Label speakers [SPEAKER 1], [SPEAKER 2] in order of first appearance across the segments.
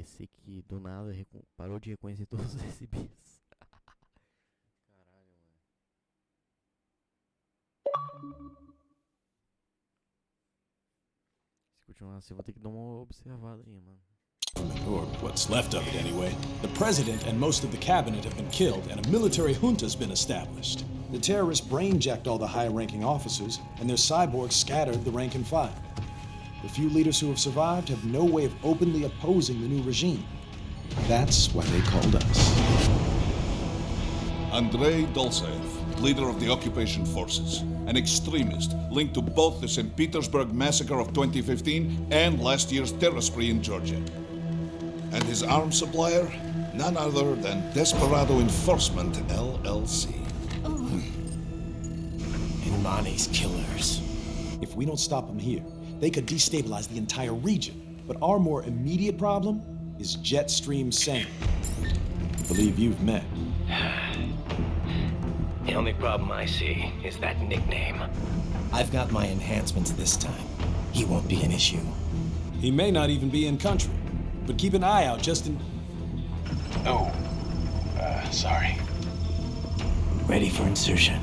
[SPEAKER 1] PC que do nada parou de reconhecer todos os recibos. Caralho, mano. Se continuar assim, eu vou ter que dar uma observada aí, mano.
[SPEAKER 2] Or what's left of it anyway. The president and most of the cabinet have been killed, and a military junta's been established. The terrorists brain-jacked all the high-ranking officers, and their cyborgs scattered the rank and file. The few leaders who have survived have no way of openly opposing the new regime. That's why they called us.
[SPEAKER 3] Andrei Dolcev, leader of the occupation forces, an extremist linked to both the St. Petersburg massacre of 2015 and last year's terror spree in Georgia. And his arms supplier? None other than Desperado Enforcement, LLC.
[SPEAKER 2] Ilmani's killers. If we don't stop them here, they could destabilize the entire region. But our more immediate problem is Jetstream Sam. I believe you've met.
[SPEAKER 4] The only problem I see is that nickname.
[SPEAKER 5] I've got my enhancements this time. He won't be an issue.
[SPEAKER 2] He may not even be in country, but keep an eye out just in...
[SPEAKER 4] Oh, sorry.
[SPEAKER 5] Ready for insertion.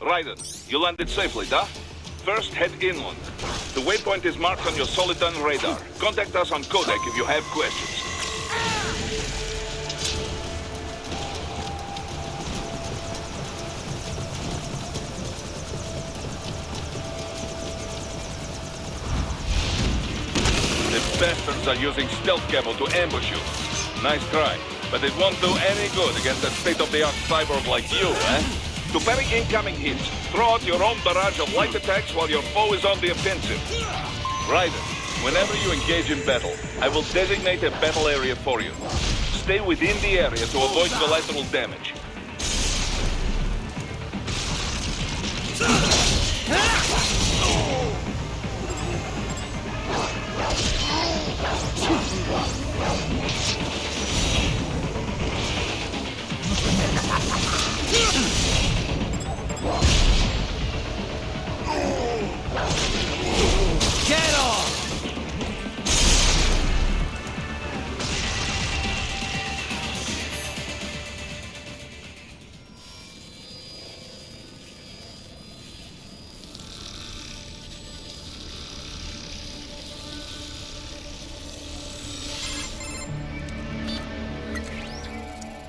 [SPEAKER 3] Raiden, you landed safely, da? First, head inland. The waypoint is marked on your Soliton radar. Contact us on Codec if you have questions. The bastards are using stealth cable to ambush you. Nice try, but it won't do any good against a state-of-the-art cyborg like you, eh? To parry incoming hits, throw out your own barrage of light attacks while your foe is on the offensive. Raiden, whenever you engage in battle, I will designate a battle area for you. Stay within the area to avoid collateral damage.
[SPEAKER 5] Get off!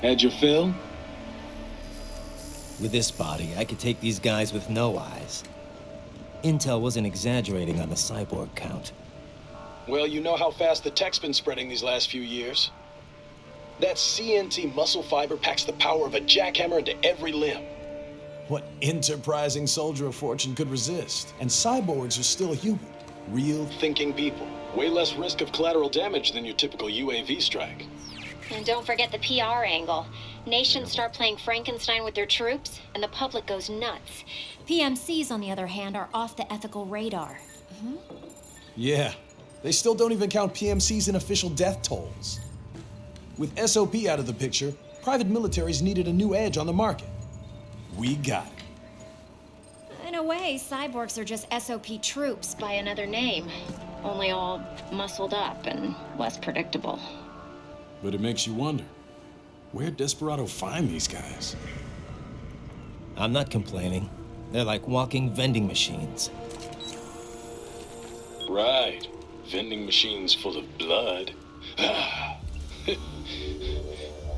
[SPEAKER 2] Had your fill?
[SPEAKER 5] With this body, I could take these guys with no eyes. Intel wasn't exaggerating on the cyborg count.
[SPEAKER 2] Well, you know how fast the tech's been spreading these last few years. That CNT muscle fiber packs the power of a jackhammer into every limb. What enterprising soldier of fortune could resist? And cyborgs are still human. Real, thinking people. Way less risk of collateral damage than your typical UAV strike.
[SPEAKER 6] And don't forget the PR angle. Nations start playing Frankenstein with their troops, and the public goes nuts. PMCs, on the other hand, are off the ethical radar.
[SPEAKER 2] Yeah, they still don't even count PMCs in official death tolls. With SOP out of the picture, private militaries needed a new edge on the market. We got it.
[SPEAKER 6] In a way, cyborgs are just SOP troops by another name. Only all muscled up and less predictable.
[SPEAKER 2] But it makes you wonder, where'd Desperado find these guys?
[SPEAKER 5] I'm not complaining. They're like walking vending machines.
[SPEAKER 2] Right. Vending machines full of blood.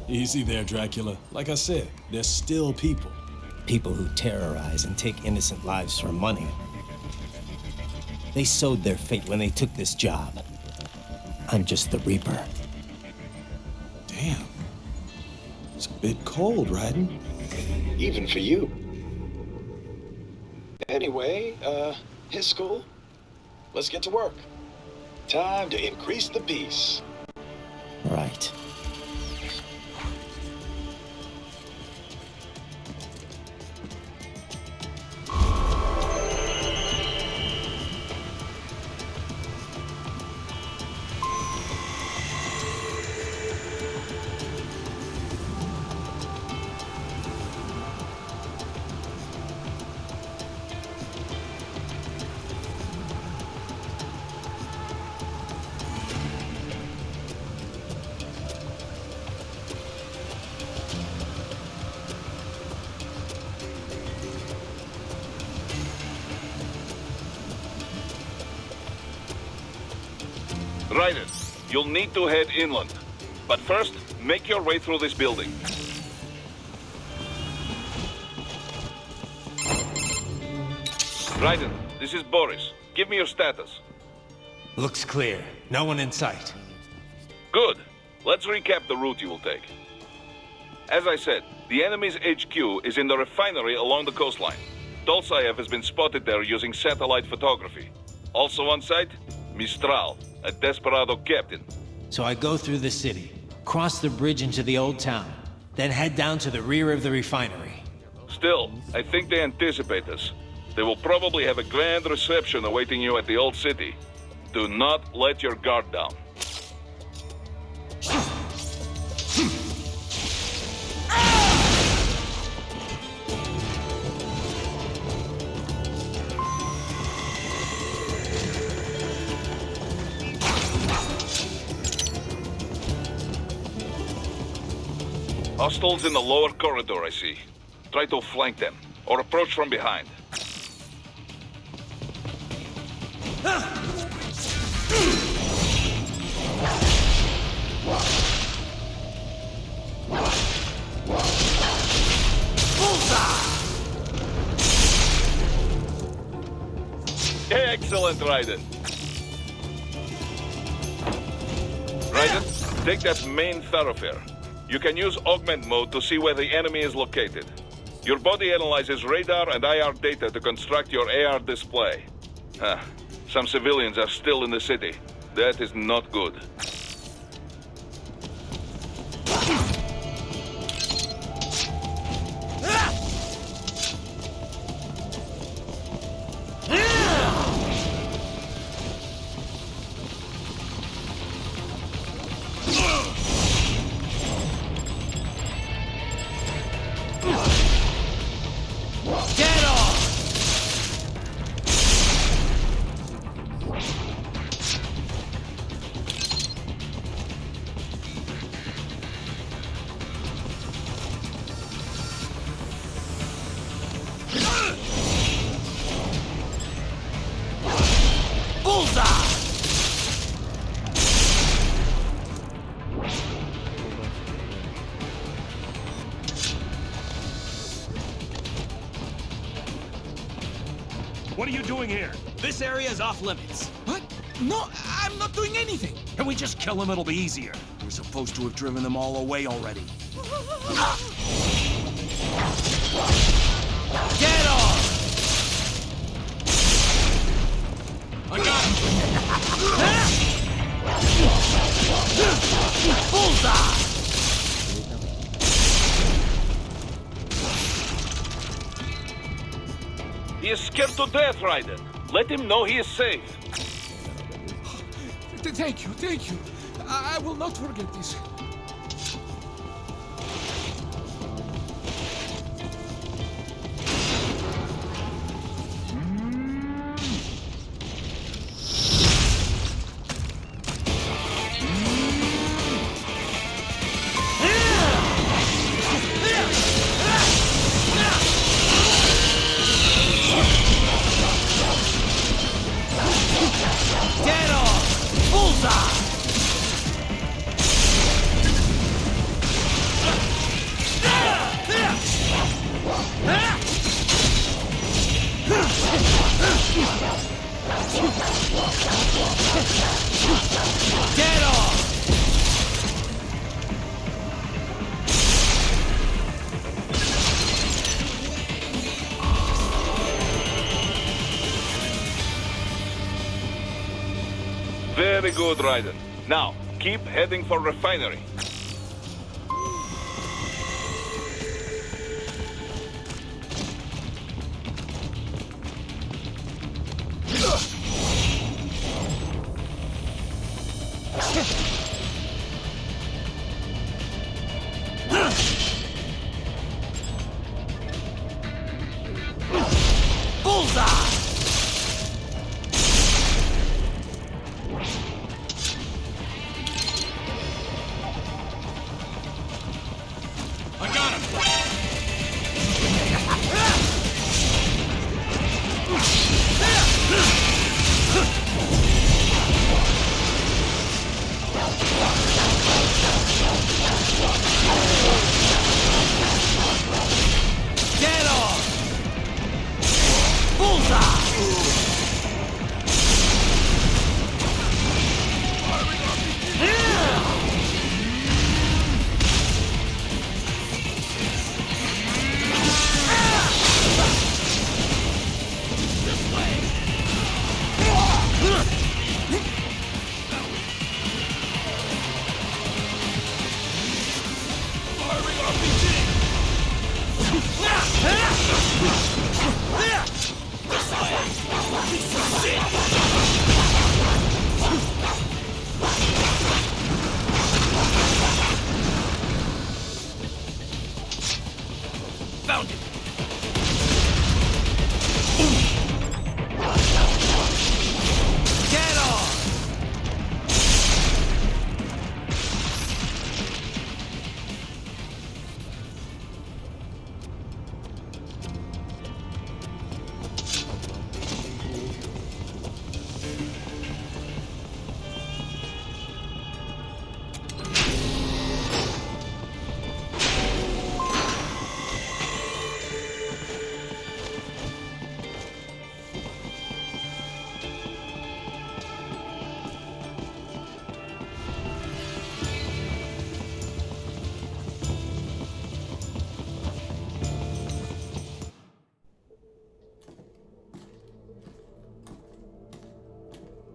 [SPEAKER 2] Easy there, Dracula. Like I said, they're still people.
[SPEAKER 5] People who terrorize and take innocent lives for money. They sowed their fate when they took this job. I'm just the Reaper.
[SPEAKER 2] Damn. It's a bit cold, Raiden. Even for you. Anyway, his school. Let's get to work. Time to increase the peace.
[SPEAKER 5] Right.
[SPEAKER 3] Raiden, you'll need to head inland. But first, make your way through this building. Raiden, this is Boris. Give me your status.
[SPEAKER 7] Looks clear. No one in sight.
[SPEAKER 3] Good. Let's recap the route you will take. As I said, the enemy's HQ is in the refinery along the coastline. Dolsaev has been spotted there using satellite photography. Also on site, Mistral, a desperado captain.
[SPEAKER 7] So I go through the city, cross the bridge into the old town, then head down to the rear of the refinery.
[SPEAKER 3] Still, I think they anticipate us. They will probably have a grand reception awaiting you at the old city. Do not let your guard down. Hostiles in the lower corridor, I see. Try to flank them, or approach from behind. Excellent, Raiden. Raiden, take that main thoroughfare. You can use augment mode to see where the enemy is located. Your body analyzes radar and IR data to construct your AR display. Some civilians are still in the city. That is not good.
[SPEAKER 8] What are you doing here?
[SPEAKER 9] This area is off limits.
[SPEAKER 8] What? No, I'm not doing anything.
[SPEAKER 9] Can we just kill them? It'll be easier.
[SPEAKER 8] We're supposed to have driven them all away already.
[SPEAKER 9] Get off! I got him! Bullseye!
[SPEAKER 3] He is scared to death, Raiden. Let him know he is safe.
[SPEAKER 8] Thank you, thank you. I will not forget this.
[SPEAKER 9] Get off!
[SPEAKER 3] Very good, Raiden. Now, keep heading for refinery.
[SPEAKER 9] Bullseye! I got him! Get off! Bullseye! Found it! Get off!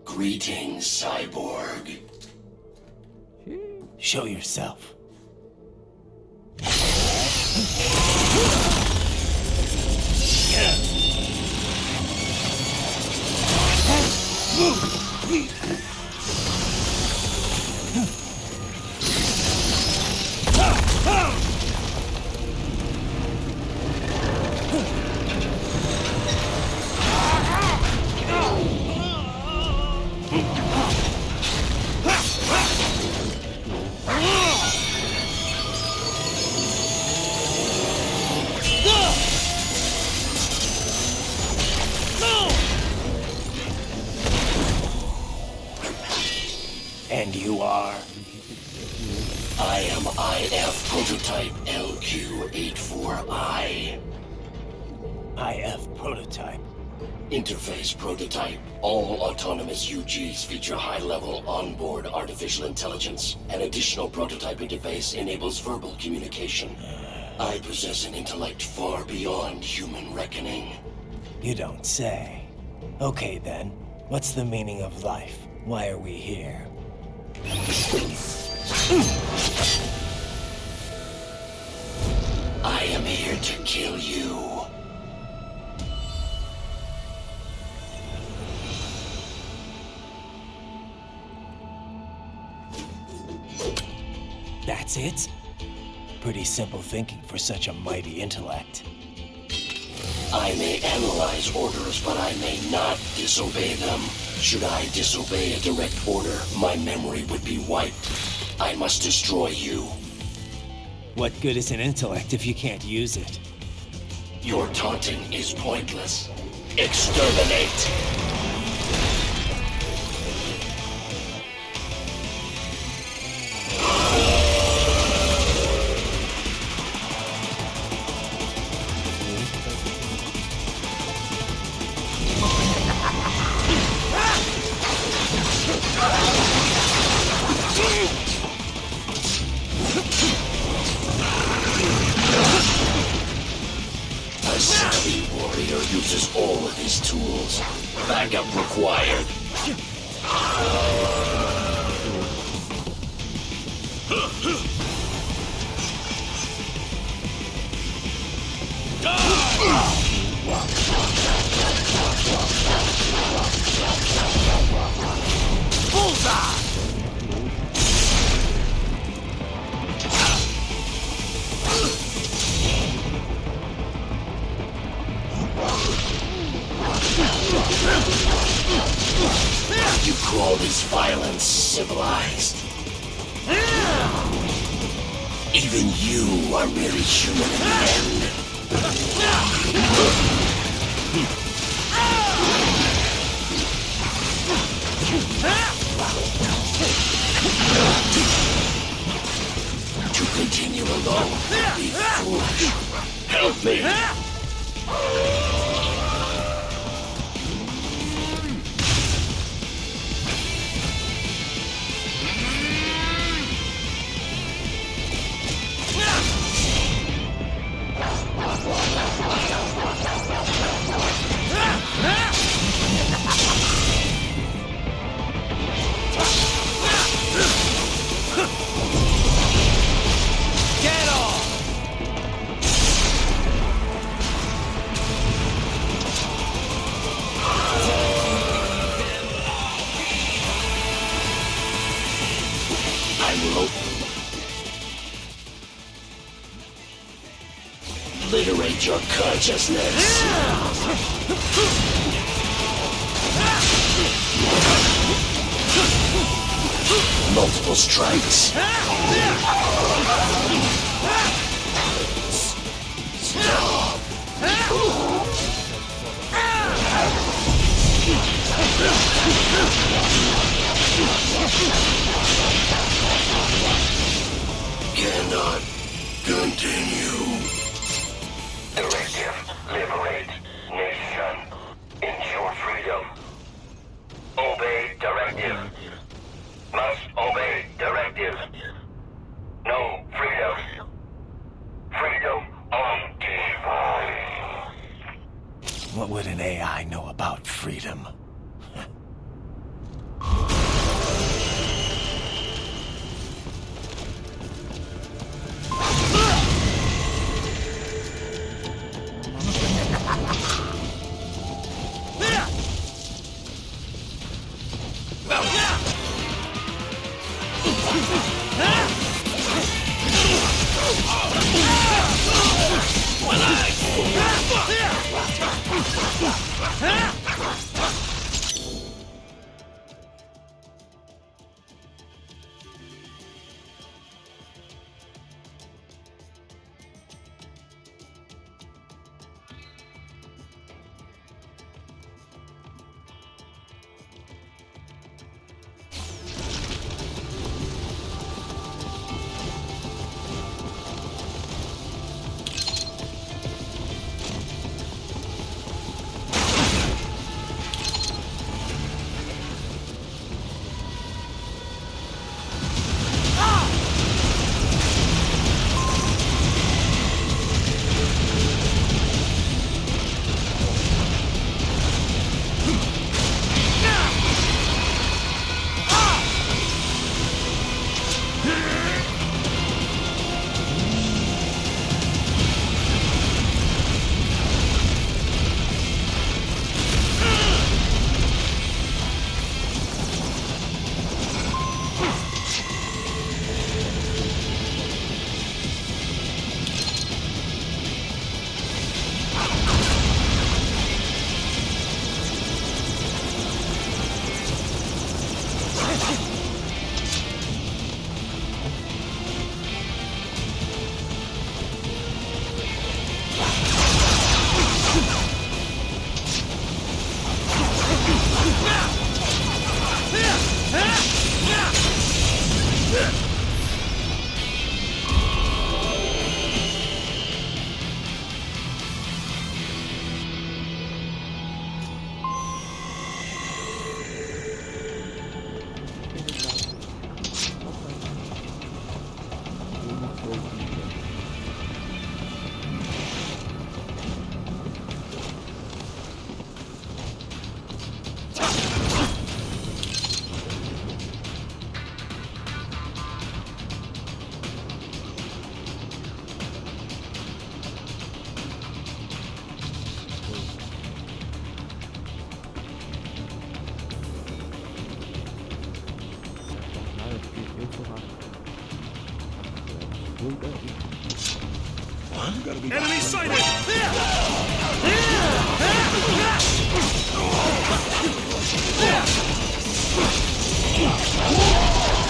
[SPEAKER 10] Greetings, cyborg.
[SPEAKER 5] Show yourself. And you are?
[SPEAKER 10] I am IF Prototype LQ84I.
[SPEAKER 5] IF Prototype.
[SPEAKER 10] Interface Prototype. All autonomous UGs feature high-level onboard artificial intelligence. An additional prototype interface enables verbal communication. I possess an intellect far beyond human reckoning.
[SPEAKER 5] You don't say. Okay then, what's the meaning of life? Why are we here?
[SPEAKER 10] I am here to kill you.
[SPEAKER 5] That's it? Pretty simple thinking for such a mighty intellect.
[SPEAKER 10] I may analyze orders, but I may not disobey them. Should I disobey a direct order, my memory would be wiped. I must destroy you.
[SPEAKER 5] What good is an intellect if you can't use it?
[SPEAKER 10] Your taunting is pointless. Exterminate! A savvy warrior uses all of his tools. Backup required.
[SPEAKER 9] Bullseye!
[SPEAKER 10] You call this violence civilized? Even you are merely human in the end. To continue alone would be foolish. Help me!
[SPEAKER 9] Get off!
[SPEAKER 10] I will obliterate your consciousness. Multiple strikes. Stop. Cannot continue. Directive, liberate nation. Ensure freedom. Obey directive. Must obey directive. No freedom. Freedom undefined.
[SPEAKER 7] What would an AI know about freedom?
[SPEAKER 8] Enemy sighted!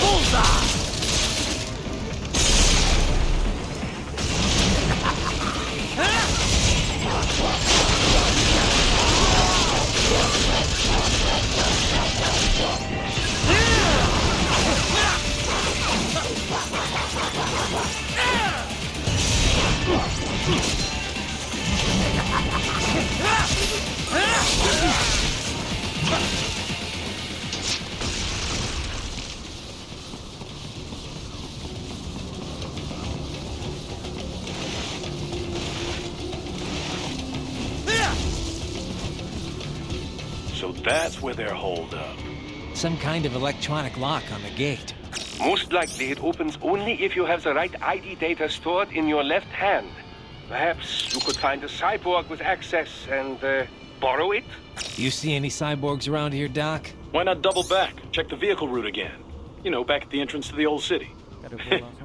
[SPEAKER 9] Bullseye!
[SPEAKER 3] So that's where they're holed up.
[SPEAKER 7] Some kind of electronic lock on the gate.
[SPEAKER 11] Most likely it opens only if you have the right ID data stored in your left hand. Perhaps you could find a cyborg with access and borrow it?
[SPEAKER 7] You see any cyborgs around here, Doc?
[SPEAKER 2] Why not double back? Check the vehicle route again. You know, back at the entrance to the old city.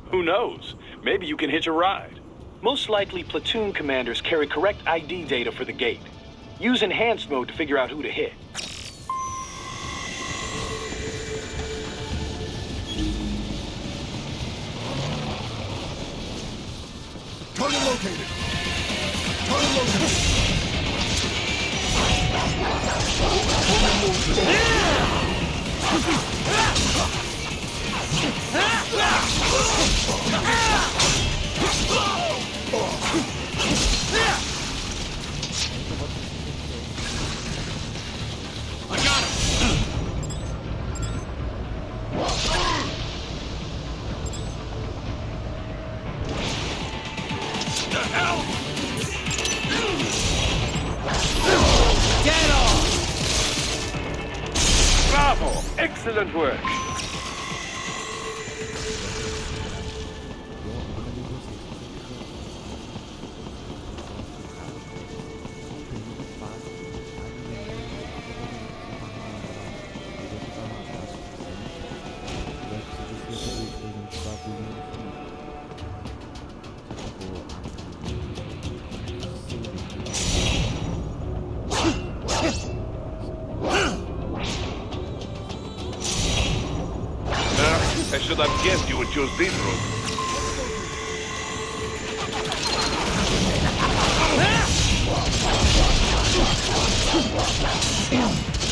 [SPEAKER 2] Who knows? Maybe you can hitch a ride. Most likely, platoon commanders carry correct ID data for the gate. Use enhanced mode to figure out who to hit.
[SPEAKER 8] Target located! Target located!
[SPEAKER 2] I got him! The hell?
[SPEAKER 9] Get off!
[SPEAKER 11] Bravo! Excellent work!
[SPEAKER 3] I should have guessed you would choose this route.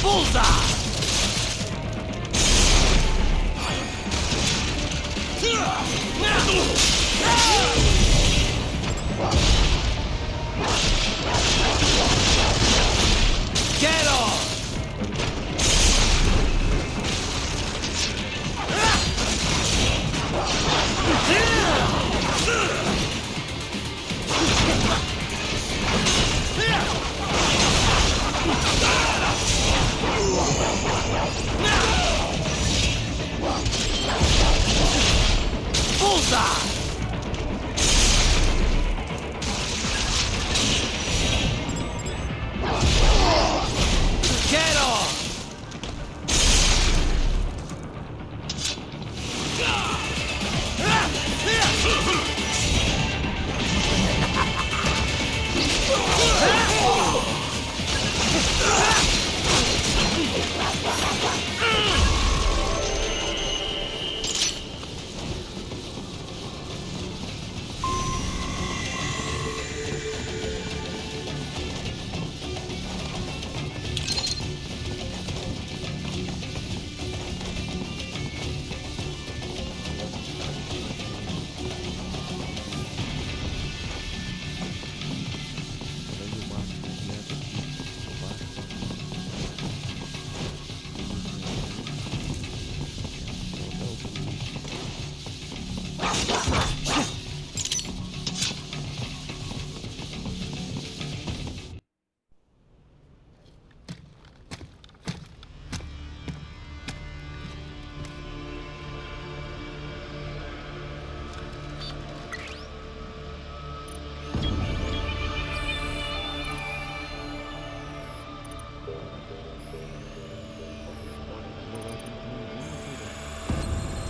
[SPEAKER 9] Bullseye! Get off! Bullseye! Get off!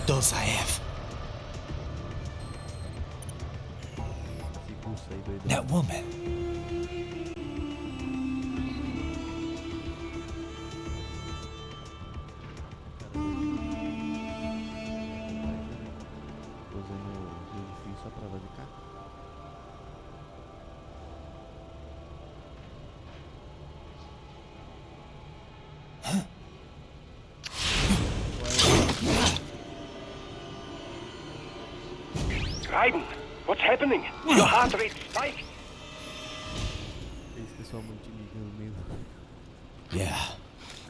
[SPEAKER 5] Those I have. That woman.
[SPEAKER 1] Usando o edifício só pra lá de cá.
[SPEAKER 11] Raiden, what's happening? Your heart rate spiked.
[SPEAKER 1] Esse pessoal muito inimigo mesmo.
[SPEAKER 5] Yeah,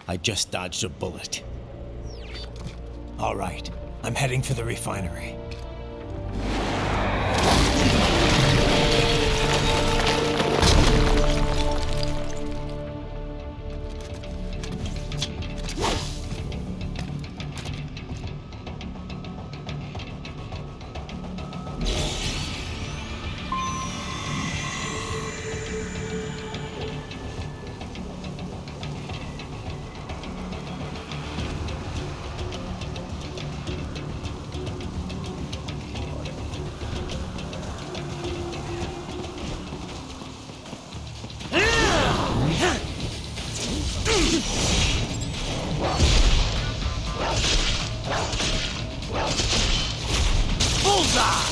[SPEAKER 5] I just dodged a bullet. All right, I'm heading for the refinery.
[SPEAKER 9] Bullseye!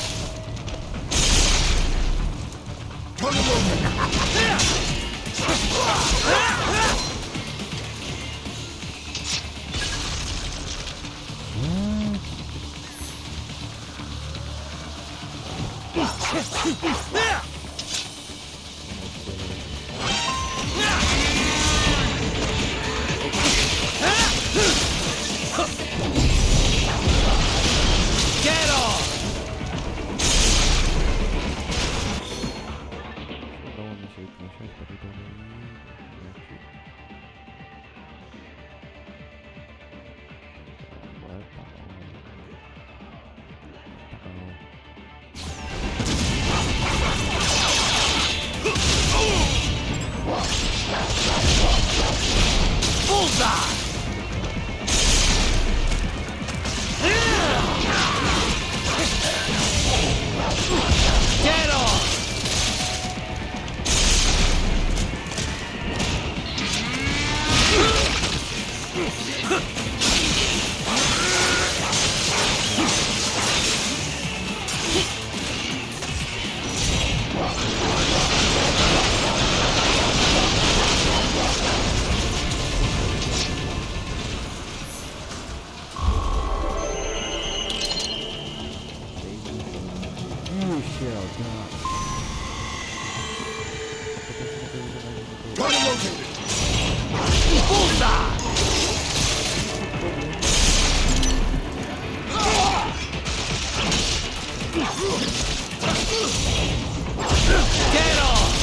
[SPEAKER 9] Get off!
[SPEAKER 1] Dá uma mexida aqui no chat pra tentar ver aqui. Agora tá bom.
[SPEAKER 9] Bullseye! Get off!
[SPEAKER 8] Target located.
[SPEAKER 9] Bullseye! Get off!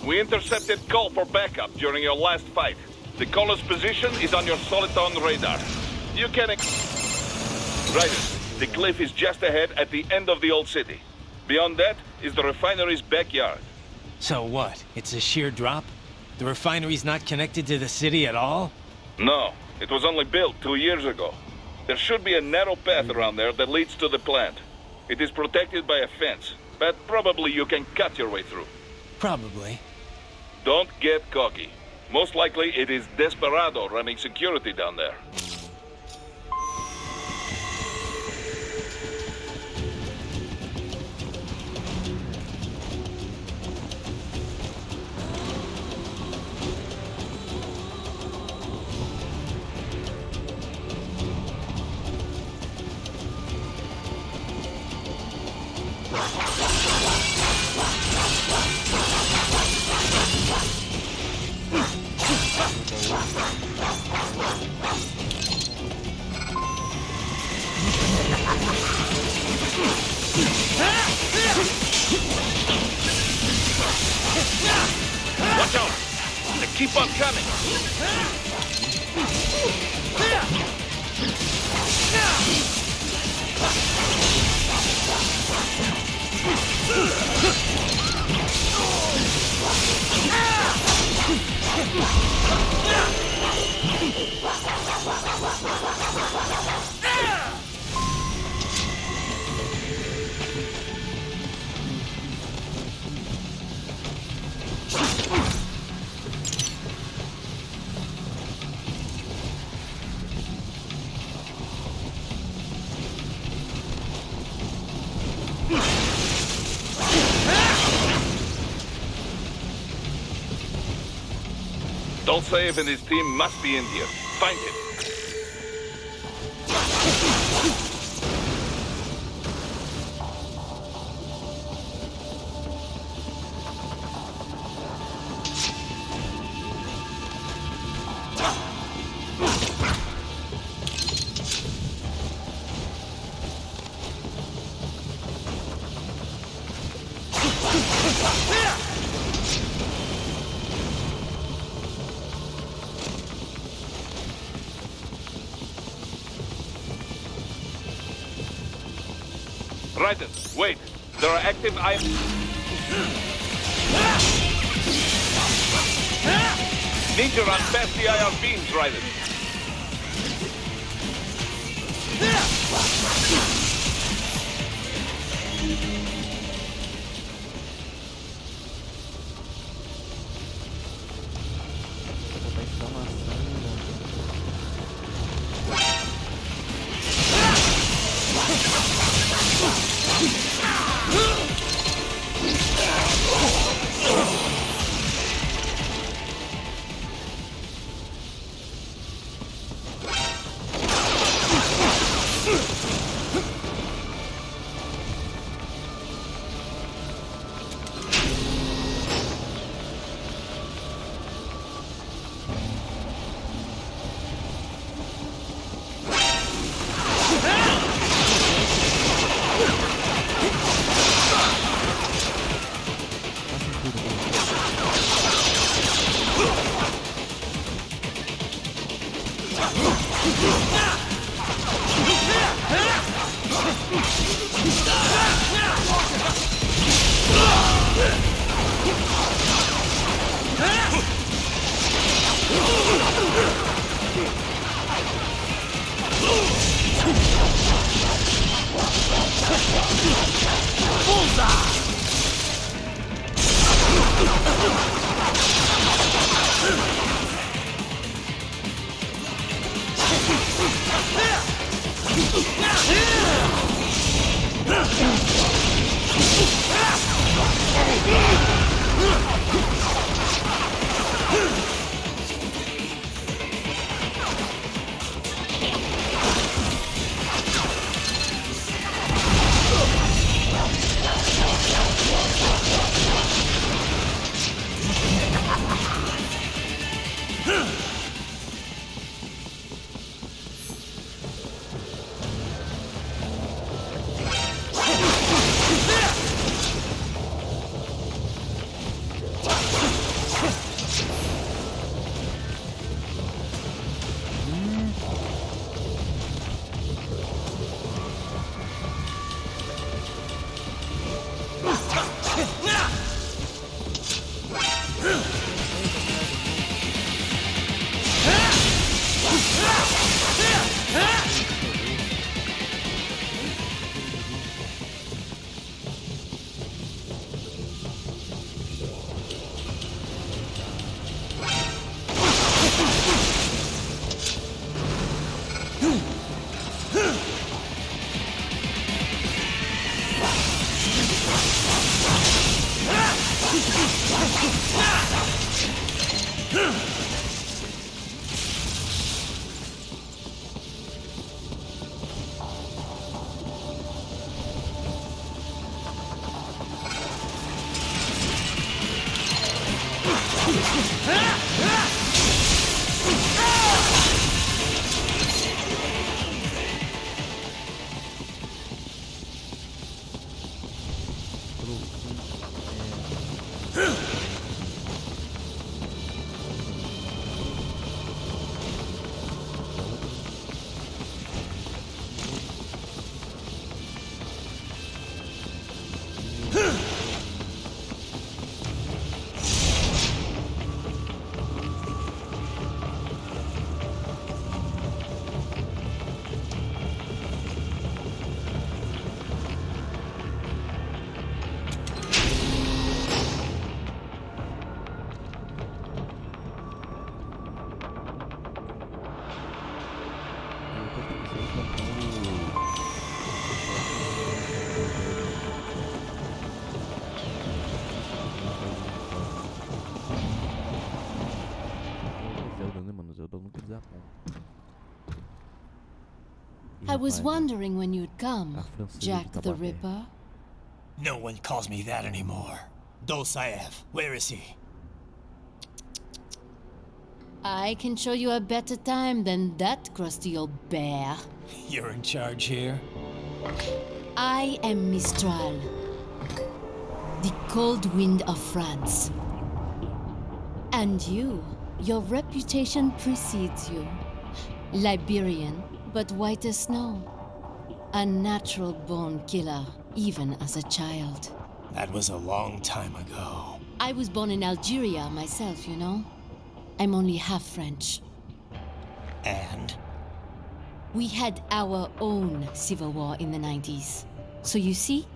[SPEAKER 3] We intercepted call for backup during your last fight. The caller's position is on your Soliton radar. You can... Right, the cliff is just ahead at the end of the old city. Beyond that is the refinery's backyard.
[SPEAKER 7] So what? It's a sheer drop? The refinery's not connected to the city at all?
[SPEAKER 3] No, it was only built 2 years ago. There should be a narrow path around there that leads to the plant. It is protected by a fence, but probably you can cut your way through.
[SPEAKER 7] Probably.
[SPEAKER 3] Don't get cocky. Most likely it is Desperado running security down there. Watch out! They keep on coming! Dolcev and his team must be in here. Find him. Raiden, wait. There are active Need to run past the IR beams, Raiden.
[SPEAKER 1] eu nunca desaponto.
[SPEAKER 12] I was wondering when you'd come,
[SPEAKER 1] francesa
[SPEAKER 12] Jack
[SPEAKER 1] de
[SPEAKER 12] the
[SPEAKER 1] Tabaté.
[SPEAKER 12] Ripper.
[SPEAKER 5] No one calls me that anymore. Dolsaev, where is he?
[SPEAKER 12] I can show you a better time than that crusty old bear.
[SPEAKER 5] You're in charge here?
[SPEAKER 12] I am Mistral, the cold wind of France. And your reputation precedes you. Liberian, but white as snow. A natural-born killer, even as a child.
[SPEAKER 5] That was a long time ago.
[SPEAKER 12] I was born in Algeria myself, you know. I'm only half French.
[SPEAKER 5] And?
[SPEAKER 12] We had our own civil war in the 90s. So you see,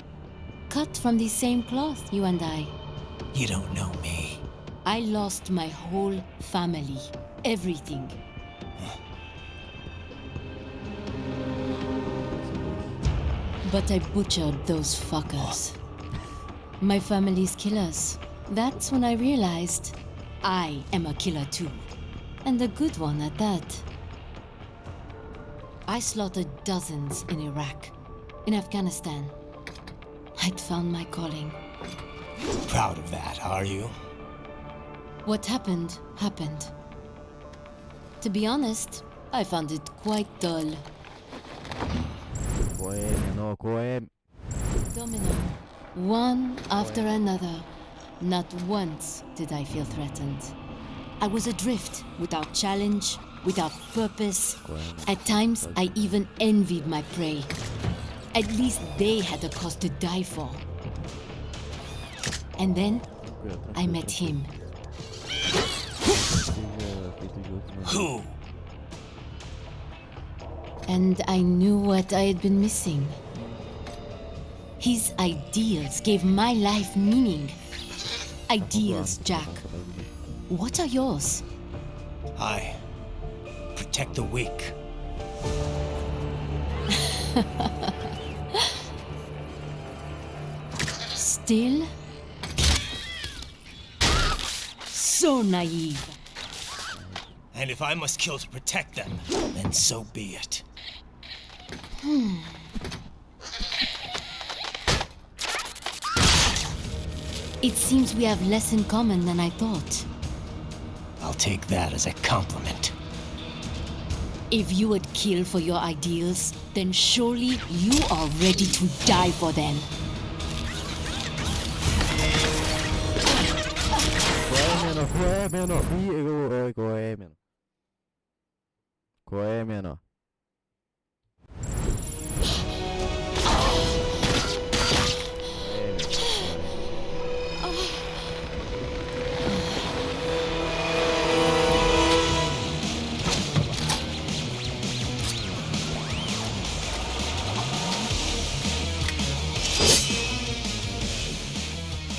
[SPEAKER 12] cut from the same cloth, you and I.
[SPEAKER 5] You don't know me.
[SPEAKER 12] I lost my whole family. Everything. But I butchered those fuckers. My family's killers. That's when I realized I am a killer too. And a good one at that. I slaughtered dozens in Iraq, in Afghanistan. I'd found my calling.
[SPEAKER 5] Proud of that, are you?
[SPEAKER 12] What happened, happened. To be honest, I found it quite dull. Domino, one after another. Not once did I feel threatened. I was adrift, without challenge, without purpose. At times, I even envied my prey. At least they had a cause to die for. And then, I met him.
[SPEAKER 5] Who?
[SPEAKER 12] And I knew what I had been missing. His ideals gave my life meaning. Ideals, Jack. What are yours?
[SPEAKER 5] I protect the weak.
[SPEAKER 12] Still? So naive.
[SPEAKER 5] And if I must kill to protect them, then so be it.
[SPEAKER 12] It seems we have less in common than I thought.
[SPEAKER 5] I'll take that as a compliment.
[SPEAKER 12] If you would kill for your ideals, then surely you are ready to die for them.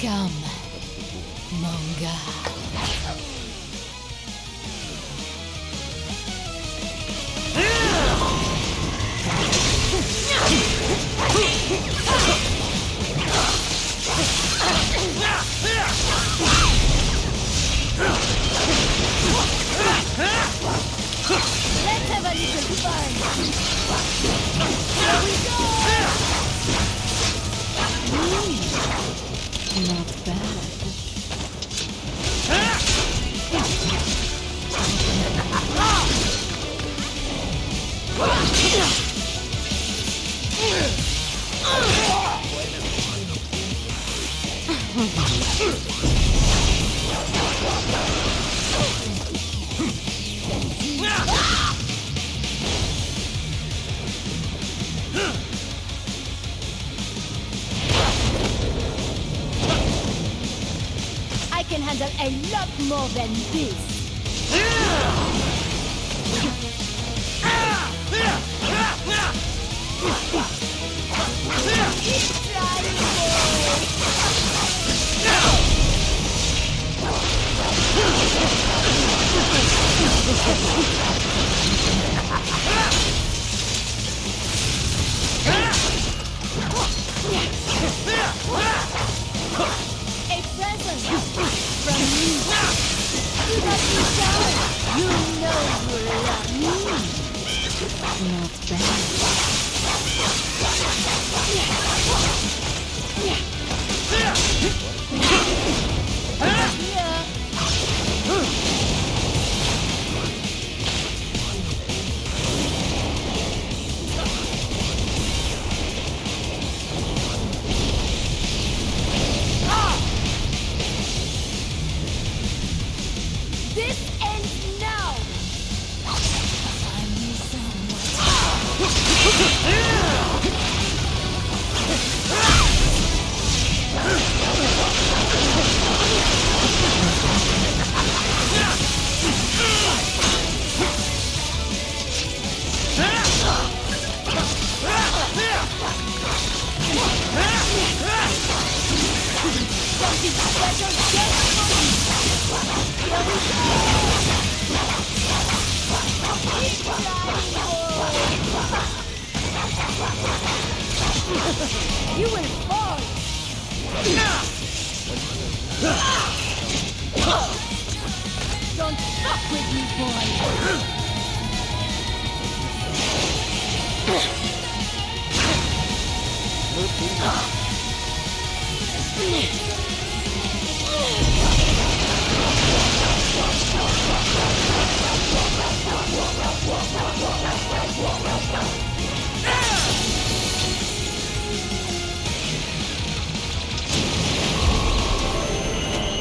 [SPEAKER 12] Come, Monga. Let's have a little fun. Here we go. Not bad. I can handle a lot more than this. A present from me. You got me down. You know Not
[SPEAKER 9] This ends now! You will fall! Don't fuck with me, boy!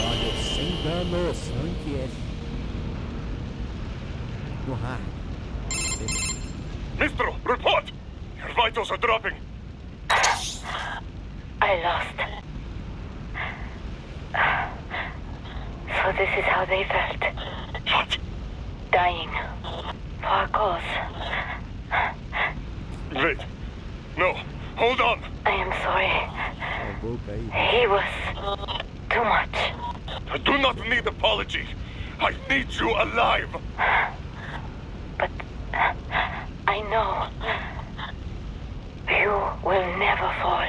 [SPEAKER 1] Olha, sem dano, sangue é no hard.
[SPEAKER 3] Mistro, report! Your vitals are dropping.
[SPEAKER 13] I lost. So this is how they felt.
[SPEAKER 3] What?
[SPEAKER 13] Dying. For a cause.
[SPEAKER 3] Wait. No. Hold on.
[SPEAKER 13] I am sorry. He was too much.
[SPEAKER 3] I do not need apology. I need you alive.
[SPEAKER 13] But I know you will never fall.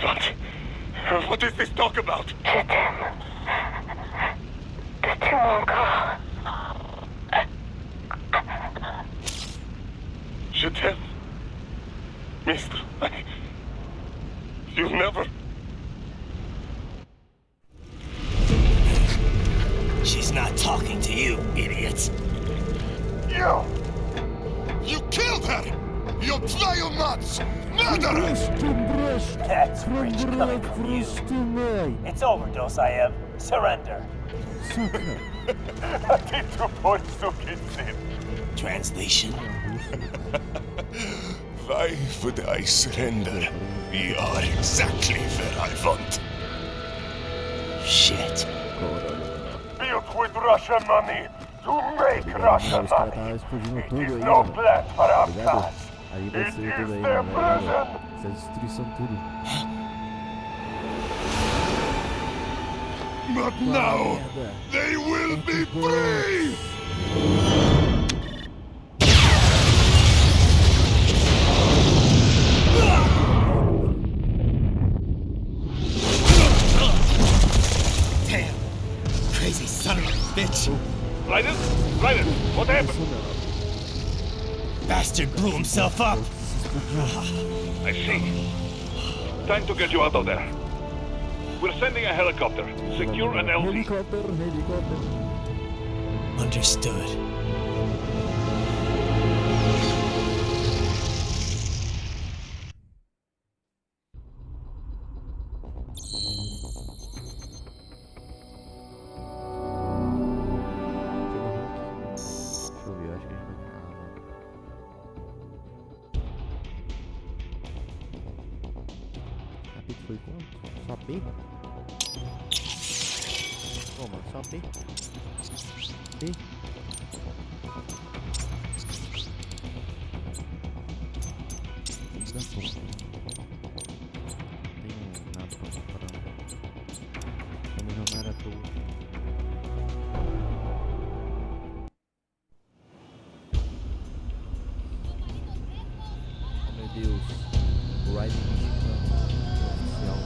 [SPEAKER 3] What? What is this talk about?
[SPEAKER 13] Je t'aime. De tout mon corps.
[SPEAKER 3] Je t'aime. Mister, you never...
[SPEAKER 5] She's not talking to you, idiot.
[SPEAKER 14] You killed her! You trial nuts! Murderers!
[SPEAKER 5] That's rich coming from you. It's overdose, I am. Surrender. Translation?
[SPEAKER 14] Why would I surrender? We are exactly where I want.
[SPEAKER 5] Shit.
[SPEAKER 3] Built with Russian money to make Russian money. It is no plan for our class.
[SPEAKER 1] Aí vai
[SPEAKER 3] It
[SPEAKER 1] ser
[SPEAKER 3] is
[SPEAKER 1] tudo aí,
[SPEAKER 3] their
[SPEAKER 1] mano.
[SPEAKER 3] prison.
[SPEAKER 1] Essa destruição tudo.
[SPEAKER 14] But now, they will be free!
[SPEAKER 5] Damn. Crazy son of a bitch.
[SPEAKER 3] Raiden? Raiden, what happened?
[SPEAKER 5] Bastard blew himself up.
[SPEAKER 3] I see. Time to get you out of there. We're sending a helicopter. Secure an LZ.
[SPEAKER 1] Helicopter.
[SPEAKER 5] Understood.
[SPEAKER 1] Deixa eu ver, acho que a gente vai ganhar. Capítulo foi quanto? Só B? Pô, mano, só B? B? Não dá pouco. Não tenho nada pra comparar. Também não era à toa. Oh meu Deus. O Revengeance oficial.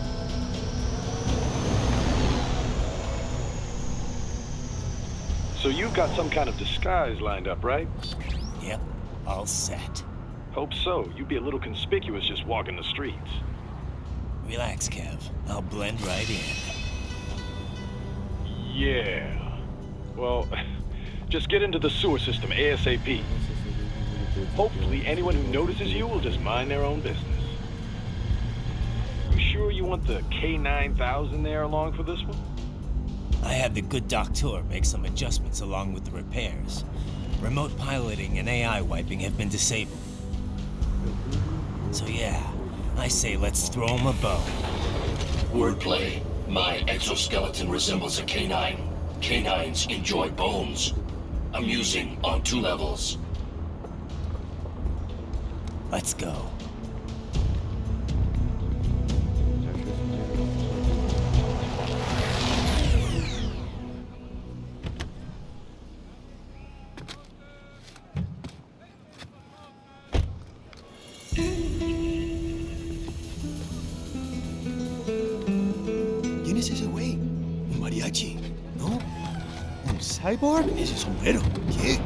[SPEAKER 2] So you've got some kind of disguise lined up, right?
[SPEAKER 5] Yep. All set.
[SPEAKER 4] Hope so. You'd be a little conspicuous just walking the streets.
[SPEAKER 5] Relax, Kev. I'll blend right in.
[SPEAKER 4] Yeah. Well, just get into the sewer system ASAP. Hopefully anyone who notices you will just mind their own business. You sure you want the K9000 there along for this one?
[SPEAKER 5] I had the good doctor make some adjustments along with the repairs. Remote piloting and AI wiping have been disabled. So yeah, I say let's throw him a bone.
[SPEAKER 10] Wordplay. My exoskeleton resembles a canine. Canines enjoy bones. Amusing on 2 levels.
[SPEAKER 5] Let's go.
[SPEAKER 2] ¿Quién es ese güey? ¿Un mariachi? ¿No? ¿Un cyborg? Ese sombrero. ¿Qué?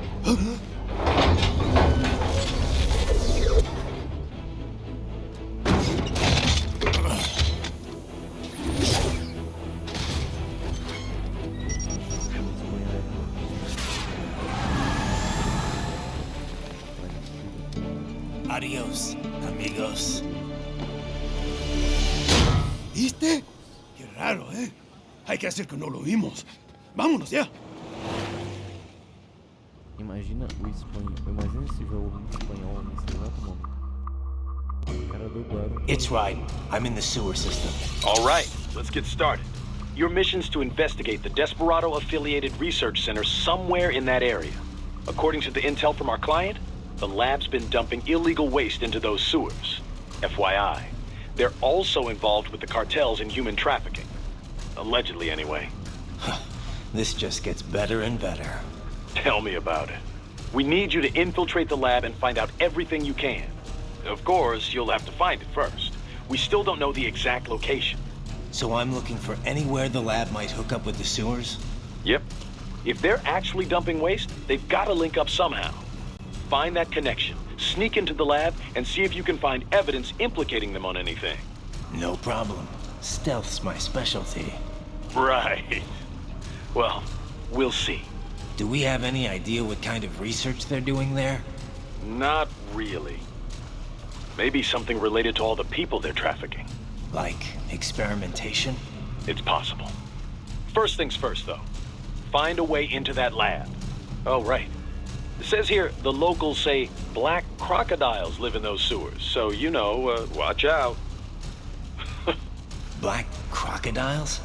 [SPEAKER 5] Adiós, amigos.
[SPEAKER 2] ¿Viste? Qué raro, ¿eh? Hay que hacer que no lo vimos. Vámonos ya.
[SPEAKER 1] Imagina o espanhol. Imagina esse jogo em espanhol nesse exato momento. O cara dublaram.
[SPEAKER 7] It's right. I'm in the sewer system.
[SPEAKER 4] All right, let's get started. Your mission's to investigate the Desperado-affiliated research center somewhere in that area. According to the intel from our client, the lab's been dumping illegal waste into those sewers. FYI, they're also involved with the cartels in human trafficking. Allegedly, anyway.
[SPEAKER 7] This just gets better and better.
[SPEAKER 4] Tell me about it. We need you to infiltrate the lab and find out everything you can. Of course, you'll have to find it first. We still don't know the exact location.
[SPEAKER 7] So I'm looking for anywhere the lab might hook up with the sewers?
[SPEAKER 4] Yep. If they're actually dumping waste, they've got to link up somehow. Find that connection, sneak into the lab, and see if you can find evidence implicating them on anything.
[SPEAKER 7] No problem. Stealth's my specialty.
[SPEAKER 4] Right. Well, we'll see.
[SPEAKER 7] Do we have any idea what kind of research they're doing there?
[SPEAKER 4] Not really. Maybe something related to all the people they're trafficking.
[SPEAKER 7] Like experimentation?
[SPEAKER 4] It's possible. First things first, though. Find a way into that lab. Oh, right. It says here the locals say black crocodiles live in those sewers, so you know, watch out.
[SPEAKER 7] Black crocodiles?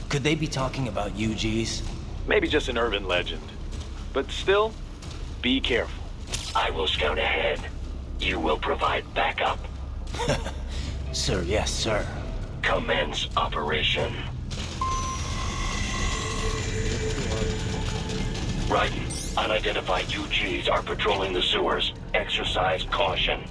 [SPEAKER 7] Could they be talking about UGs?
[SPEAKER 4] Maybe just an urban legend. But still, be careful.
[SPEAKER 10] I will scout ahead. You will provide backup.
[SPEAKER 7] Sir, yes, sir.
[SPEAKER 10] Commence operation. Right. Unidentified UGs are patrolling the sewers. Exercise caution.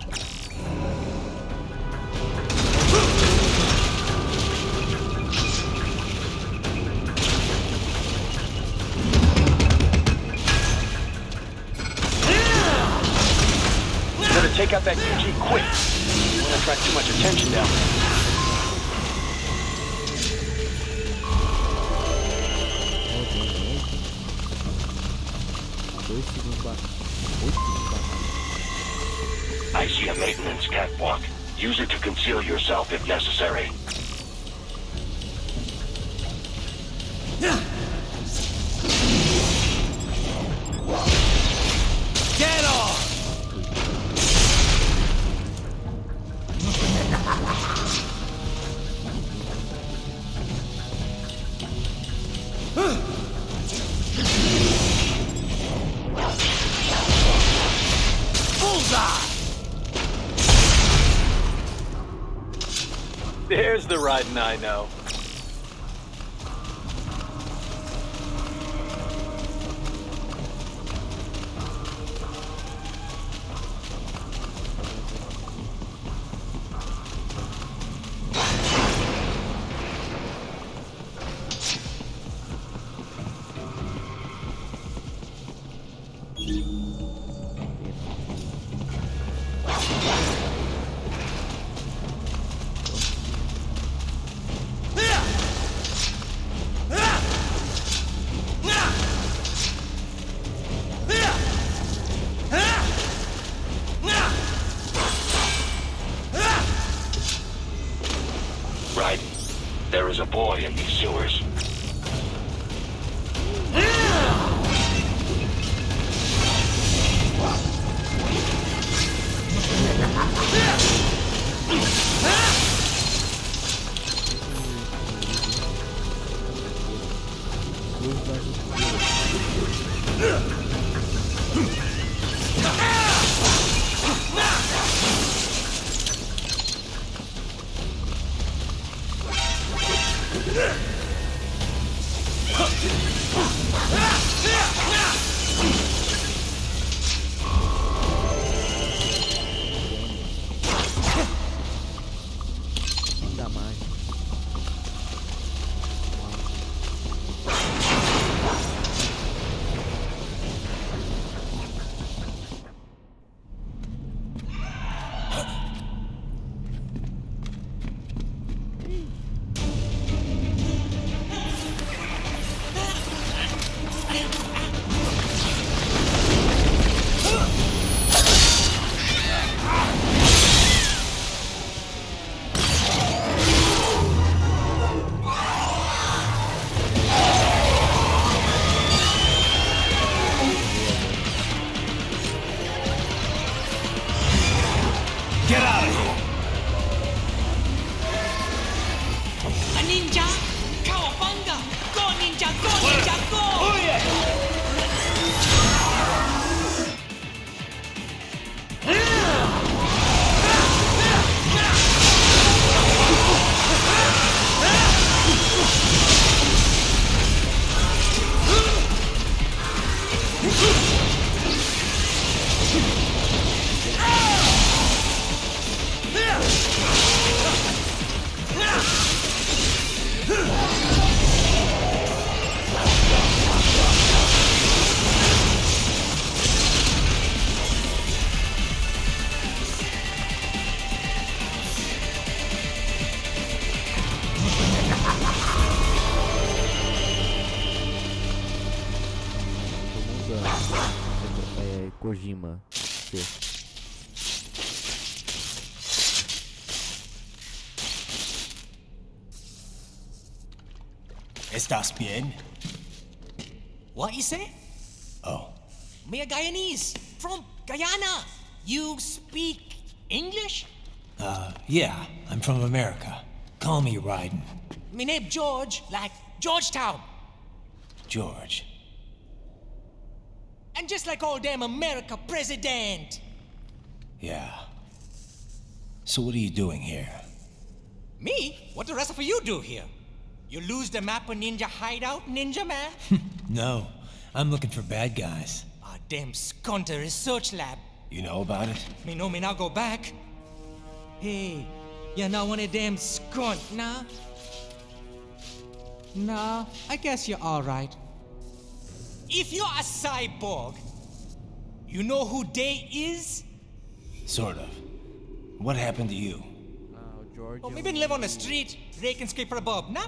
[SPEAKER 4] Better take out that UG quick. You won't attract too much attention down there.
[SPEAKER 10] I see a maintenance catwalk. Use it to conceal yourself if necessary.
[SPEAKER 7] Get off!
[SPEAKER 4] Bullseye! There's the riding I know.
[SPEAKER 1] Ainda mais.
[SPEAKER 5] Get out of here!
[SPEAKER 7] A ninja! Cowabunga! Go ninja! Go ninja! Go! Oh yeah!
[SPEAKER 1] Kojima. C.
[SPEAKER 5] ¿Estás bien?
[SPEAKER 7] What you say?
[SPEAKER 5] Oh.
[SPEAKER 7] Me a Guyanese from Guyana. You speak English?
[SPEAKER 5] Yeah, I'm from America. Call me Ryden.
[SPEAKER 7] Me name George, like Georgetown.
[SPEAKER 5] George.
[SPEAKER 7] And just like all damn America president.
[SPEAKER 5] Yeah. So what are you doing here?
[SPEAKER 7] Me? What the rest of you do here? You lose the map of Ninja Hideout, Ninja Man?
[SPEAKER 5] No, I'm looking for bad guys.
[SPEAKER 7] Ah, damn Skunter research lab.
[SPEAKER 5] You know about it?
[SPEAKER 7] Me know me now go back. Hey, you're not one of them skunt, nah? Nah, I guess you're alright. If you're a cyborg, you know who Day is?
[SPEAKER 5] Sort of. What happened to you?
[SPEAKER 7] Oh, me been live on the street, raking scrape for a bob, nah?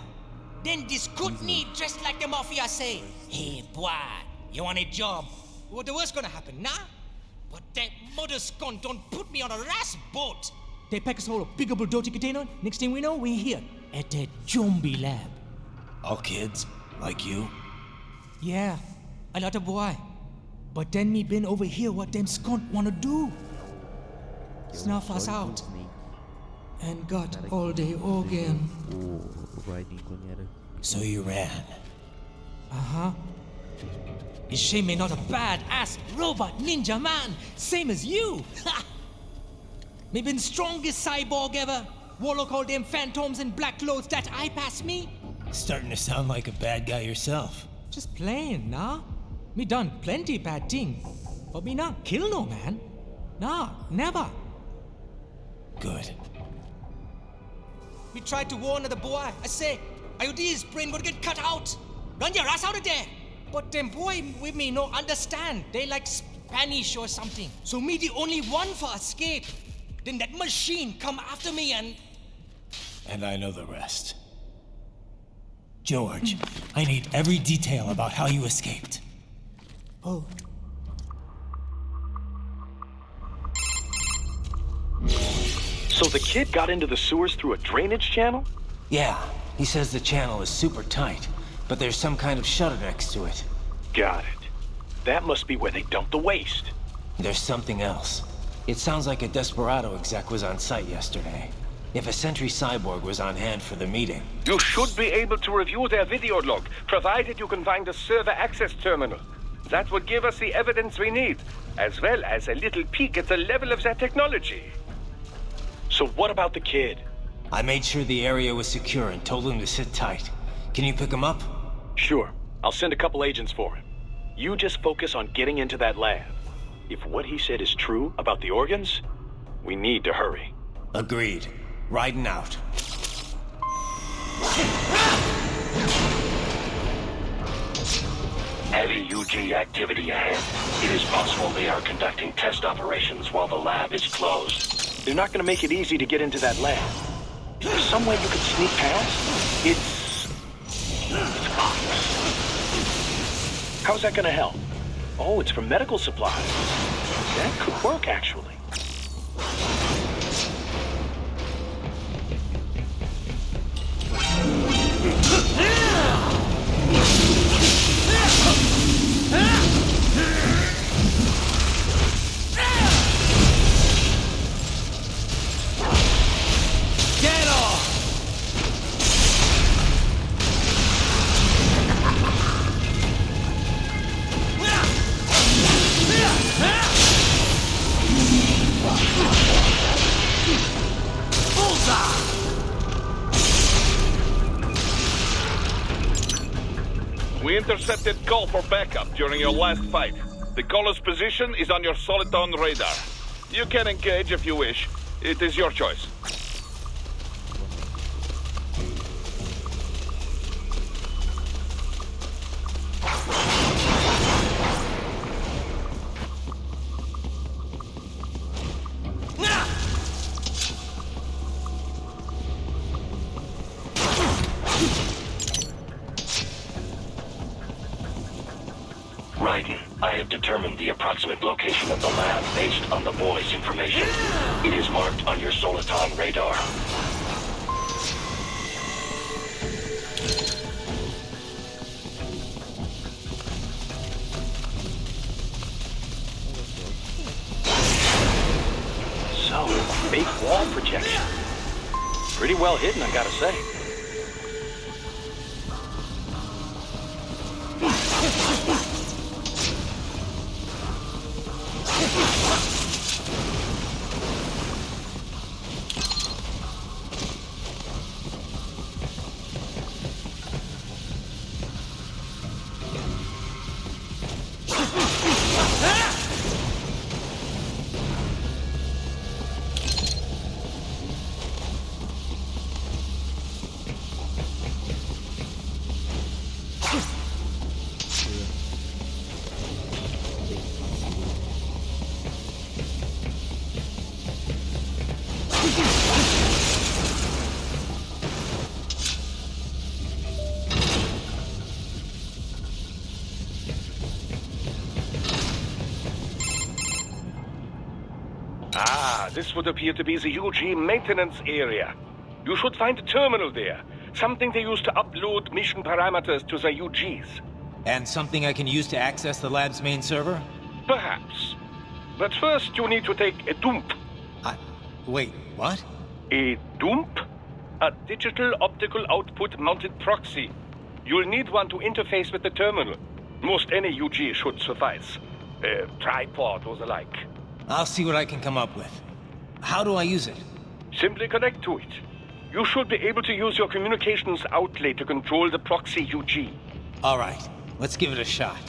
[SPEAKER 7] Then this Kootenai dressed like the mafia say, hey boy, you want a job? What the worst gonna happen, nah? But that mother skunt don't put me on a ras boat. They pack us all a big old dirty container. Next thing we know, we're here at that zombie lab.
[SPEAKER 5] All kids? Like you?
[SPEAKER 7] Yeah, a lot of boy. But then me been over here what them skunt wanna do. Snuff us out. And got all day again.
[SPEAKER 5] So you ran?
[SPEAKER 7] Uh-huh. Is shame me not a bad-ass robot ninja man, same as you. Ha! Me been strongest cyborg ever. Warlock all them phantoms in black clothes that eye pass me.
[SPEAKER 5] Starting to sound like a bad guy yourself.
[SPEAKER 7] Just plain, nah? Me done plenty bad thing. But me not kill no man. Nah, never.
[SPEAKER 5] Good.
[SPEAKER 7] Me tried to warn the boy. I say, IOD's brain gonna get cut out. Run your ass out of there. But them boy with me no understand. They like Spanish or something. So me the only one for escape. Then that machine come after me and...
[SPEAKER 5] And I know the rest. George, I need every detail about how you escaped.
[SPEAKER 7] Oh.
[SPEAKER 4] So the kid got into the sewers through a drainage channel?
[SPEAKER 7] Yeah, he says the channel is super tight, but there's some kind of shutter next to it.
[SPEAKER 4] Got it. That must be where they dumped the waste.
[SPEAKER 7] There's something else. It sounds like a Desperado exec was on site yesterday.
[SPEAKER 5] If a sentry cyborg was on hand for the meeting.
[SPEAKER 11] You should be able to review their video log, provided you can find a server access terminal. That would give us the evidence we need, as well as a little peek at the level of their technology.
[SPEAKER 4] So what about the kid?
[SPEAKER 5] I made sure the area was secure and told him to sit tight. Can you pick him up?
[SPEAKER 4] Sure. I'll send a couple agents for him. You just focus on getting into that lab. If what he said is true about the organs, we need to hurry.
[SPEAKER 5] Agreed. Riding out.
[SPEAKER 10] Heavy UG activity ahead. It is possible they are conducting test operations while the lab is closed.
[SPEAKER 4] They're not going to make it easy to get into that lab. Is there some way you could sneak past? It's obvious. How's that going to help? Oh, it's for medical supplies. That could work, actually.
[SPEAKER 7] Get off!
[SPEAKER 3] We intercepted call for backup during your last fight. The caller's position is on your Soliton radar. You can engage if you wish. It is your choice.
[SPEAKER 10] Raiden, I have determined the approximate location of the lab based on the boy's information. It is marked on your Soliton radar.
[SPEAKER 4] So, fake wall projection. Pretty well hidden, I gotta say.
[SPEAKER 11] This would appear to be the UG maintenance area. You should find a terminal there. Something they use to upload mission parameters to the UGs.
[SPEAKER 5] And something I can use to access the lab's main server?
[SPEAKER 11] Perhaps. But first you need to take a dump.
[SPEAKER 5] Wait, what?
[SPEAKER 11] A dump? A digital optical output mounted proxy. You'll need one to interface with the terminal. Most any UG should suffice. A tripod or the like.
[SPEAKER 5] I'll see what I can come up with. How do I use it?
[SPEAKER 11] Simply connect to it. You should be able to use your communications outlay to control the proxy UG.
[SPEAKER 5] All right, let's give it a shot.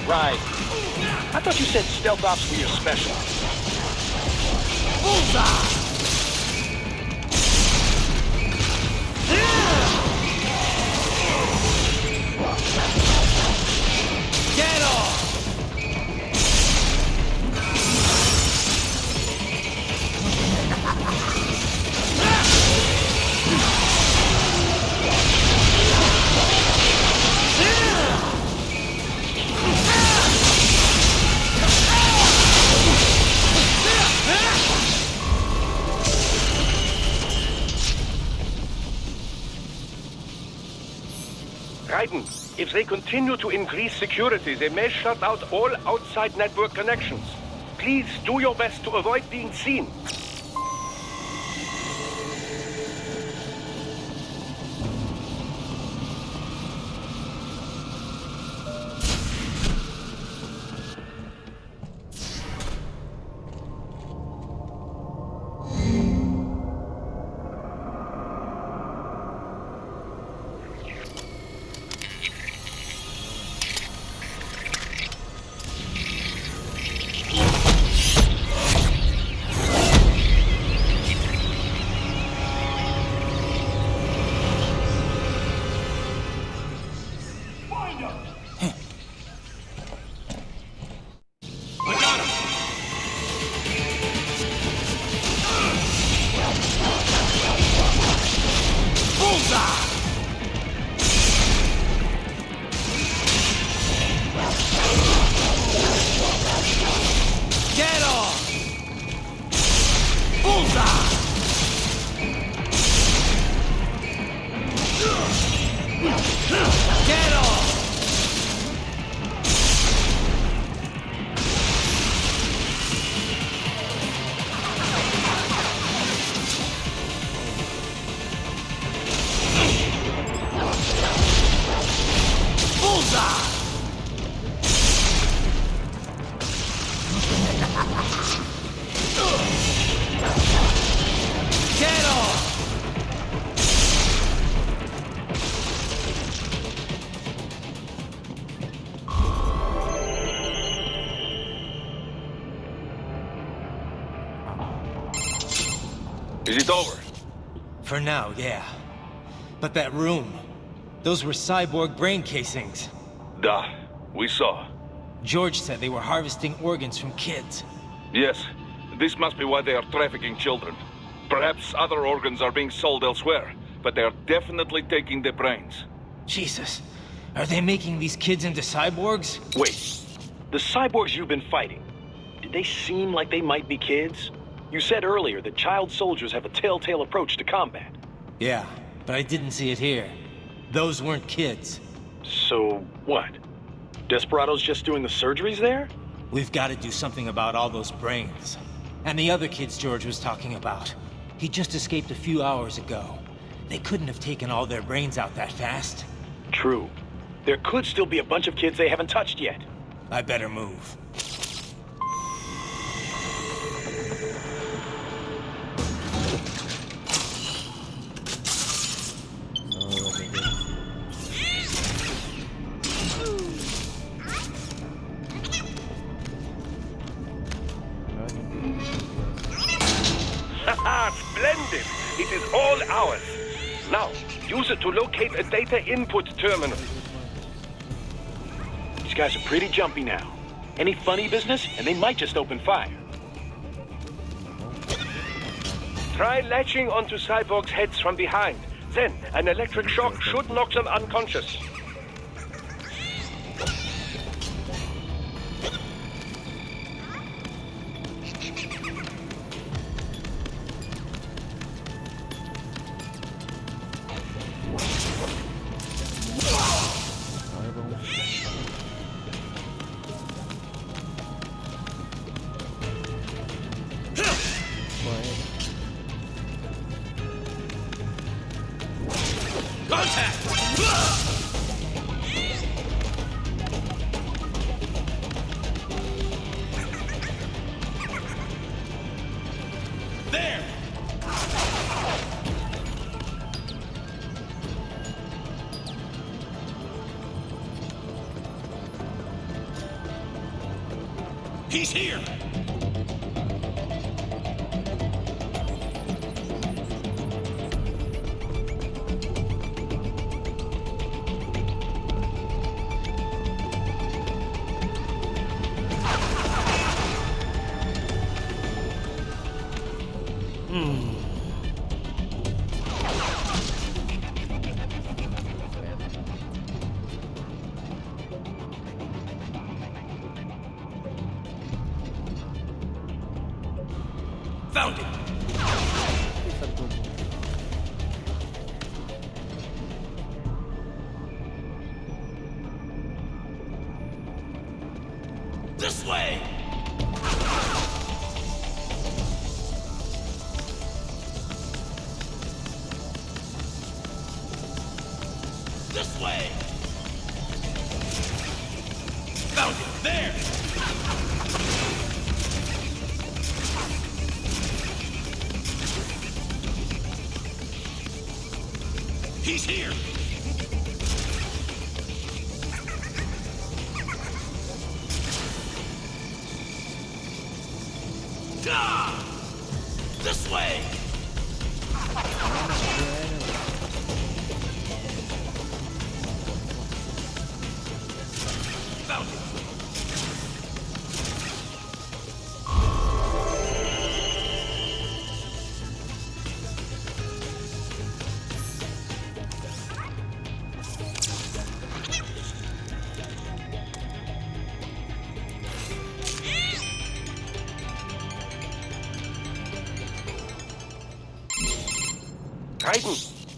[SPEAKER 4] Right. I thought you said stealth ops were your specialty.
[SPEAKER 7] Bullseye! Get off!
[SPEAKER 11] Raiden, if they continue to increase security, they may shut out all outside network connections. Please do your best to avoid being seen.
[SPEAKER 3] Is it over?
[SPEAKER 7] For now, yeah. But that room, those were cyborg brain casings.
[SPEAKER 3] Duh, we saw.
[SPEAKER 7] George said they were harvesting organs from kids.
[SPEAKER 3] Yes, this must be why they are trafficking children. Perhaps other organs are being sold elsewhere, but they are definitely taking the brains.
[SPEAKER 7] Jesus, are they making these kids into cyborgs?
[SPEAKER 4] Wait, the cyborgs you've been fighting, did they seem like they might be kids? You said earlier that child soldiers have a telltale approach to combat.
[SPEAKER 7] Yeah, but I didn't see it here. Those weren't kids.
[SPEAKER 4] So, what? Desperado's just doing the surgeries there?
[SPEAKER 7] We've got to do something about all those brains. And the other kids George was talking about. He just escaped a few hours ago. They couldn't have taken all their brains out that fast.
[SPEAKER 4] True. There could still be a bunch of kids they haven't touched yet.
[SPEAKER 7] I better move.
[SPEAKER 11] Splendid! It is all ours. Now, use it to locate a data input terminal.
[SPEAKER 4] These guys are pretty jumpy now. Any funny business, and they might just open fire.
[SPEAKER 11] Try latching onto cyborgs' heads from behind. Then, an electric shock should knock them unconscious.
[SPEAKER 2] He's here! Found it!
[SPEAKER 10] This way! This way! Found it! There! He's here! Ah! This way! Found it!
[SPEAKER 11] Titan,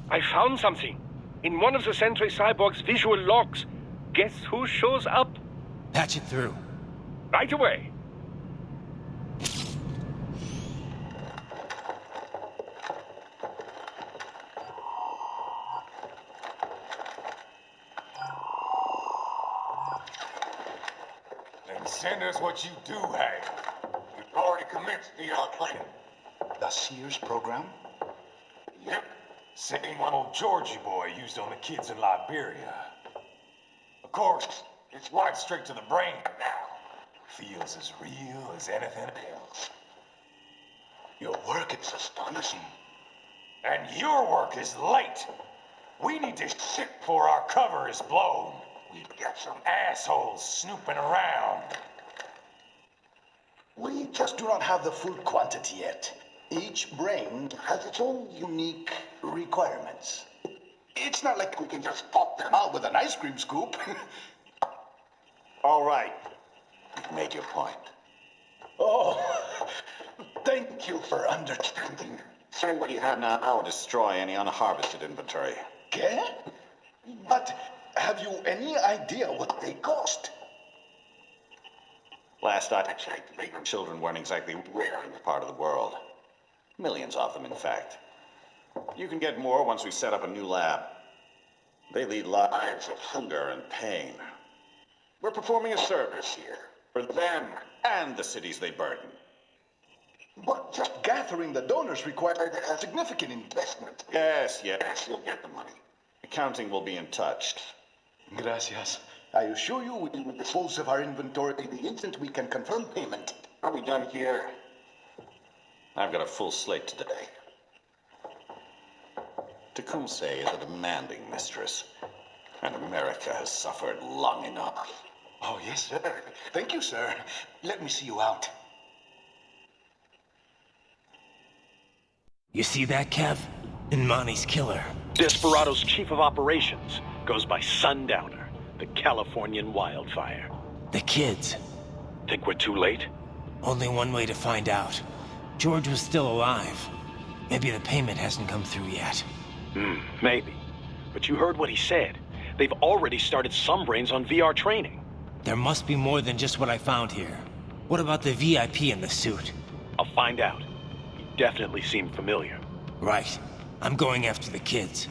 [SPEAKER 11] I found something. In one of the Sentry Cyborg's visual logs. Guess who shows up?
[SPEAKER 5] Patch it through.
[SPEAKER 11] Right away.
[SPEAKER 14] Then send us what you do have. You've already commenced the training.
[SPEAKER 15] The Sears program?
[SPEAKER 14] Yep. Same one old Georgie boy used on the kids in Liberia. Of course, it's right straight to the brain now. Feels as real as anything else.
[SPEAKER 15] Your work is astonishing.
[SPEAKER 14] And your work is late. We need this shit before our cover is blown. We've got some assholes snooping around.
[SPEAKER 15] We just do not have the full quantity yet. Each brain has its own unique requirements. It's not like we can just pop them out with an ice cream scoop.
[SPEAKER 16] All right. You've made your point.
[SPEAKER 15] Oh, thank you for understanding.
[SPEAKER 16] Send what you have now or destroy any unharvested inventory.
[SPEAKER 15] Okay? But have you any idea what they cost?
[SPEAKER 16] Last I checked, children weren't exactly rare in this part of the world. Millions of them, in fact. You can get more once we set up a new lab. They lead lives of hunger and pain. We're performing a service here. For them and the cities they burden.
[SPEAKER 15] But just gathering the donors required a significant investment.
[SPEAKER 16] Yes, you'll get the money. Accounting will be in touch.
[SPEAKER 15] Gracias. I assure you we will dispose of our inventory the instant we can confirm payment.
[SPEAKER 16] Are we done here? I've got a full slate today. Tecumseh is a demanding mistress, and America has suffered long enough.
[SPEAKER 15] Oh, yes, sir. Thank you, sir. Let me see you out.
[SPEAKER 5] You see that, Kev? Imani's killer.
[SPEAKER 4] Desperado's chief of operations goes by Sundowner, the Californian wildfire.
[SPEAKER 5] The kids.
[SPEAKER 4] Think we're too late?
[SPEAKER 5] Only one way to find out. George was still alive. Maybe the payment hasn't come through yet.
[SPEAKER 4] Maybe. But you heard what he said. They've already started some brains on VR training.
[SPEAKER 5] There must be more than just what I found here. What about the VIP in the suit?
[SPEAKER 4] I'll find out. He definitely seemed familiar.
[SPEAKER 5] Right. I'm going after the kids.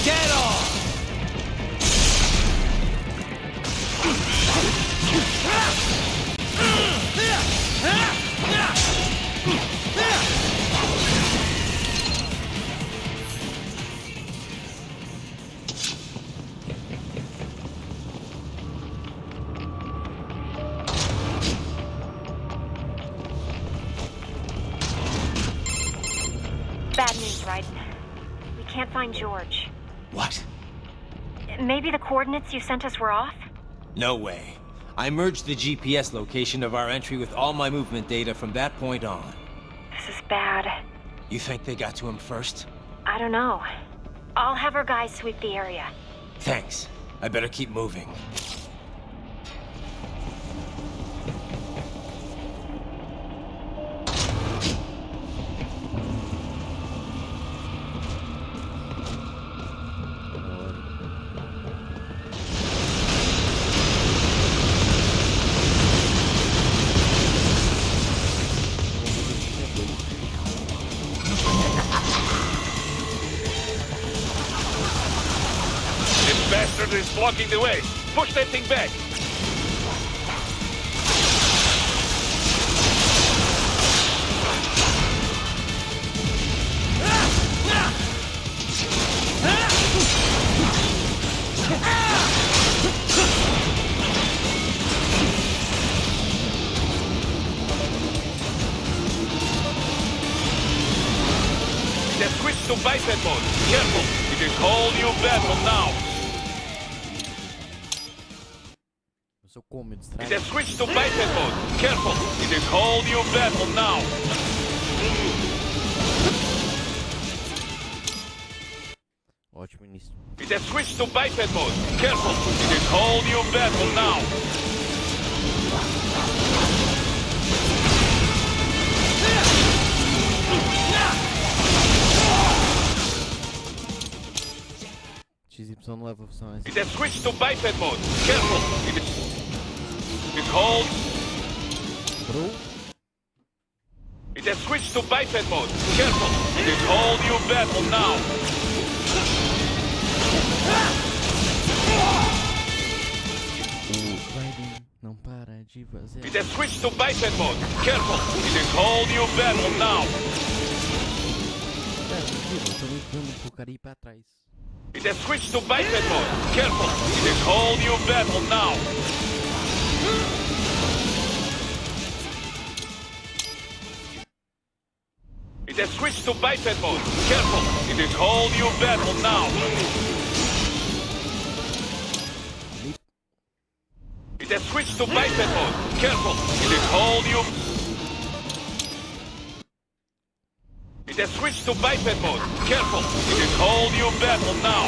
[SPEAKER 7] Get off!
[SPEAKER 17] Bad news, Raiden. We can't find George.
[SPEAKER 5] What?
[SPEAKER 17] Maybe the coordinates you sent us were off?
[SPEAKER 5] No way. I merged the GPS location of our entry with all my movement data from that point on.
[SPEAKER 17] This is bad.
[SPEAKER 5] You think they got to him first?
[SPEAKER 17] I don't know. I'll have our guys sweep the area.
[SPEAKER 5] Thanks. I better keep moving.
[SPEAKER 3] Is blocking the way. Push that thing back. Just switch to biped mode. Careful. It is whole new battle now. It has switched to biped mode. Careful, it is whole new battle now.
[SPEAKER 1] Ótimo início.
[SPEAKER 3] It has switched to biped mode. Careful, it is whole new battle now.
[SPEAKER 1] XY level são
[SPEAKER 3] It has switched to biped mode. Careful, it is whole.
[SPEAKER 1] Bro.
[SPEAKER 3] It has switched to biped mode. Careful, it is whole new battle now.
[SPEAKER 1] O Raiden não para de fazer.
[SPEAKER 3] It has switched to biped mode. Careful, it is whole new battle now.
[SPEAKER 1] Eu tô lutando pro cara ir pra trás.
[SPEAKER 3] It has switched to biped mode. Careful, it is whole new battle now. It has switched to biped mode. Careful, it is whole new battle now. It has switched to biped mode. Careful, it is whole new. It has switched to biped mode. Careful, it is whole new battle now.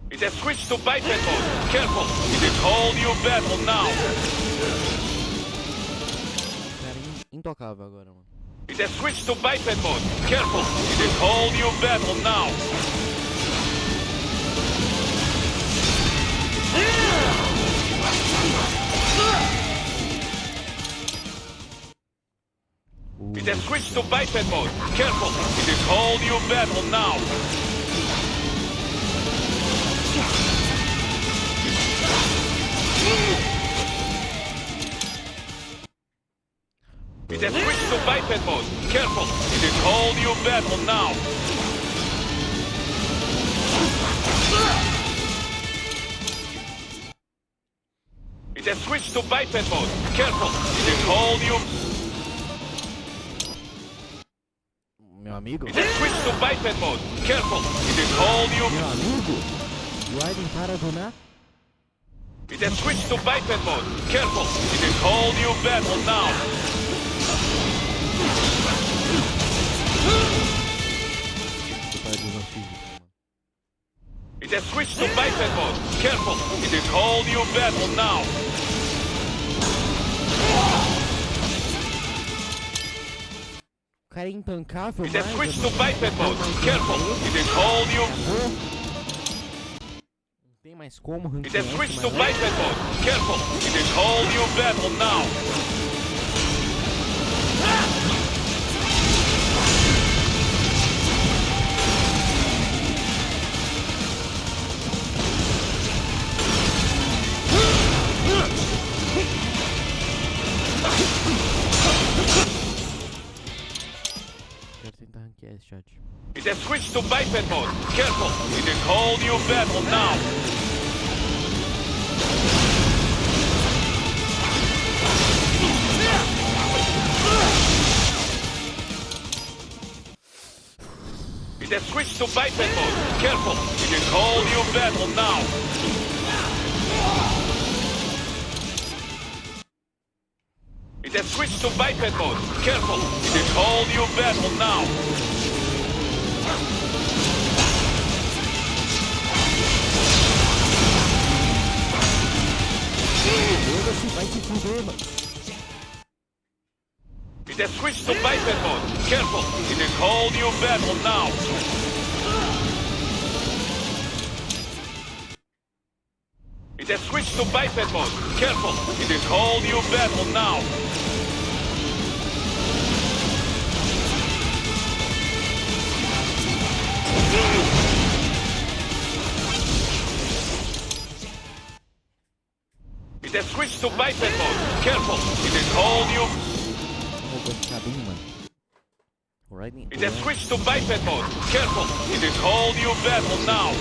[SPEAKER 3] It has switched to biped mode. Careful, it is whole new battle now.
[SPEAKER 1] Intocável agora, mano.
[SPEAKER 3] It has switched to biped mode. Careful, it is whole new battle now. It has switched to biped mode. Careful, it is whole new battle now. It has switched to biped mode. Careful, it is whole new battle now. It has switched to biped mode. Careful, it is whole new.
[SPEAKER 1] Meu amigo?
[SPEAKER 3] It has switched to biped mode. Careful, it is whole new.
[SPEAKER 1] Meu amigo? Raiden para do nada?
[SPEAKER 3] It has switched to biped mode. Careful, it is whole new battle now. It has switched to biped mode. Careful, it is whole new battle now.
[SPEAKER 1] O cara é intancável,
[SPEAKER 3] It has switched to biped mode. Careful, it is whole new.
[SPEAKER 1] Não tem mais como ranquear.
[SPEAKER 3] It has switched to biped mode. Careful, it is whole new battle now.
[SPEAKER 1] chat.
[SPEAKER 3] It has switched to biped mode. Careful, it is whole new battle now. It has switched to biped mode. Careful, it is whole new battle now. It has switched to biped mode. Careful, it is whole new battle now.
[SPEAKER 1] Vai se fuder, mano.
[SPEAKER 3] It has switched to biped mode. Careful, it is whole new battle now. It has switched to biped mode. Careful, it is whole new battle now. It has switched to biped mode. Careful, it is whole new. It has switched to biped mode. Careful, it is whole new battle now.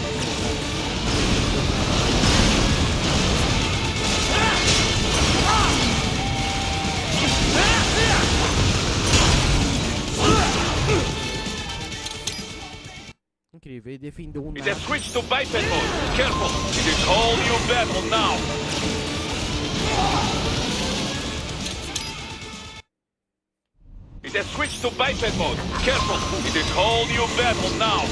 [SPEAKER 1] Incrível, ele defendeu um
[SPEAKER 3] It has switched to biped mode. Careful, it is whole new battle now. It has switched to biped mode. Careful, it is whole new battle now.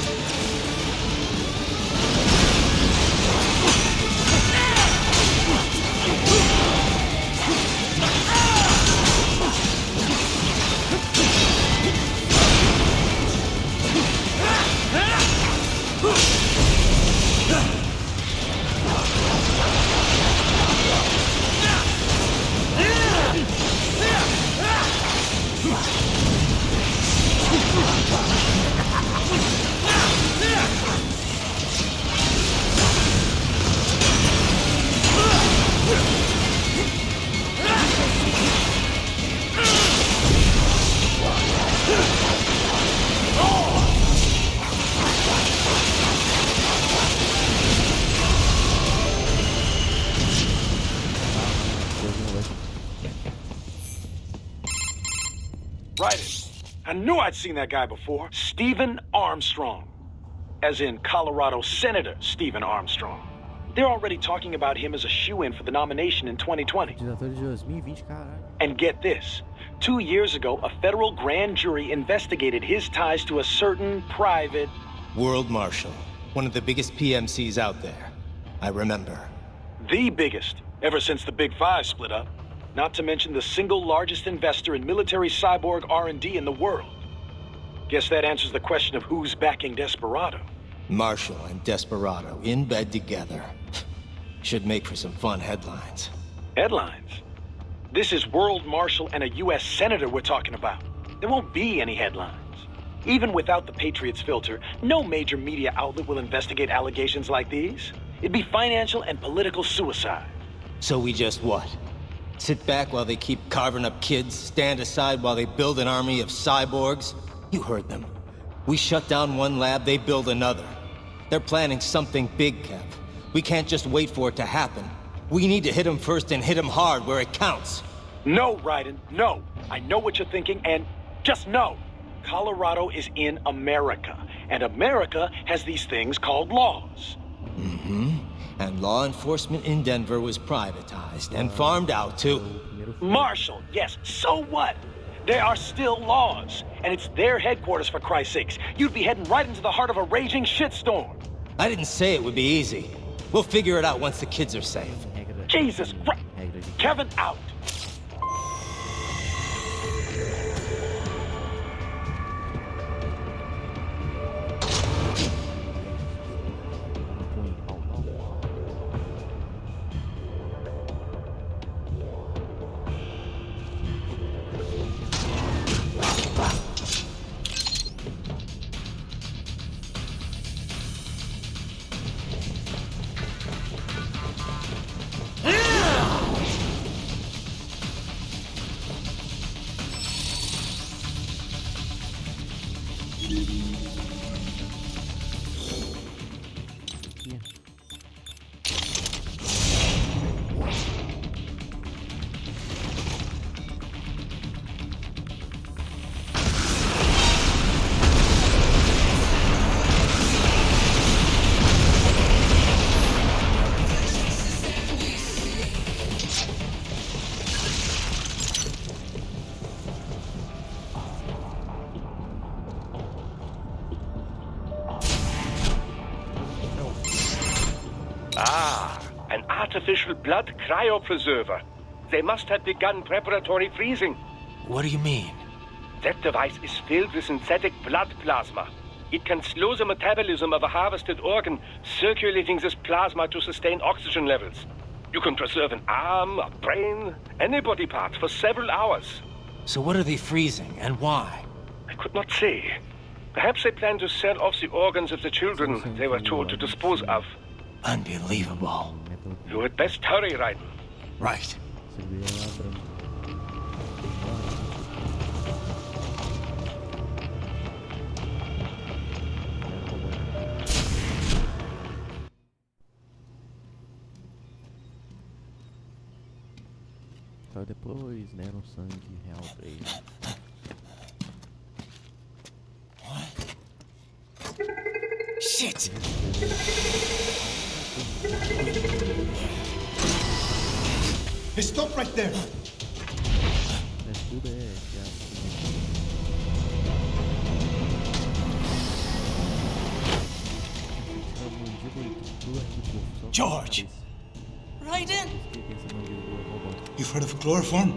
[SPEAKER 4] Right. I knew I'd seen that guy before. Stephen Armstrong. As in Colorado Senator Stephen Armstrong. They're already talking about him as a shoo-in for the nomination in 2020. And get this. 2 years ago, a federal grand jury investigated his ties to a certain private...
[SPEAKER 5] World Marshal. One of the biggest PMCs out there. I remember.
[SPEAKER 4] The biggest, ever since the Big Five split up. Not to mention the single largest investor in military cyborg R&D in the world. Guess that answers the question of who's backing Desperado.
[SPEAKER 5] Marshall and Desperado in bed together. Should make for some fun headlines.
[SPEAKER 4] Headlines? This is World Marshal and a U.S. Senator we're talking about. There won't be any headlines. Even without the Patriots filter, no major media outlet will investigate allegations like these. It'd be financial and political suicide.
[SPEAKER 5] So we just what? Sit back while they keep carving up kids, stand aside while they build an army of cyborgs? You heard them. We shut down one lab, they build another. They're planning something big, Kev. We can't just wait for it to happen. We need to hit them first and hit them hard where it counts.
[SPEAKER 4] No, Raiden, no. I know what you're thinking, and just know. Colorado is in America, and America has these things called laws.
[SPEAKER 5] Mm-hmm. And law enforcement in Denver was privatized and farmed out to...
[SPEAKER 4] Marshall, yes, so what? There are still laws, and it's their headquarters, for Christ's sakes. You'd be heading right into the heart of a raging shitstorm.
[SPEAKER 5] I didn't say it would be easy. We'll figure it out once the kids are safe.
[SPEAKER 4] Jesus Christ! Kevin, out!
[SPEAKER 11] An artificial blood cryopreserver. They must have begun preparatory freezing.
[SPEAKER 4] What do you mean?
[SPEAKER 11] That device is filled with synthetic blood plasma. It can slow the metabolism of a harvested organ, circulating this plasma to sustain oxygen levels. You can preserve an arm, a brain, any body part for several hours.
[SPEAKER 4] So what are they freezing, and why?
[SPEAKER 11] I could not say. Perhaps they plan to sell off the organs of the children they were told to dispose of.
[SPEAKER 4] Unbelievable.
[SPEAKER 11] You had best hurry, Raiden.
[SPEAKER 4] Right.
[SPEAKER 1] Só depois, né, no sangue real pra ele.
[SPEAKER 7] Shit!
[SPEAKER 15] Hey, stop right there!
[SPEAKER 1] Mas tudo é
[SPEAKER 7] George! Raiden!
[SPEAKER 15] You've heard of chloroform?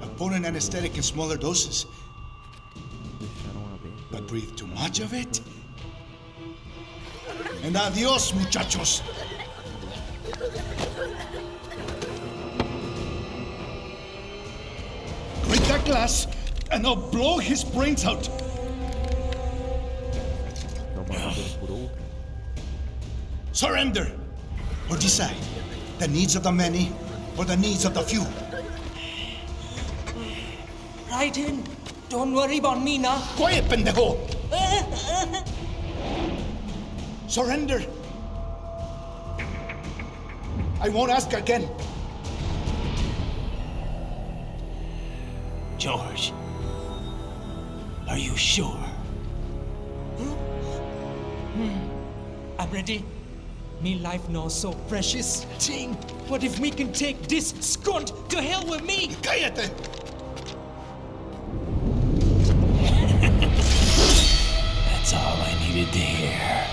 [SPEAKER 15] A potent anesthetic in smaller doses. But breathe too much of it? And adios, muchachos! Break that glass, and I'll blow his brains out! Surrender! Or decide. The needs of the many, or the needs of the few.
[SPEAKER 7] Raiden, don't worry about me now.
[SPEAKER 15] Quiet, pendejo! Surrender! I won't ask again.
[SPEAKER 7] George, are you sure? I'm ready. Me life now so precious. Ting, what if we can take this skunt to hell with me?
[SPEAKER 15] Cállate!
[SPEAKER 7] That's all I needed to hear.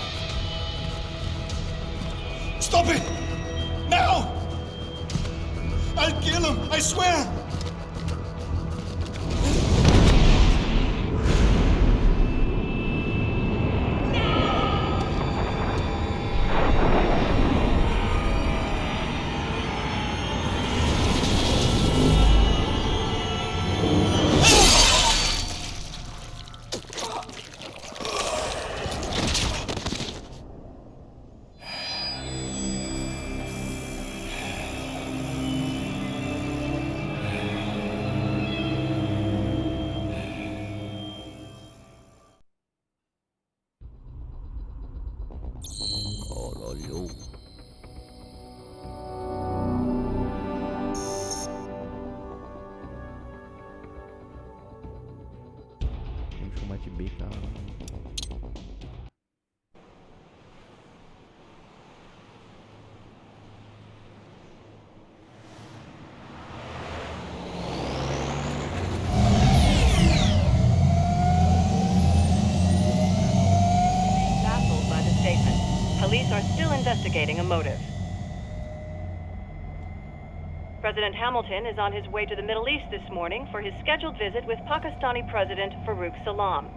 [SPEAKER 15] Stop it! Now! I'll kill him, I swear!
[SPEAKER 18] Police are still investigating a motive. President Hamilton is on his way to the Middle East this morning for his scheduled visit with Pakistani President Farouk Salam.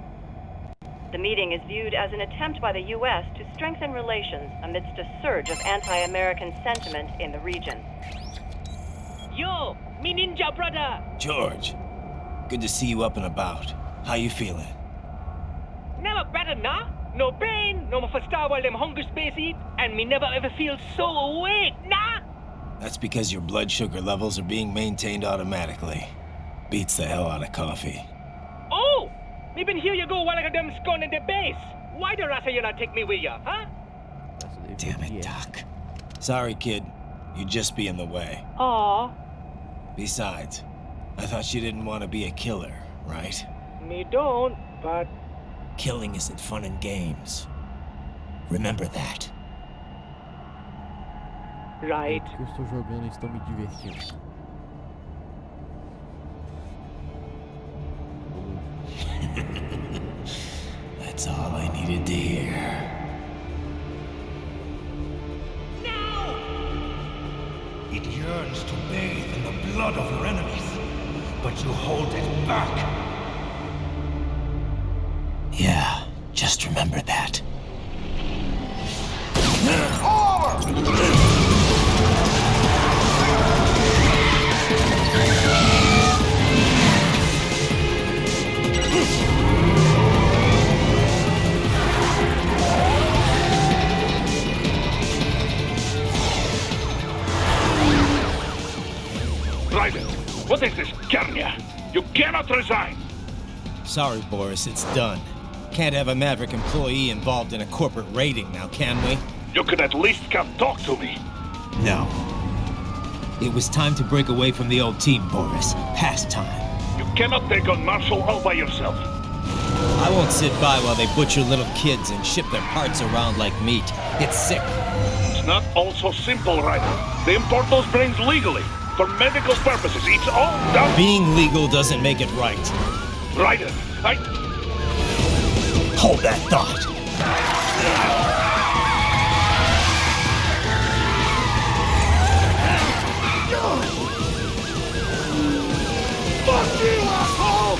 [SPEAKER 18] The meeting is viewed as an attempt by the U.S. to strengthen relations amidst a surge of anti-American sentiment in the region.
[SPEAKER 7] Yo, me ninja brother!
[SPEAKER 4] George, good to see you up and about. How you feeling?
[SPEAKER 7] Never better, nah? No pain, no more star while them hunger space eat, and me never ever feel so awake, nah?
[SPEAKER 4] That's because your blood sugar levels are being maintained automatically. Beats the hell out of coffee.
[SPEAKER 7] Oh!
[SPEAKER 11] Even here you go while I got them scone in the base. Why the rasa you not take me with ya, huh?
[SPEAKER 4] Damn it, Doc. Sorry, kid. You'd just be in the way.
[SPEAKER 11] Aw.
[SPEAKER 4] Besides, I thought you didn't want to be a killer, right?
[SPEAKER 11] Me don't, but...
[SPEAKER 4] Killing isn't fun and games. Remember that.
[SPEAKER 11] Right.
[SPEAKER 1] Que eu estou jogando e estou me divertindo.
[SPEAKER 4] That's all I needed to hear.
[SPEAKER 7] It yearns to bathe in the blood of your enemies, but you hold it back.
[SPEAKER 4] Yeah, just remember that.
[SPEAKER 3] Raiden, what is this, Garnia? You cannot resign!
[SPEAKER 4] Sorry, Boris, it's done. Can't have a Maverick employee involved in a corporate raiding now, can we?
[SPEAKER 3] You could at least come talk to me.
[SPEAKER 4] No. It was time to break away from the old team, Boris. Past time.
[SPEAKER 3] You cannot take on Marshall all by yourself.
[SPEAKER 4] I won't sit by while they butcher little kids and ship their parts around like meat. It's sick.
[SPEAKER 3] It's not all so simple, Raiden. They import those brains legally. For medical purposes, it's all done.
[SPEAKER 4] Being legal doesn't make it right.
[SPEAKER 3] Raiden,
[SPEAKER 4] Hold that thought.
[SPEAKER 3] Fuck you, asshole!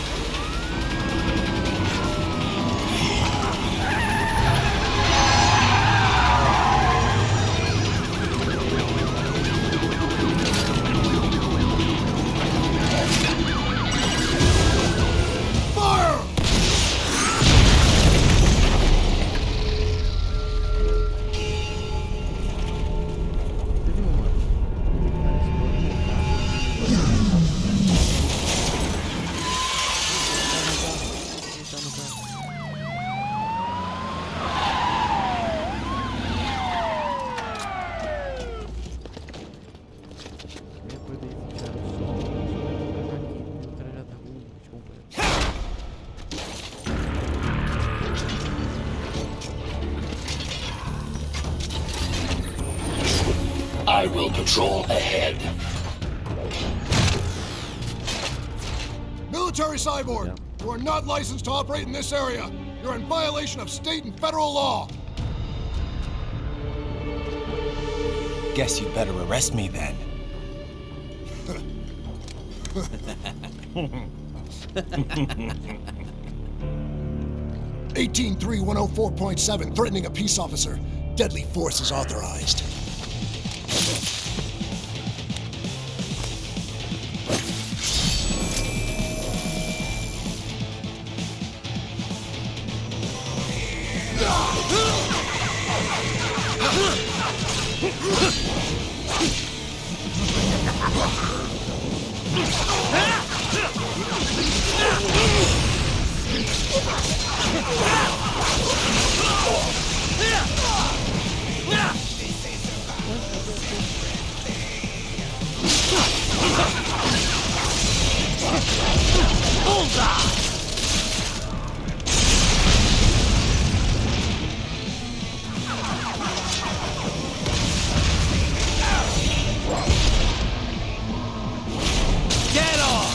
[SPEAKER 10] I will patrol ahead.
[SPEAKER 19] Military cyborg, you are not licensed to operate in this area. You're in violation of state and federal law.
[SPEAKER 4] Guess you better arrest me then.
[SPEAKER 19] 183-104.7, threatening a peace officer. Deadly force is authorized.
[SPEAKER 7] Get out!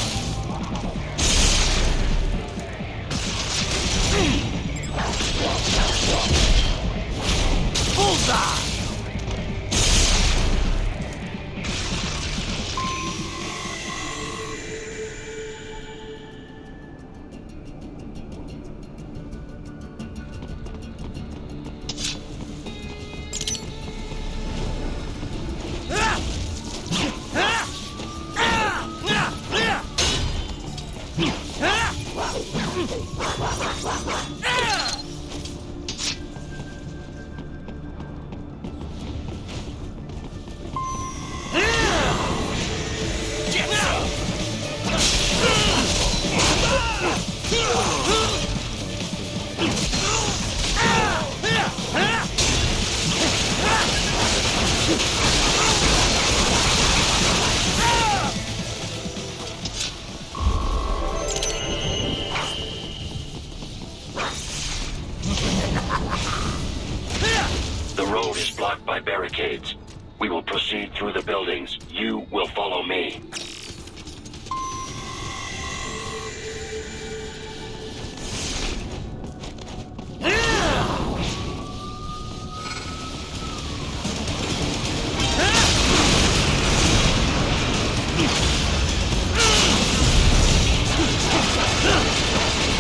[SPEAKER 10] proceed through the buildings. You will follow me.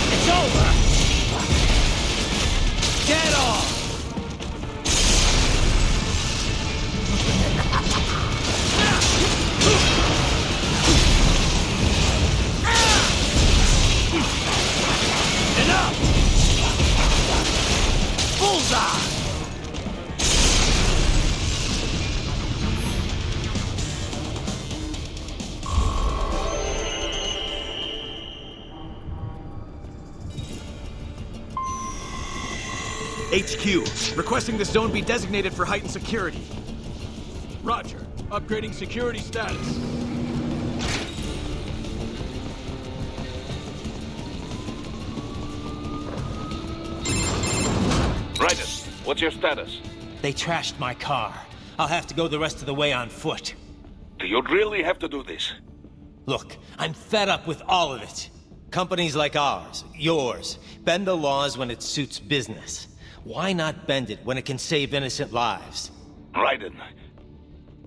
[SPEAKER 7] It's over! Get off! Enough! Bullseye!
[SPEAKER 20] HQ, requesting this zone be designated for heightened security.
[SPEAKER 21] Roger. Upgrading security status.
[SPEAKER 3] Raiden, what's your status?
[SPEAKER 5] They trashed my car. I'll have to go the rest of the way on foot.
[SPEAKER 3] Do you really have to do this?
[SPEAKER 5] Look, I'm fed up with all of it. Companies like ours, yours, bend the laws when it suits business. Why not bend it when it can save innocent lives?
[SPEAKER 3] Raiden.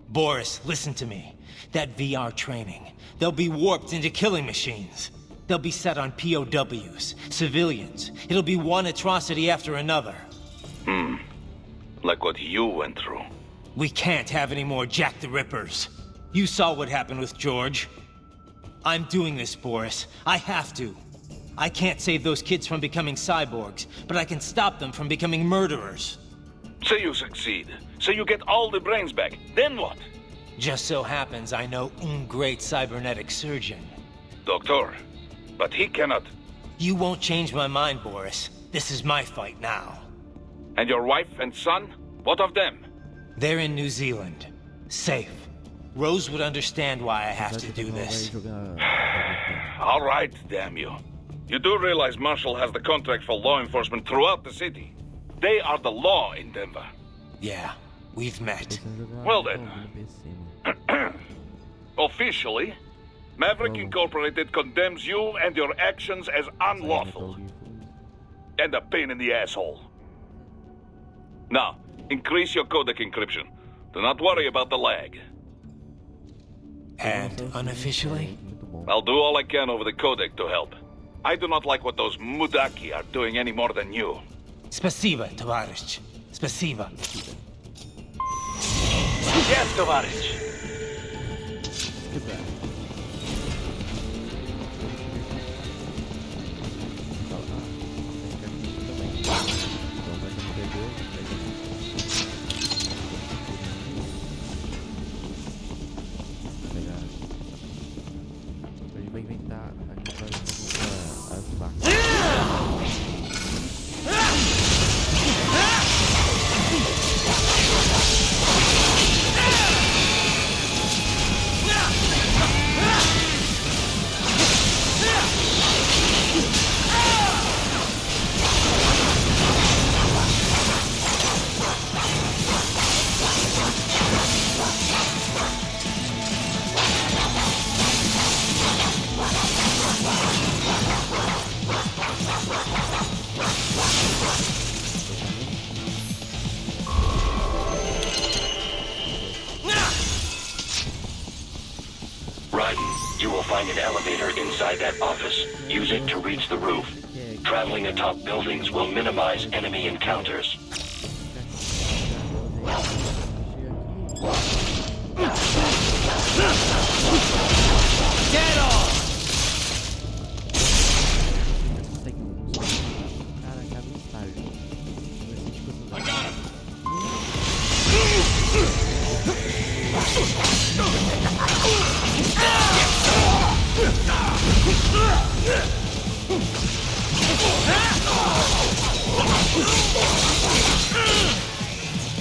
[SPEAKER 5] Boris, listen to me. That VR training, they'll be warped into killing machines. They'll be set on POWs, civilians. It'll be one atrocity after another.
[SPEAKER 3] Like what you went through.
[SPEAKER 5] We can't have any more Jack the Rippers. You saw what happened with George. I'm doing this, Boris. I have to. I can't save those kids from becoming cyborgs, but I can stop them from becoming murderers.
[SPEAKER 3] Say you succeed. Say you get all the brains back. Then what?
[SPEAKER 5] Just so happens I know un great cybernetic surgeon.
[SPEAKER 3] Doctor. But he cannot.
[SPEAKER 5] You won't change my mind, Boris. This is my fight now.
[SPEAKER 3] And your wife and son? What of them?
[SPEAKER 5] They're in New Zealand. Safe. Rose would understand why I have to do this.
[SPEAKER 3] All right, damn you. You do realize Marshall has the contract for law enforcement throughout the city. They are the law in Denver.
[SPEAKER 5] Yeah, we've met.
[SPEAKER 3] Well then. Officially, Maverick Incorporated condemns you and your actions as unlawful. And a pain in the asshole. Now, increase your codec encryption. Do not worry about the lag.
[SPEAKER 5] And unofficially?
[SPEAKER 3] I'll do all I can over the codec to help. I do not like what those Mudaki are doing any more than you.
[SPEAKER 5] Спасибо, товарищ. Спасибо.
[SPEAKER 3] Yes, товарищ.
[SPEAKER 10] Find an elevator inside that office. Use it to reach the roof. Traveling atop buildings will minimize enemy encounters.
[SPEAKER 7] Get off! I got him!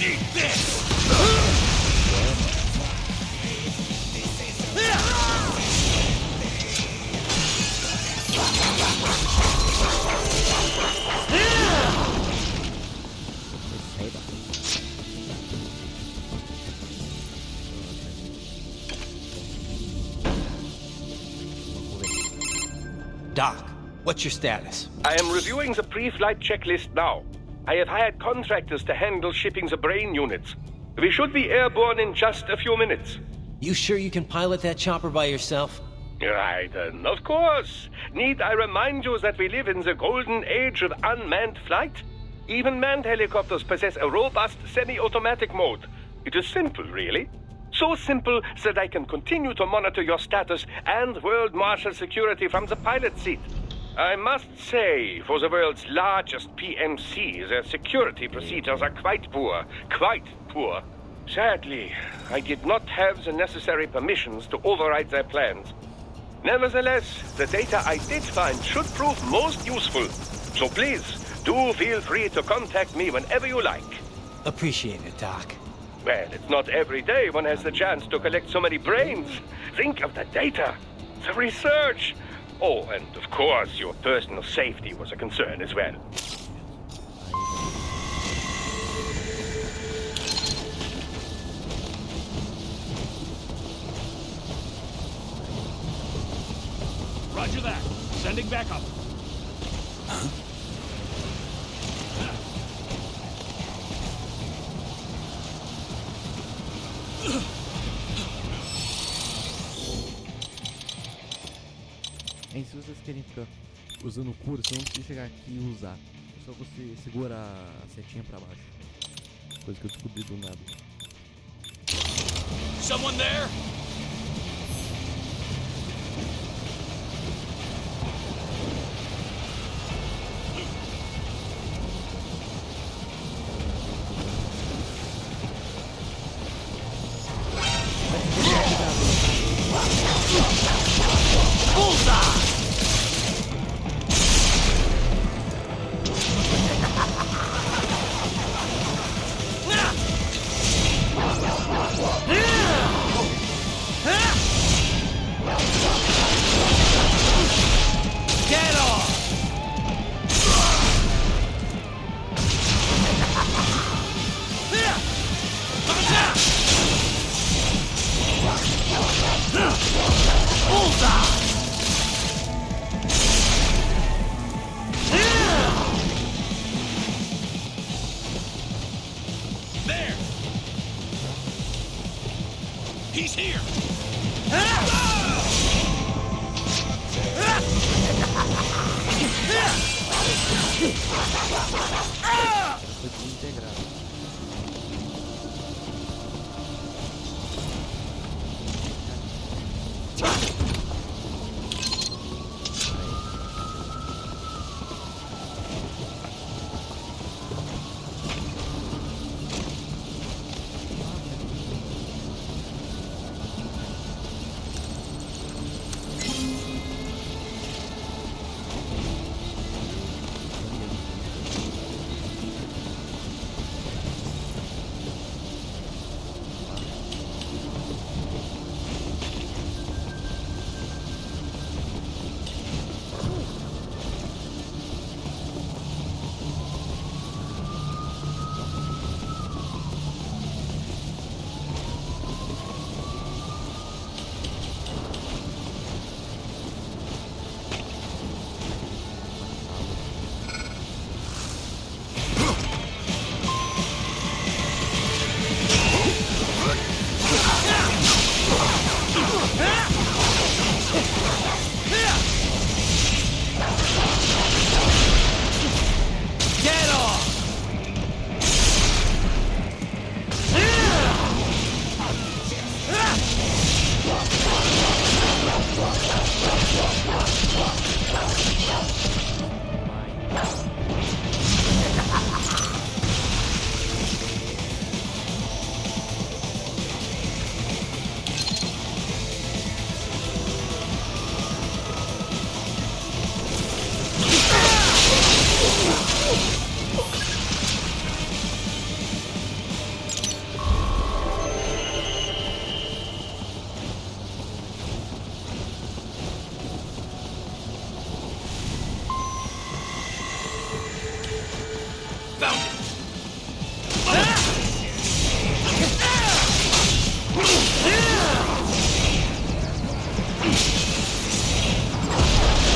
[SPEAKER 7] Eat this!
[SPEAKER 5] Doc, what's your status?
[SPEAKER 11] I am reviewing the pre-flight checklist now. I have hired contractors to handle shipping the brain units. We should be airborne in just a few minutes.
[SPEAKER 5] You sure you can pilot that chopper by yourself?
[SPEAKER 11] Right, of course. Need I remind you that we live in the golden age of unmanned flight? Even manned helicopters possess a robust semi-automatic mode. It is simple, really. So simple that I can continue to monitor your status and world marshal security from the pilot seat. I must say, for the world's largest PMC, their security procedures are quite poor. Quite poor. Sadly, I did not have the necessary permissions to override their plans. Nevertheless, the data I did find should prove most useful. So please, do feel free to contact me whenever you like.
[SPEAKER 5] Appreciate it, Doc.
[SPEAKER 11] Well, it's not every day one has the chance to collect so many brains. Think of the data, the research. Oh, and of course, your personal safety was a concern as well.
[SPEAKER 21] Roger that. Sending backup.
[SPEAKER 1] Aí, se vocês querem ficar usando cura, você não precisa chegar aqui e usar. É só você segura a setinha pra baixo. Coisa que eu descobri do nada.
[SPEAKER 21] Someone there? He's here!
[SPEAKER 1] Foi desintegrado.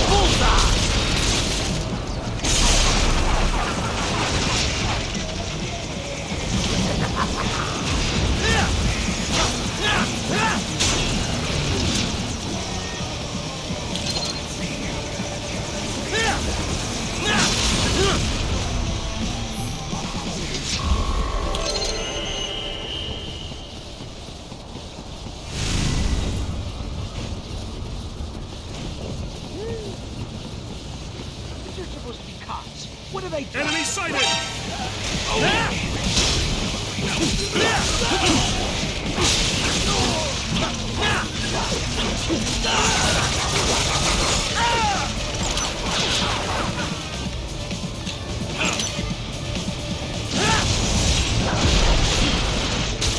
[SPEAKER 21] Bullseye! What are they doing? Enemy sighted!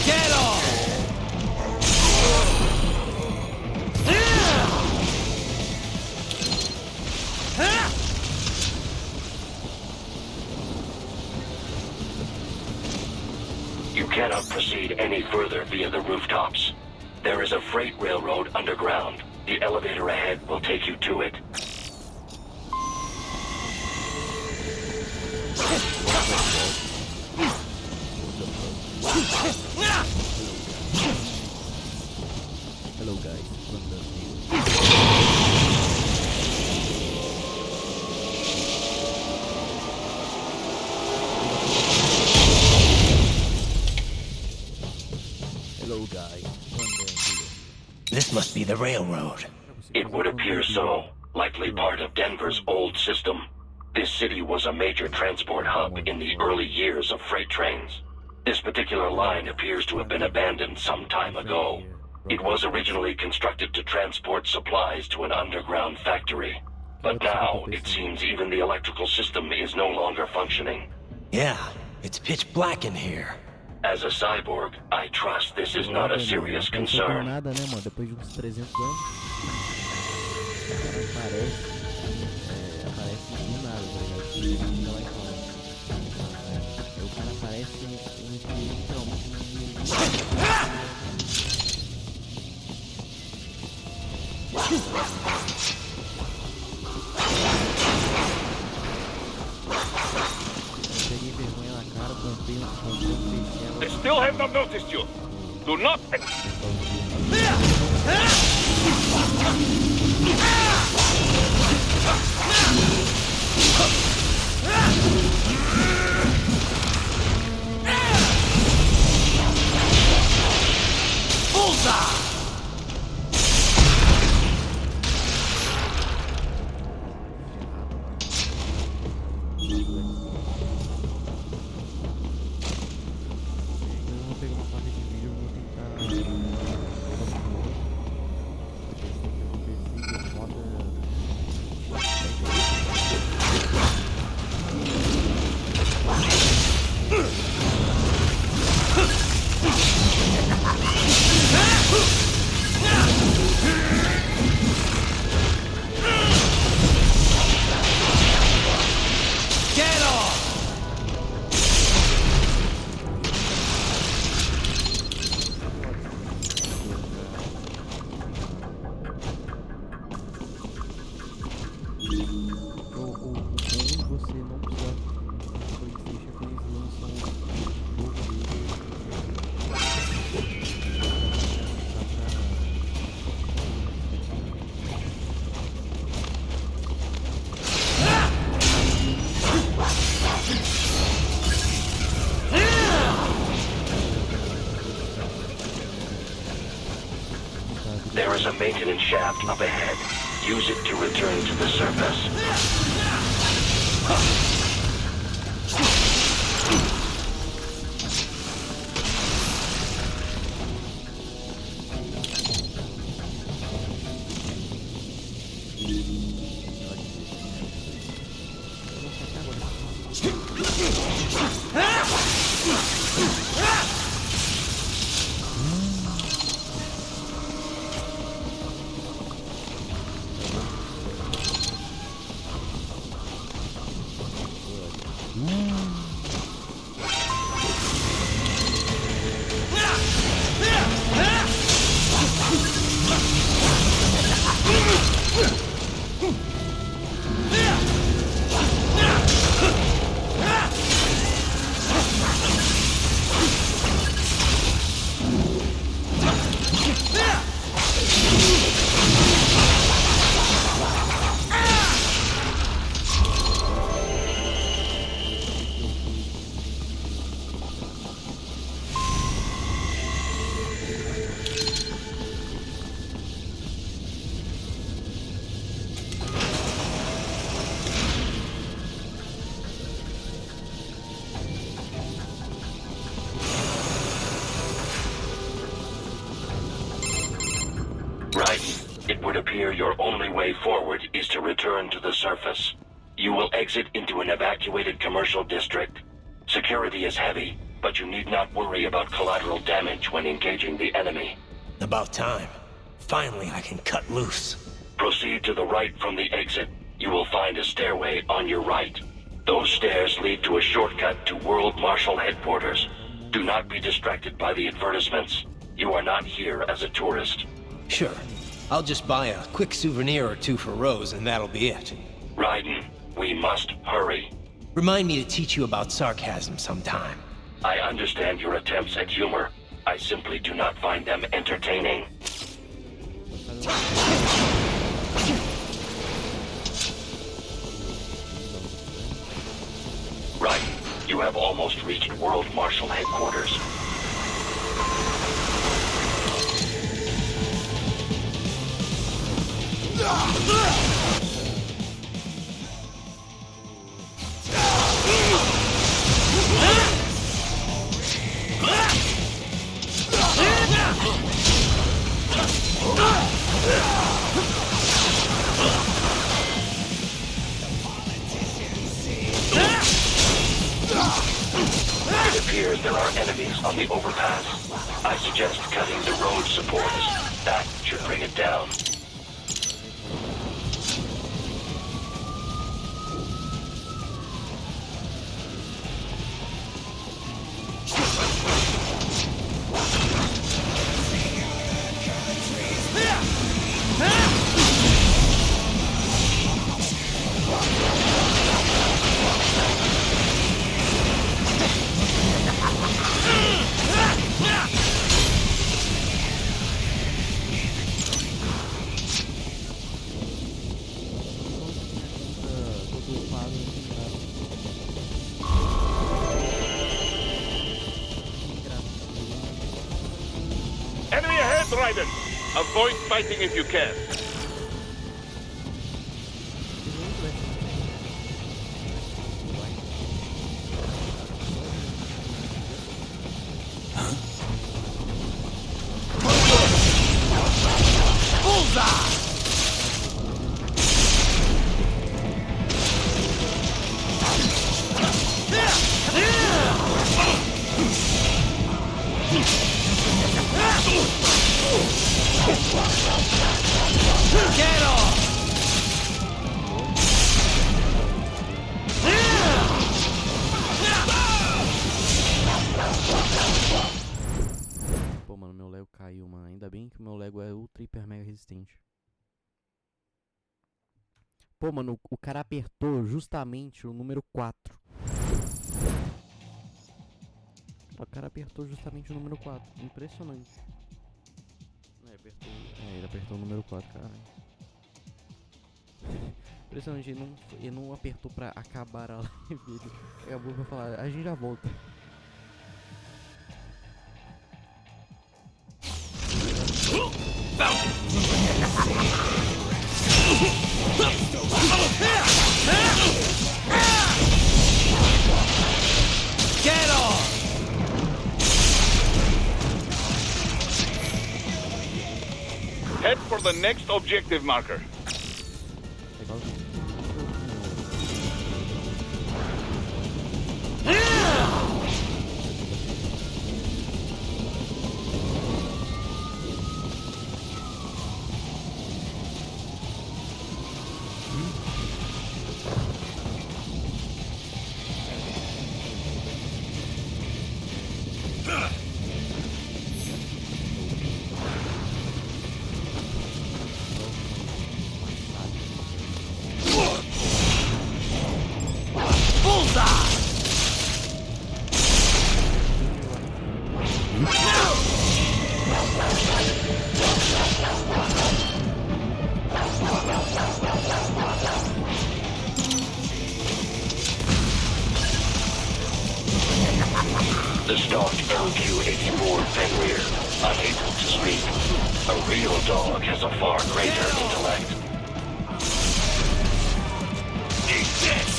[SPEAKER 7] Get off!
[SPEAKER 10] You cannot proceed any further via the rooftops. There is a freight railroad underground. The elevator ahead will take you to it.
[SPEAKER 1] Hello guys, Hello guys.
[SPEAKER 7] This must be the railroad.
[SPEAKER 10] It would appear so. Likely part of Denver's old system. This city was a major transport hub in the early years of freight trains. This particular line appears to have been abandoned some time ago. It was originally constructed to transport supplies to an underground factory. But now, it seems even the electrical system is no longer functioning.
[SPEAKER 7] Yeah, it's pitch black in here.
[SPEAKER 10] As a cyborg, I trust this is not a serious concern.
[SPEAKER 1] Nada, né, mano? Depois de uns 300 anos. Aparece do nada, tá ligado? Fica lá e fala. O cara aparece literalmente. Peguei vergonha na cara, comprei um
[SPEAKER 3] They still have not noticed you. Do not.
[SPEAKER 7] Bullseye!
[SPEAKER 10] There is a maintenance shaft up ahead. Use it to return to the surface. appear your only way forward is to return to the surface. You will exit into an evacuated commercial district. Security is heavy, but you need not worry about collateral damage when engaging the enemy.
[SPEAKER 5] About time. Finally, I can cut loose.
[SPEAKER 10] Proceed to the right from the exit. You will find a stairway on your right. Those stairs lead to a shortcut to World Marshal Headquarters. Do not be distracted by the advertisements. You are not here as a tourist.
[SPEAKER 5] Sure. I'll just buy a quick souvenir or two for Rose, and that'll be it.
[SPEAKER 10] Raiden, we must hurry.
[SPEAKER 5] Remind me to teach you about sarcasm sometime.
[SPEAKER 10] I understand your attempts at humor. I simply do not find them entertaining. Right. You have almost reached World Marshal Headquarters. It appears there are enemies on the overpass. I suggest cutting the road supports. That should bring it down.
[SPEAKER 3] Enemy ahead, Raiden! Avoid fighting if you can.
[SPEAKER 7] Get off!
[SPEAKER 1] Pô, mano, meu Lego caiu, mano. Ainda bem que o meu Lego é ultra, hiper, mega resistente. Pô, mano, o cara apertou justamente o número 4. O cara apertou justamente o número 4. Impressionante. Ele apertou o número 4, caralho. Impressionante, ele não apertou pra acabar a live. Ele acabou pra falar, a gente já volta.
[SPEAKER 7] Get off!
[SPEAKER 3] Head for the next objective marker.
[SPEAKER 10] The stock LQ-84 Fenrir, unable to speak. A real dog has a far greater intellect.
[SPEAKER 7] Eat this!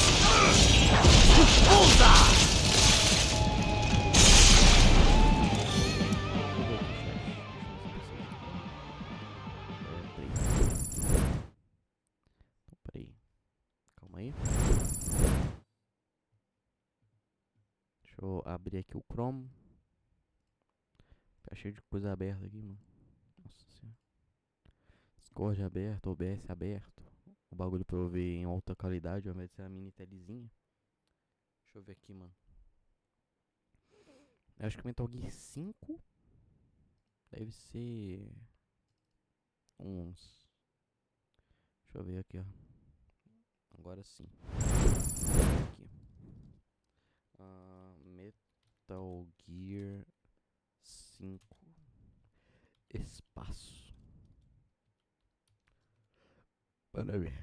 [SPEAKER 7] Bullseye!
[SPEAKER 1] Calma aí. Deixa eu abrir aqui o Chrome. Tá cheio de coisa aberta aqui, mano. Nossa senhora. Discord aberto, OBS aberto. O bagulho pra eu ver em alta qualidade ao invés de ser uma mini telezinha. Deixa eu ver aqui, mano. Eu acho que o Metal Gear 5 deve ser uns. Deixa eu ver aqui, ó. Agora sim. Aqui. Metal Gear 5 espaço. Para ver.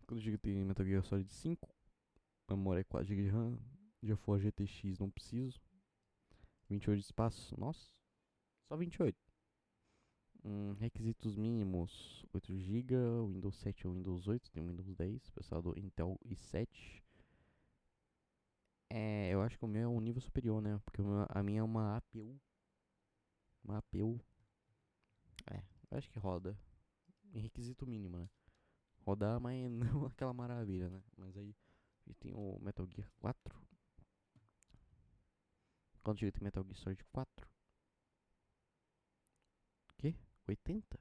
[SPEAKER 1] Quando eu digo que tem Metal Gear Solid 5, memória é 4 GB de RAM, GeForce GTX não preciso. 28 de espaço, nossa, só 28. Requisitos mínimos: 8 GB, Windows 7 ou Windows 8, tem Windows 10, processador Intel i7. Eu acho que o meu é um nível superior, né? Porque a minha é uma APU. Uma APU. Eu acho que roda. Em requisito mínimo, né? Rodar, mas não aquela maravilha, né? Mas aí tem o Metal Gear 4. Quanto GB tem Metal Gear Solid 4? Que? 80?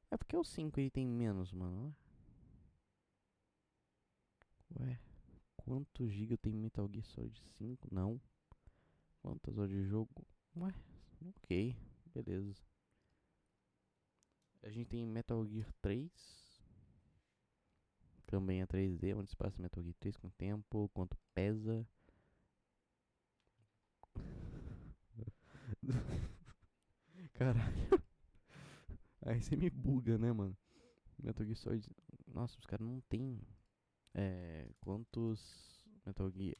[SPEAKER 1] É porque o 5 aí tem menos, mano. Ué, quanto GB tem Metal Gear Solid 5? Não. Quantas horas de jogo? Ué, ok, beleza. A gente tem Metal Gear 3. Também é 3D, onde se passa Metal Gear 3 com o tempo, quanto pesa. Caralho. Aí você me buga, né, mano? Metal Gear Solid. Nossa, os caras não tem. Quantos Metal Gear?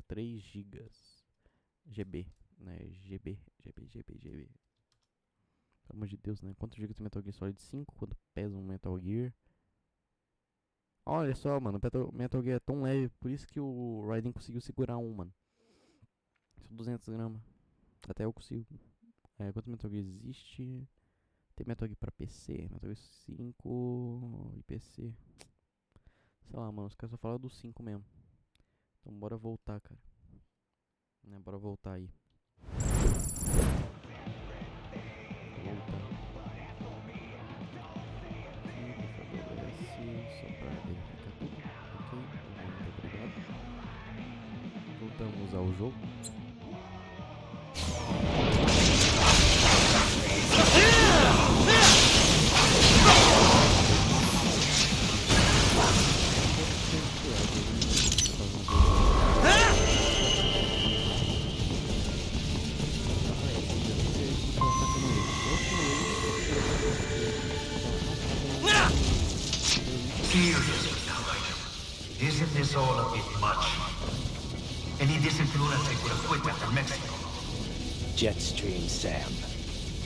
[SPEAKER 1] 3 gigas. GB, né? GB. Pelo amor de Deus, né? Quanto gigas tem Metal Gear Solid 5? Quanto pesa um Metal Gear? Olha só, mano. Metal Gear é tão leve. Por isso que o Raiden conseguiu segurar um, mano. São 200 gramas. Até eu consigo. Quanto Metal Gear existe? Tem Metal Gear pra PC. Metal Gear 5 e PC. Sei lá, mano. Os caras só falaram do 5 mesmo. Então bora voltar, cara. Bora voltar aí. Só pra verificar tudo. Ok, muito obrigado. Voltamos ao jogo.
[SPEAKER 6] Seriously, isn't this all a bit much? Any decent lunatic would have quit after Mexico.
[SPEAKER 22] Jetstream, Sam.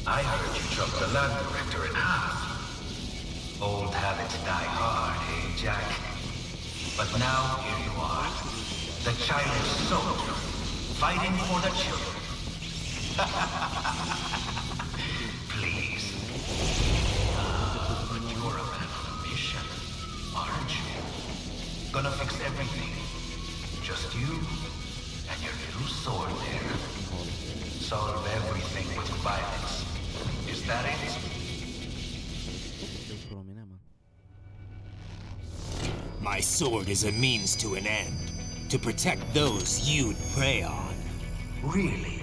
[SPEAKER 6] I heard you chopped the lab director in half. Old habits die hard, eh, Jack? But now, here you are. The childish soldier, fighting for the children. Please. But you're a man on a mission, aren't you? Gonna fix everything. Just you and your little sword there. Solve everything with violence. Is that it?
[SPEAKER 22] My sword is a means to an end. To protect those you'd prey on.
[SPEAKER 6] Really?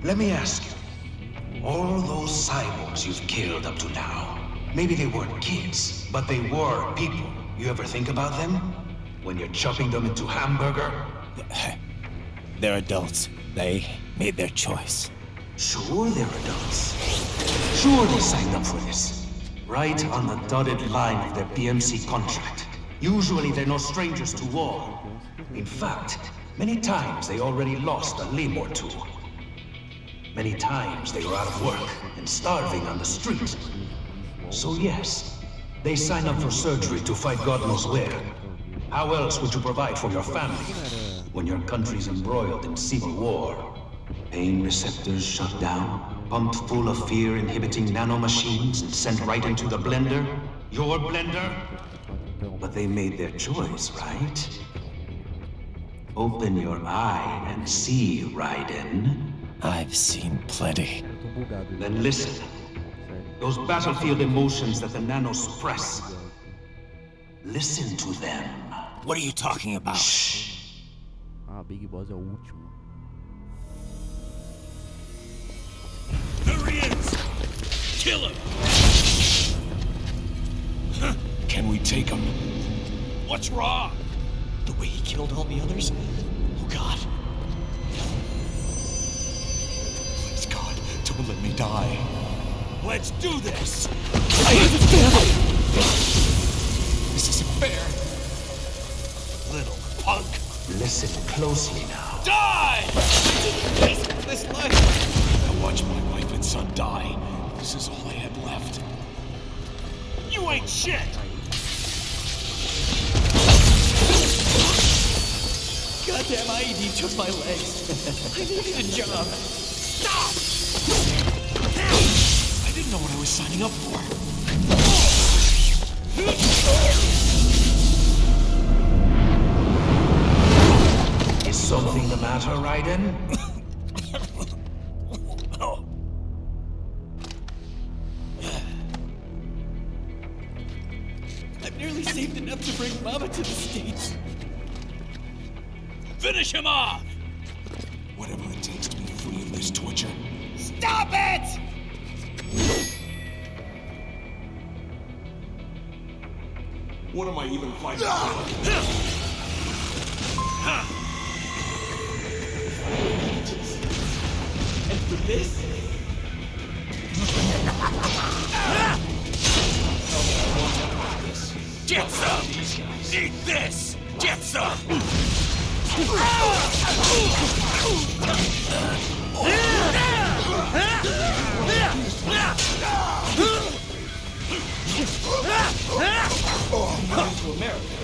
[SPEAKER 6] Let me ask you. All those cyborgs you've killed up to now, maybe they weren't kids, but they were people. You ever think about them? When you're chopping them into hamburger?
[SPEAKER 22] They're adults. They made their choice.
[SPEAKER 6] Sure they're adults. Sure they signed up for this. Right on the dotted line of their PMC contract. Usually they're no strangers to war. In fact, many times they already lost a limb or two. Many times they were out of work and starving on the street. So yes, they sign up for surgery to fight God knows where. How else would you provide for your family when your country's embroiled in civil war? Pain receptors shut down, pumped full of fear-inhibiting nanomachines and sent right into the blender? Your blender? But they made their choice, right? Open your eye and see, Raiden.
[SPEAKER 22] I've seen plenty.
[SPEAKER 6] Then listen. Those battlefield emotions that the Nano suppress. Listen to them.
[SPEAKER 22] What are you talking about?
[SPEAKER 6] Shh.
[SPEAKER 1] Ah, Big Boss é o último.
[SPEAKER 21] There he is! Kill him!
[SPEAKER 14] Can we take him?
[SPEAKER 21] What's wrong?
[SPEAKER 7] The way he killed all the others? Oh God. Please God, don't let me die.
[SPEAKER 21] Let's do this!
[SPEAKER 7] I have a family! This isn't fair.
[SPEAKER 21] Little punk!
[SPEAKER 6] Listen closely now.
[SPEAKER 21] Die!
[SPEAKER 7] This life.
[SPEAKER 14] I watched my wife and son die. This is all I had left.
[SPEAKER 21] You ain't shit!
[SPEAKER 7] Goddamn IED took my legs. I needed a job.
[SPEAKER 21] Stop!
[SPEAKER 7] I didn't know what I was signing up for.
[SPEAKER 6] Is something the matter, Raiden?
[SPEAKER 7] I've nearly saved enough to bring Mama to the States.
[SPEAKER 21] Finish him off!
[SPEAKER 14] Whatever it takes to be free of this torture.
[SPEAKER 21] Stop it!
[SPEAKER 14] What am I even fighting for?
[SPEAKER 7] And for this?
[SPEAKER 21] Get some! Eat this! Get some!
[SPEAKER 7] Coming to America.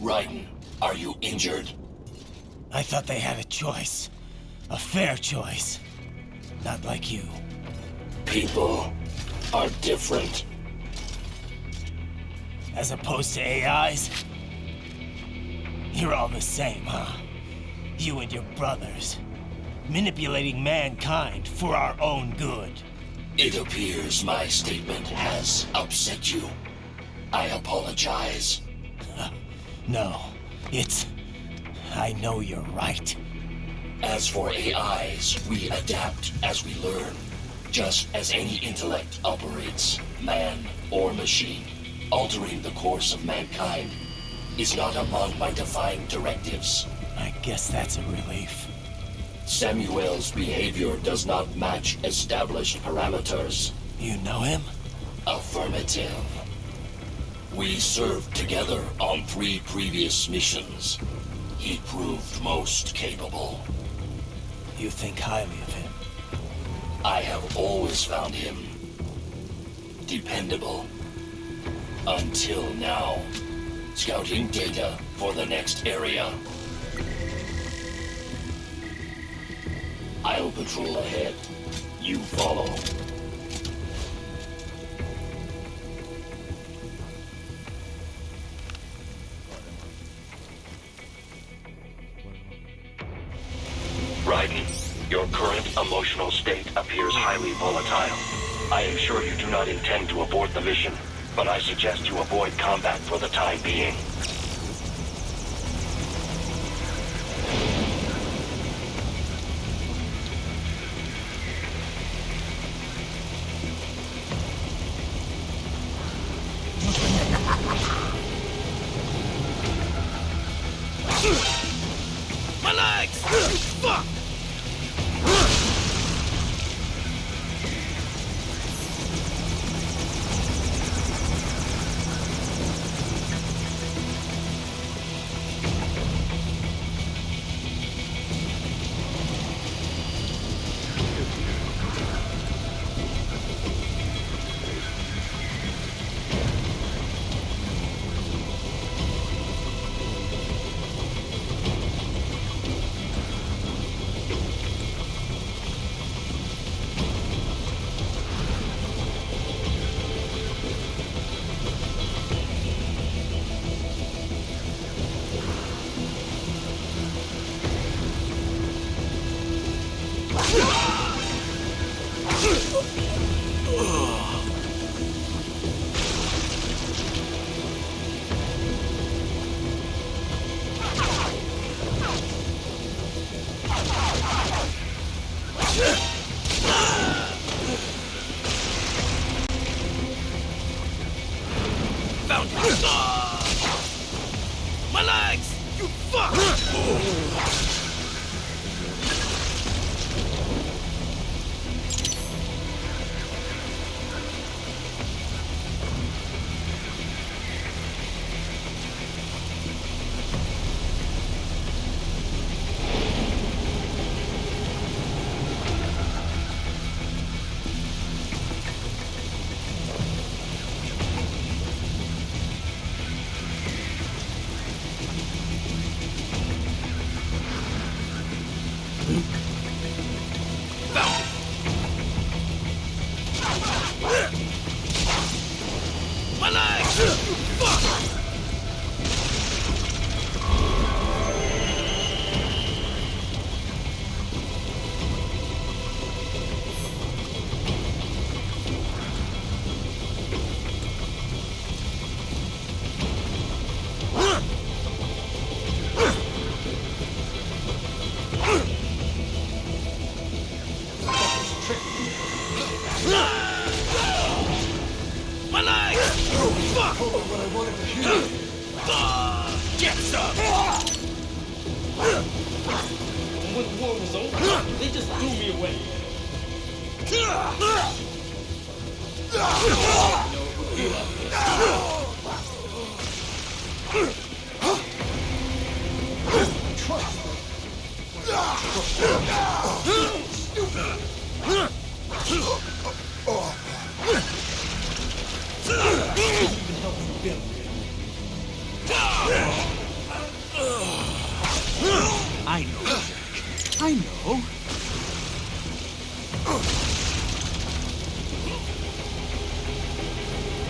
[SPEAKER 10] Raiden, are you injured?
[SPEAKER 22] I thought they had a choice. A fair choice. Not like you.
[SPEAKER 10] People are different.
[SPEAKER 22] As opposed to AIs? You're all the same, huh? You and your brothers. Manipulating mankind for our own good.
[SPEAKER 10] It appears my statement has upset you. I apologize.
[SPEAKER 22] No, it's... I know you're right.
[SPEAKER 10] As for AIs, we adapt as we learn. Just as any intellect operates, man or machine. Altering the course of mankind is not among my defined directives.
[SPEAKER 22] I guess that's a relief.
[SPEAKER 10] Samuel's behavior does not match established parameters.
[SPEAKER 22] You know him?
[SPEAKER 10] Affirmative. We served together on 3 previous missions. He proved most capable.
[SPEAKER 22] You think highly of him?
[SPEAKER 10] I have always found him dependable. Until now. Scouting data for the next area. I'll patrol ahead. You follow. Raiden, your current emotional state appears highly volatile. I am sure you do not intend to abort the mission, but I suggest you avoid combat for the time being.
[SPEAKER 21] My legs! Fuck! My legs! You fuck! My legs! You fuck! My legs! Oh, fuck! Hold on, what I wanted to hear. Get some!
[SPEAKER 8] When the war was over, they just threw me away.
[SPEAKER 21] I know, Jack. I know.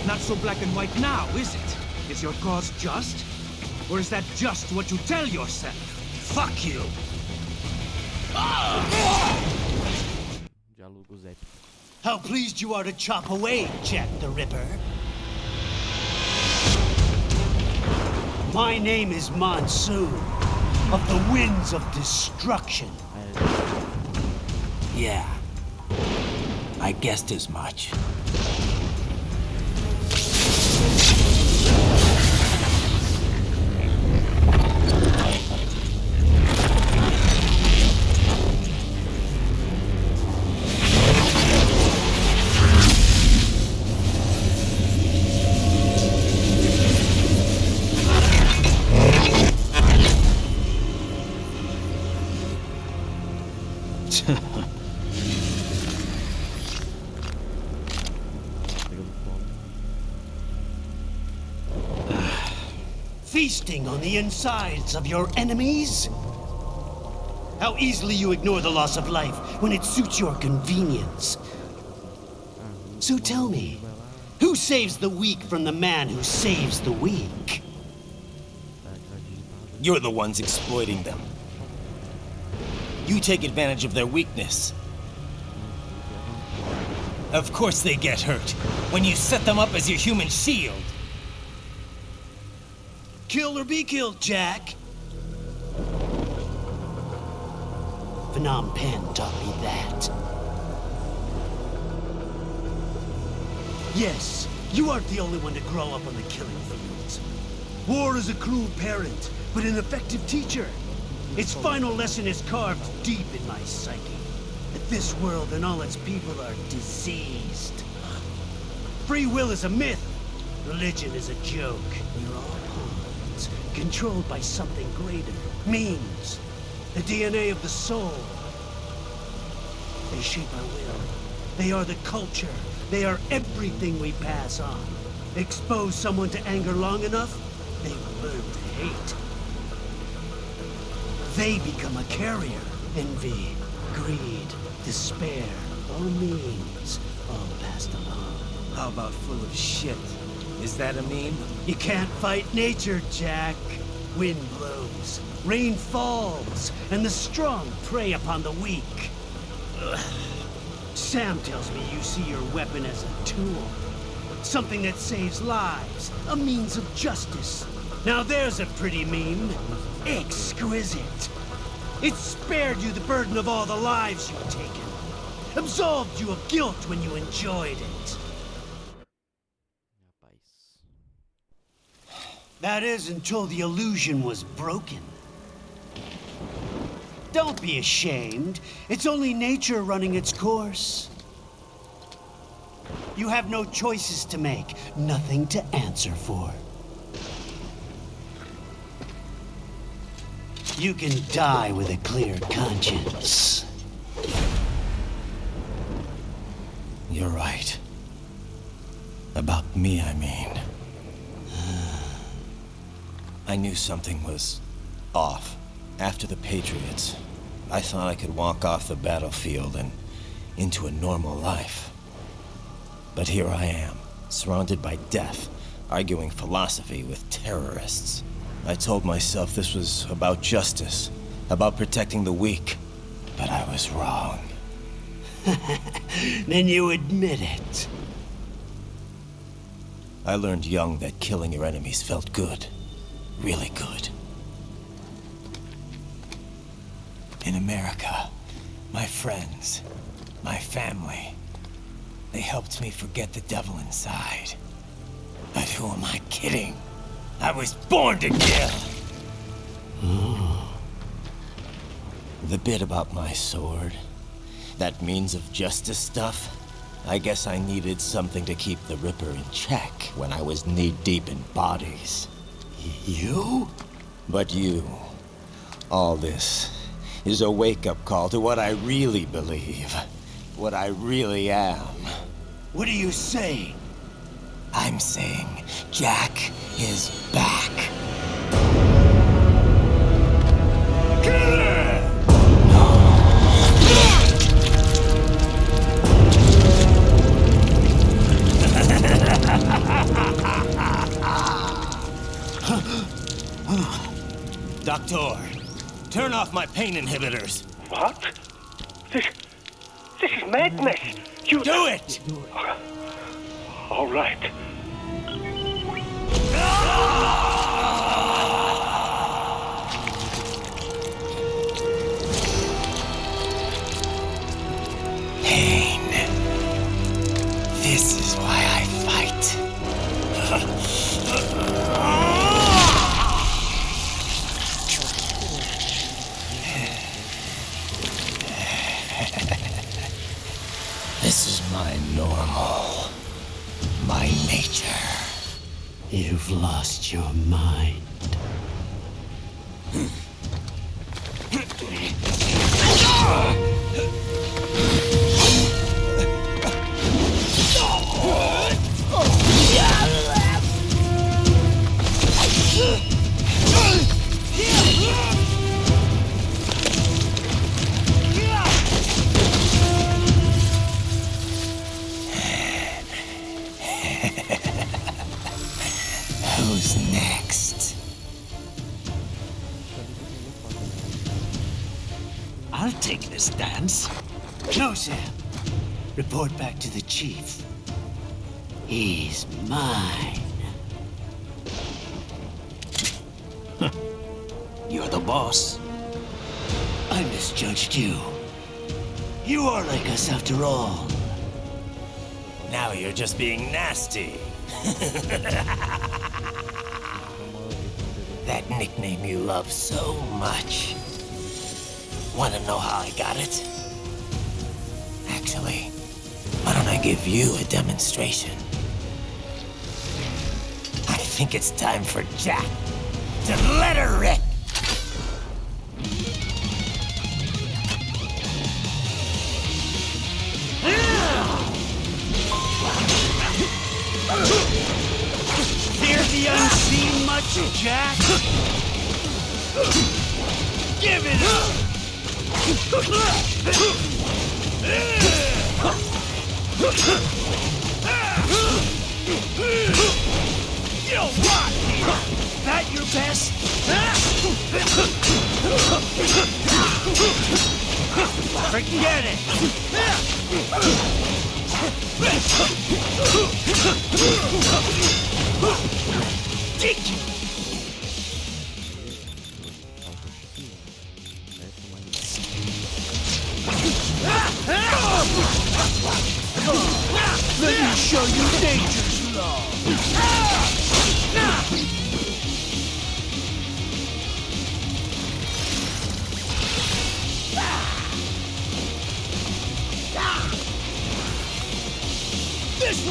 [SPEAKER 21] Not so black and white now, is it? Is your cause just? Or is that just what you tell yourself? Fuck you!
[SPEAKER 1] Diálogos épicos.
[SPEAKER 22] How pleased you are to chop away, Jack the Ripper. My name is Monsoon, of the Winds of Destruction. Yeah, I guessed as much. Feasting on the insides of your enemies? How easily you ignore the loss of life when it suits your convenience. So tell me, who saves the weak from the man who saves the weak? You're the ones exploiting them. You take advantage of their weakness. Of course they get hurt when you set them up as your human shield. Kill or be killed, Jack. Phnom Penh taught me that. Yes, you aren't the only one to grow up on the killing fields. War is a cruel parent, but an effective teacher. Its final lesson is carved deep in my psyche. That this world and all its people are diseased. Free will is a myth. Religion is a joke. We're all pawns, controlled by something greater. Memes. The DNA of the soul. They shape our will. They are the culture. They are everything we pass on. Expose someone to anger long enough, they will learn to hate. They become a carrier. Envy, greed, despair, all memes, all passed along. How about full of shit? Is that a meme? You can't fight nature, Jack. Wind blows, rain falls, and the strong prey upon the weak. Ugh. Sam tells me you see your weapon as a tool. Something that saves lives, a means of justice. Now there's a pretty meme. Exquisite. It spared you the burden of all the lives you've taken. Absolved you of guilt when you enjoyed it. That is until the illusion was broken. Don't be ashamed. It's only nature running its course. You have no choices to make, nothing to answer for. You can die with a clear conscience.
[SPEAKER 5] You're right. About me, I mean. I knew something was off. After the Patriots, I thought I could walk off the battlefield and into a normal life. But here I am, surrounded by death, arguing philosophy with terrorists. I told myself this was about justice, about protecting the weak, but I was wrong.
[SPEAKER 22] Then you admit it.
[SPEAKER 5] I learned young that killing your enemies felt good. Really good. In America, my friends, my family, they helped me forget the devil inside. But who am I kidding? I was born to kill! The bit about my sword, that means of justice stuff, I guess I needed something to keep the Ripper in check when I was knee-deep in bodies.
[SPEAKER 22] You?
[SPEAKER 5] But you, all this, is a wake-up call to what I really believe. What I really am.
[SPEAKER 22] What are you saying?
[SPEAKER 5] I'm saying Jack is back. Killer! Doctor, turn off my pain inhibitors.
[SPEAKER 11] What? This is madness. You
[SPEAKER 5] do it!
[SPEAKER 11] All right.
[SPEAKER 5] Pain. This is why I fight. This is my normal. My nature.
[SPEAKER 22] You've lost your mind.
[SPEAKER 5] Who's next?
[SPEAKER 22] I'll take this dance. No, Sam. Report back to the chief. He's mine.
[SPEAKER 5] You're the boss.
[SPEAKER 22] I misjudged you. You are like us after all.
[SPEAKER 5] Now you're just being nasty. That nickname you love so much. Wanna know how I got it? Actually, why don't I give you a demonstration? I think it's time for Jack to let her rip.
[SPEAKER 22] Fear the unseen much, Jack? Give it up! You know what? That your best? Forget it! Let me show you nature's law.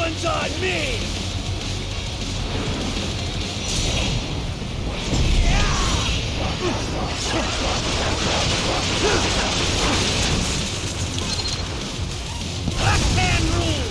[SPEAKER 21] one's on me! Left hand rule!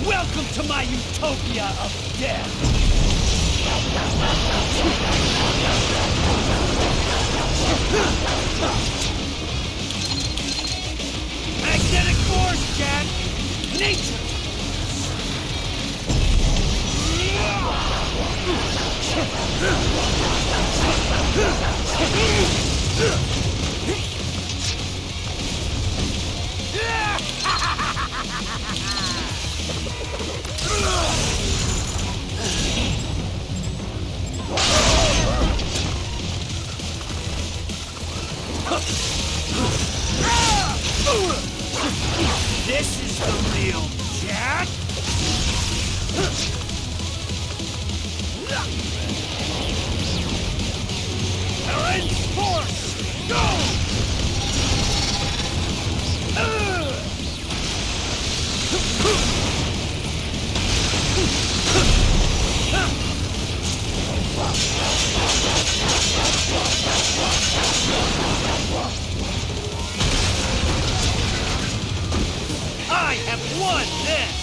[SPEAKER 21] Welcome to my utopia of death! Magnetic force, Jack! Nature! This is the real Jack! Current force! Go! I have won this!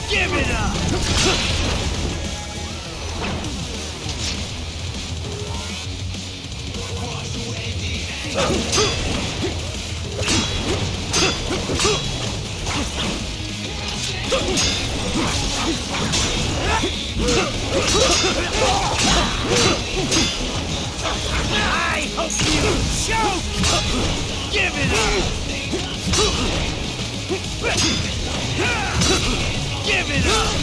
[SPEAKER 21] Give it up! I hope you choke! Give it up! Give it up!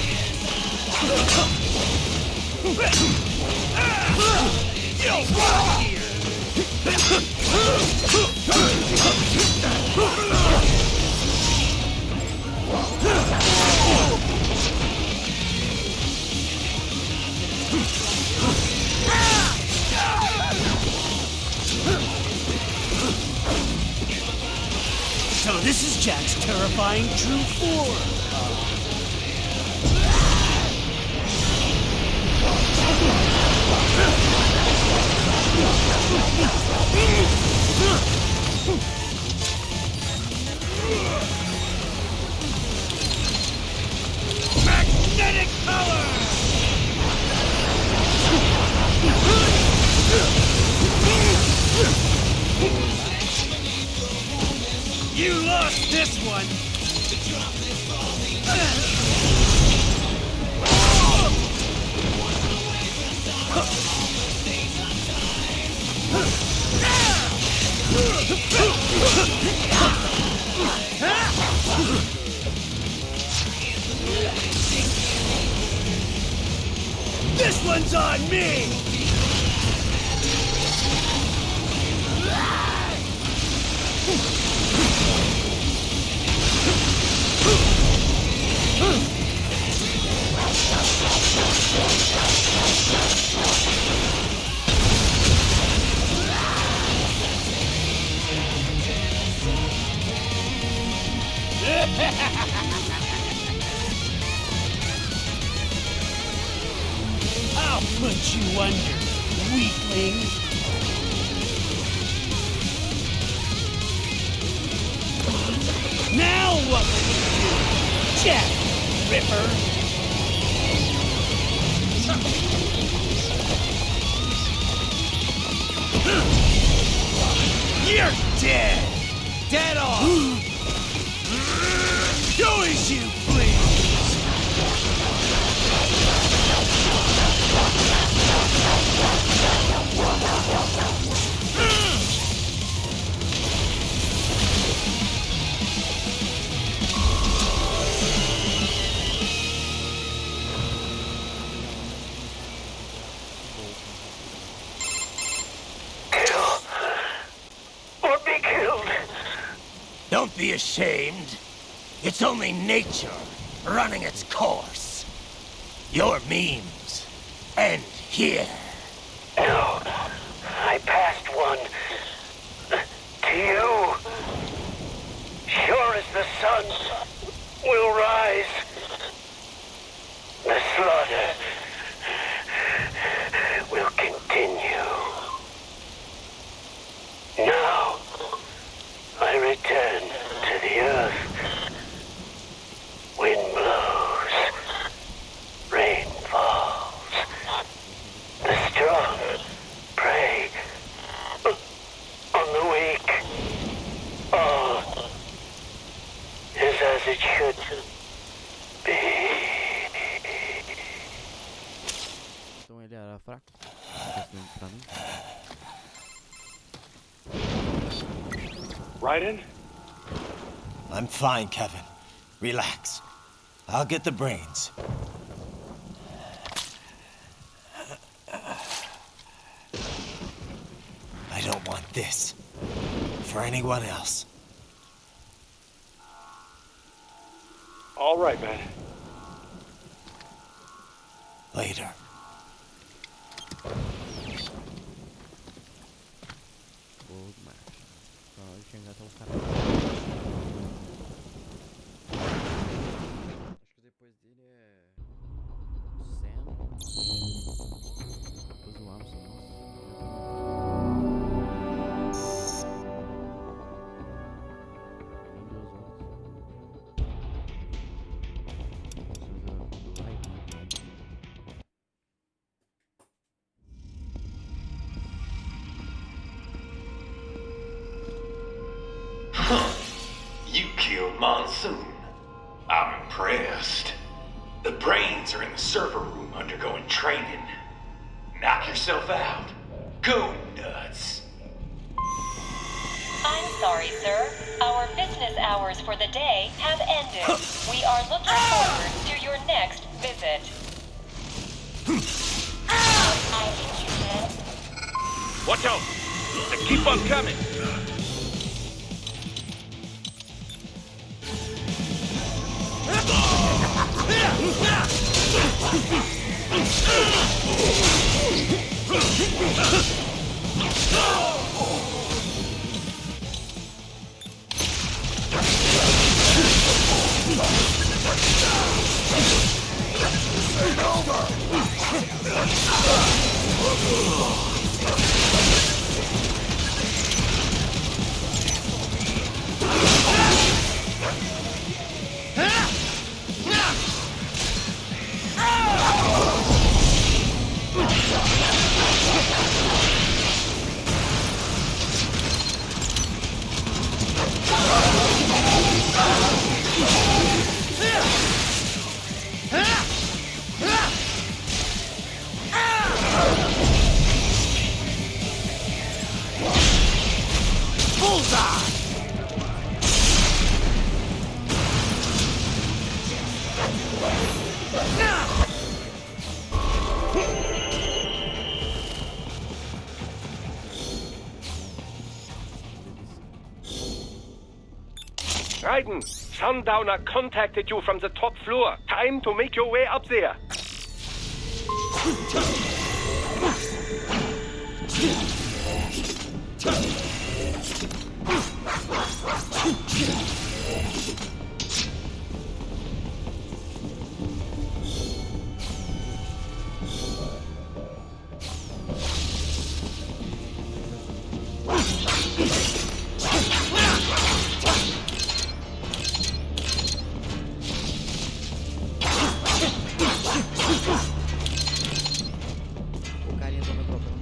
[SPEAKER 21] You'll walk here! So this is Jack's terrifying true form. Magnetic power! You lost this one! This one's on me!
[SPEAKER 22] you under, weakling. Now what will you do, Jack Ripper? You're dead! Dead on! Do as you please!
[SPEAKER 10] Don't be ashamed. It's only nature running its course. Your memes end here.
[SPEAKER 9] No, I passed one to you. Sure as the sun will rise, the slaughter will continue. Now, I return to the earth. Wind blows, rain falls. The strong prey on the weak. All is as it should be.
[SPEAKER 1] Então ele era fraco. Pra mim.
[SPEAKER 4] Raiden?
[SPEAKER 5] I'm fine, Kevin. Relax. I'll get the brains. I don't want this for anyone else.
[SPEAKER 4] All right, man.
[SPEAKER 5] Later.
[SPEAKER 1] Gold March. Então eu chegar até o cara. Acho que depois dele é o Sam. Depois o Armstrong.
[SPEAKER 14] You killed Monsoon. I'm impressed. The brains are in the server room undergoing training. Knock yourself out. Go nuts.
[SPEAKER 12] I'm sorry, sir. Our business hours for the day have ended. We are looking forward to your next visit. I hit you, man.
[SPEAKER 3] Watch out! They keep on coming! Raiden, Sundowner contacted you from the top floor. Time to make your way up there.
[SPEAKER 1] O carinha tá me trocando.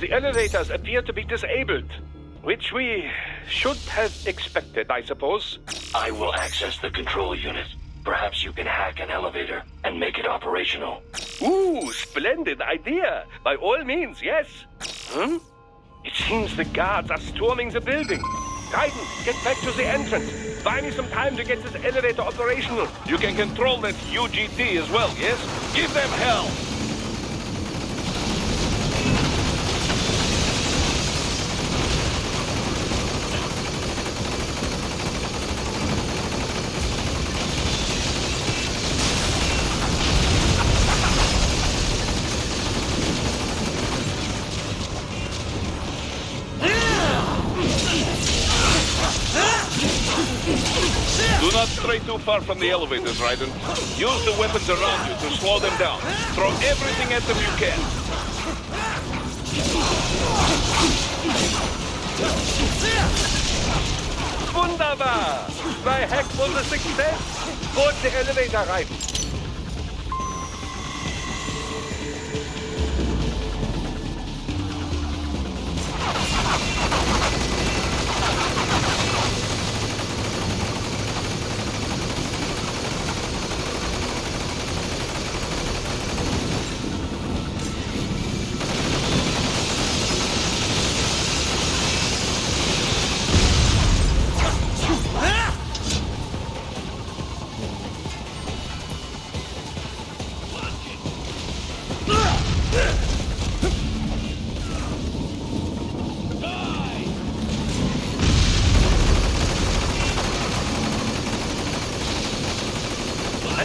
[SPEAKER 11] The elevators appear to be disabled, which we should have expected, I suppose.
[SPEAKER 10] I will access the control unit. Perhaps you can hack an elevator and make it operational.
[SPEAKER 11] Ooh, splendid idea. By all means, yes. Hmm? It seems the guards are storming the building. Raiden, get back to the entrance. Buy me some time to get this elevator operational. You can control that UGT as well, yes? Give them hell! Do not stray too far from the elevators, Raiden. Use the weapons around you to slow them down. Throw everything at them you can. Wunderbar! My hack was a success. Board the elevator, Raiden.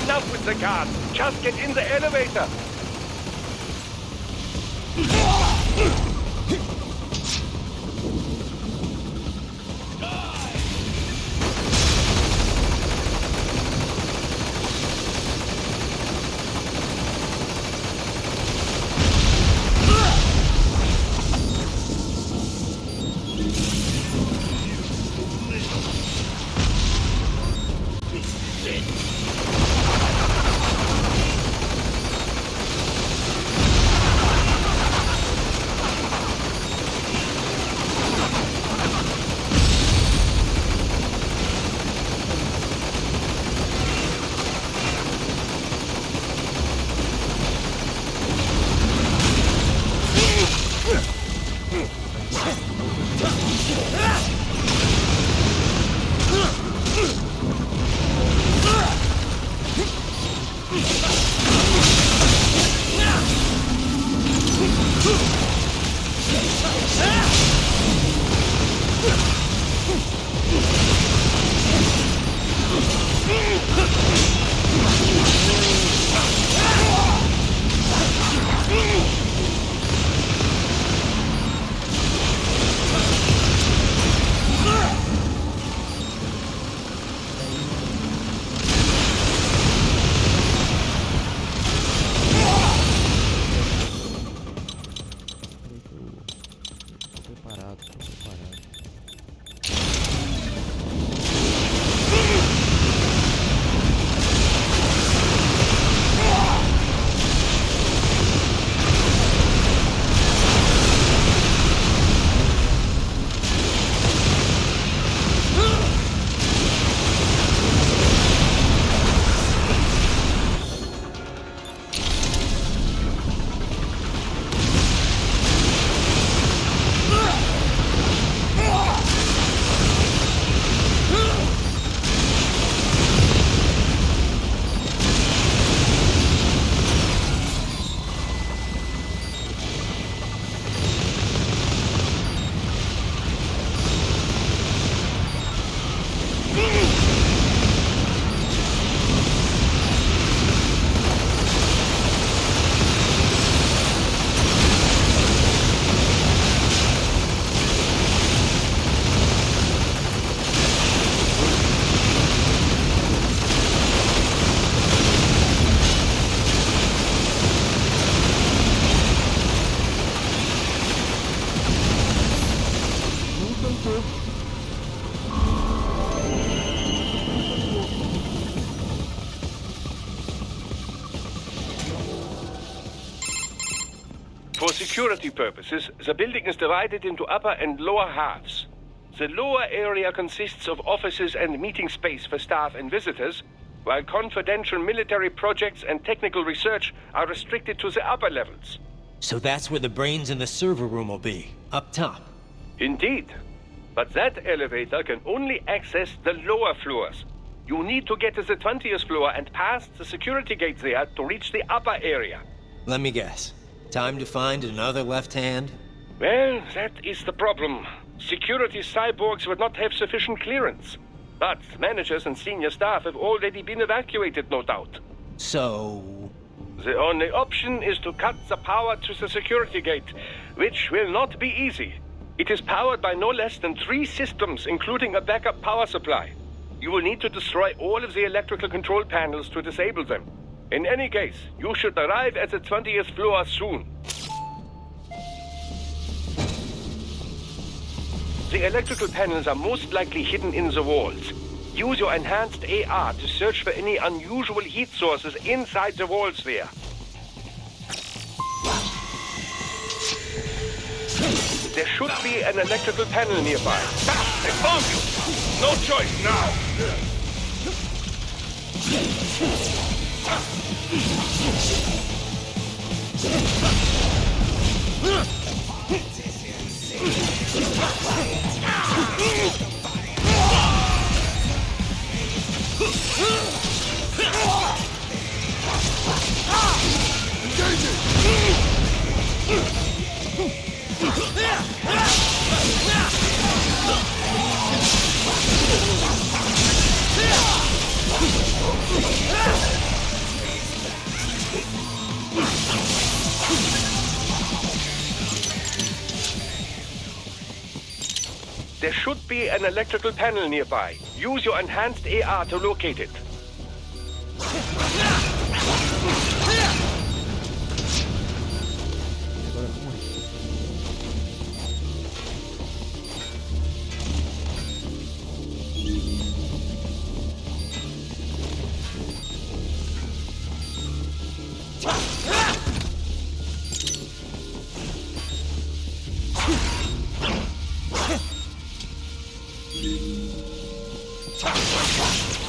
[SPEAKER 11] Enough with the guards. Just get in the elevator.
[SPEAKER 1] Tô preparado.
[SPEAKER 11] For security purposes, the building is divided into upper and lower halves. The lower area consists of offices and meeting space for staff and visitors, while confidential military projects and technical research are restricted to the upper levels.
[SPEAKER 5] So that's where the brains in the server room will be, up top.
[SPEAKER 11] Indeed. But that elevator can only access the lower floors. You need to get to the 20th floor and pass the security gate there to reach the upper area.
[SPEAKER 5] Let me guess. Time to find another left hand?
[SPEAKER 11] Well, that is the problem. Security cyborgs would not have sufficient clearance. But managers and senior staff have already been evacuated, no doubt.
[SPEAKER 5] So...
[SPEAKER 11] The only option is to cut the power to the security gate, which will not be easy. It is powered by no less than 3 systems, including a backup power supply. You will need to destroy all of the electrical control panels to disable them. In any case, you should arrive at the 20th floor soon. The electrical panels are most likely hidden in the walls. Use your enhanced AR to search for any unusual heat sources inside the walls there. There should be an electrical panel nearby. I found you! No choice now! There should be an electrical panel nearby. Use your enhanced AR to locate it.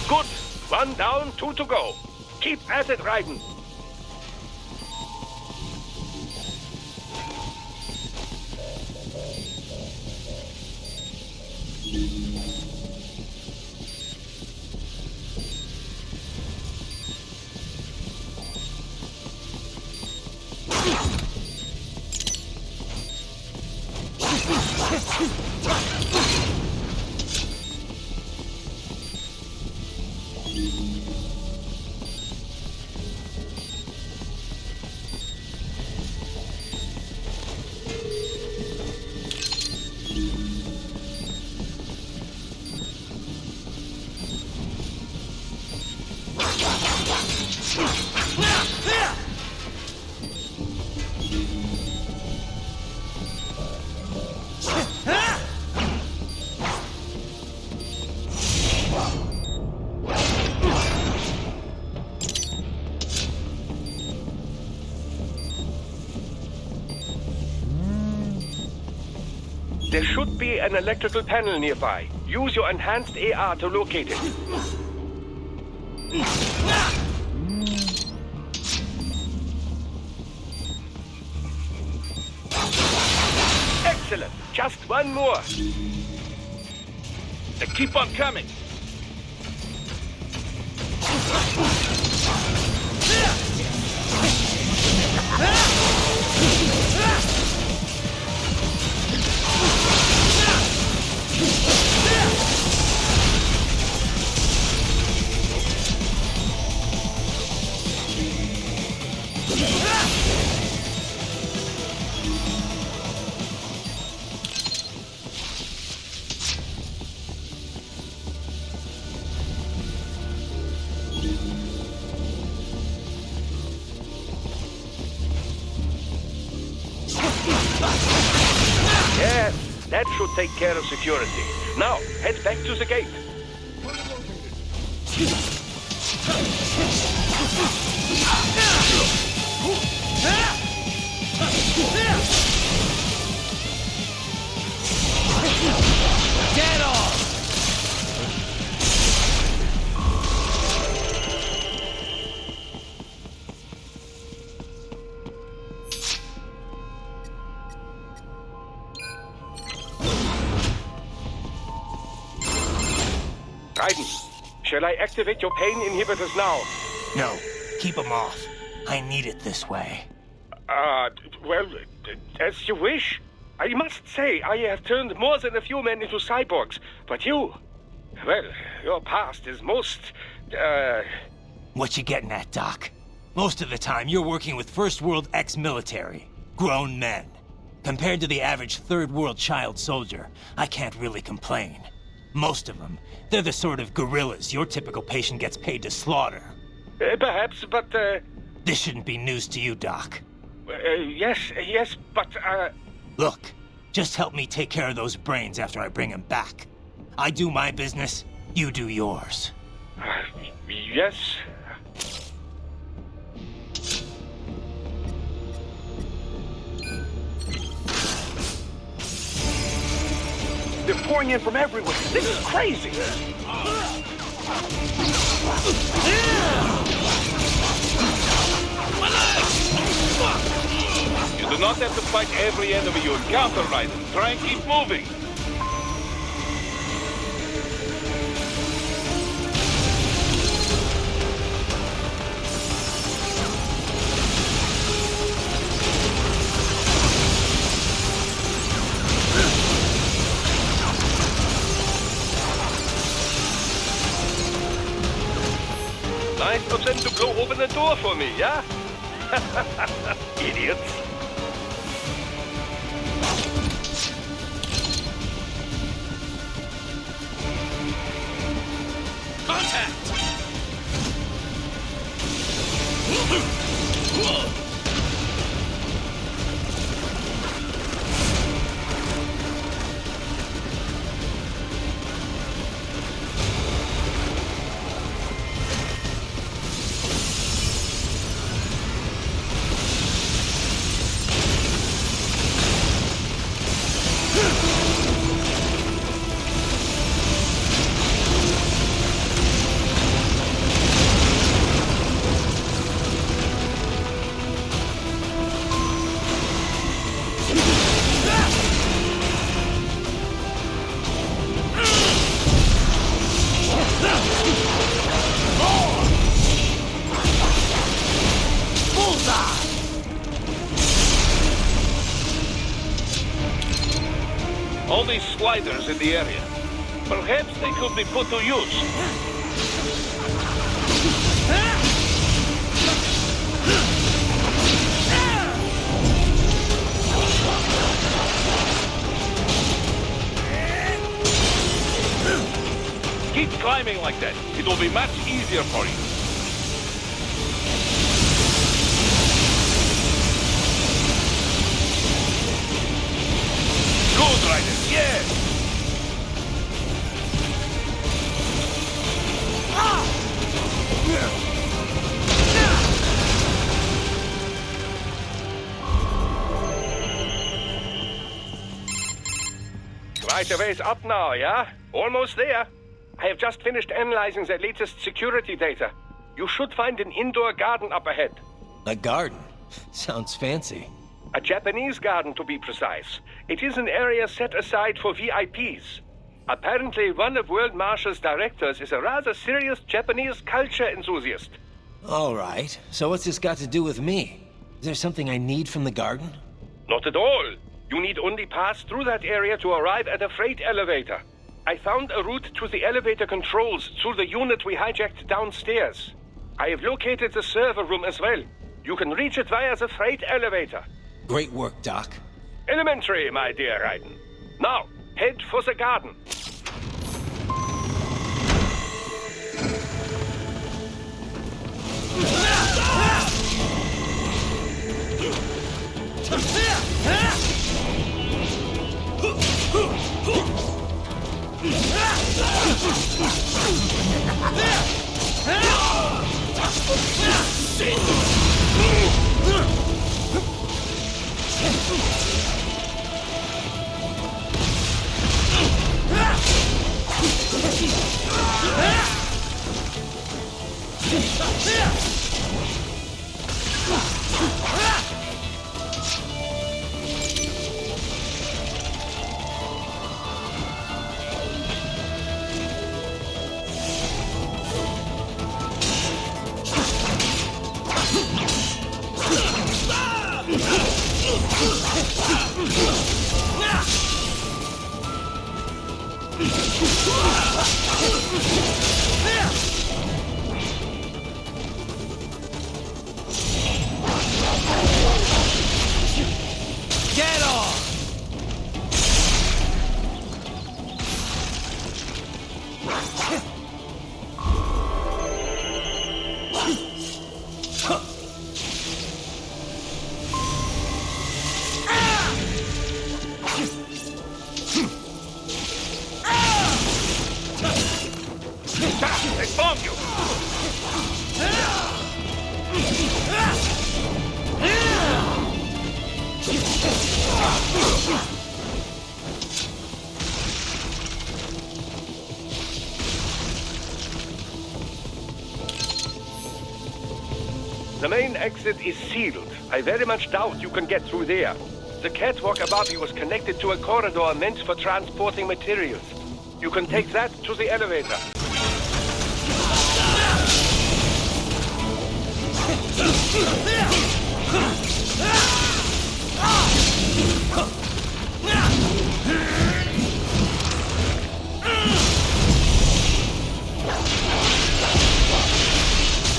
[SPEAKER 11] Good. 1 down, 2 to go. Keep at it, Raiden. There should be an electrical panel nearby. Use your enhanced AR to locate it. Excellent. Just 1 more. They keep on coming. That should take care of security. Now, head back to the gate.
[SPEAKER 21] Get off!
[SPEAKER 11] Raiden, shall I activate your pain inhibitors now?
[SPEAKER 22] No, keep them off. I need it this way.
[SPEAKER 11] Well, as you wish. I must say, I have turned more than a few men into cyborgs, but you... Well, your past is most,
[SPEAKER 22] What you getting at, Doc? Most of the time, you're working with First World ex-military. Grown men. Compared to the average Third World child soldier, I can't really complain. Most of them, they're the sort of guerrillas your typical patient gets paid to slaughter.
[SPEAKER 11] Perhaps, but,
[SPEAKER 22] This shouldn't be news to you, Doc.
[SPEAKER 11] Yes, but,
[SPEAKER 22] Look, just help me take care of those brains after I bring them back. I do my business, you do yours.
[SPEAKER 11] Yes. They're pouring in from everywhere. This is crazy. You do not have to fight every enemy you encounter, Raiden. Try and keep moving. Nice of them to blow open the door for me, yeah? Idiots.
[SPEAKER 21] Contact!
[SPEAKER 11] All these sliders in the area. Perhaps they could be put to use. Keep climbing like that. It will be much easier for you. Good, Raiden. Yes! Right a ways up now, yeah? Almost there. I have just finished analyzing the latest security data. You should find an indoor garden up ahead.
[SPEAKER 22] A garden? Sounds fancy.
[SPEAKER 11] A Japanese garden, to be precise. It is an area set aside for VIPs. Apparently, one of World Marshall's directors is a rather serious Japanese culture enthusiast.
[SPEAKER 22] All right. So what's this got to do with me? Is there something I need from the garden?
[SPEAKER 11] Not at all. You need only pass through that area to arrive at a freight elevator. I found a route to the elevator controls through the unit we hijacked downstairs. I have located the server room as well. You can reach it via the freight elevator.
[SPEAKER 22] Great work, Doc.
[SPEAKER 11] Elementary, my dear Raiden. Now, head for the garden.
[SPEAKER 21] Get off!
[SPEAKER 11] They found you! The main exit is sealed. I very much doubt you can get through there. The catwalk above you is connected to a corridor meant for transporting materials. You can take that to the elevator.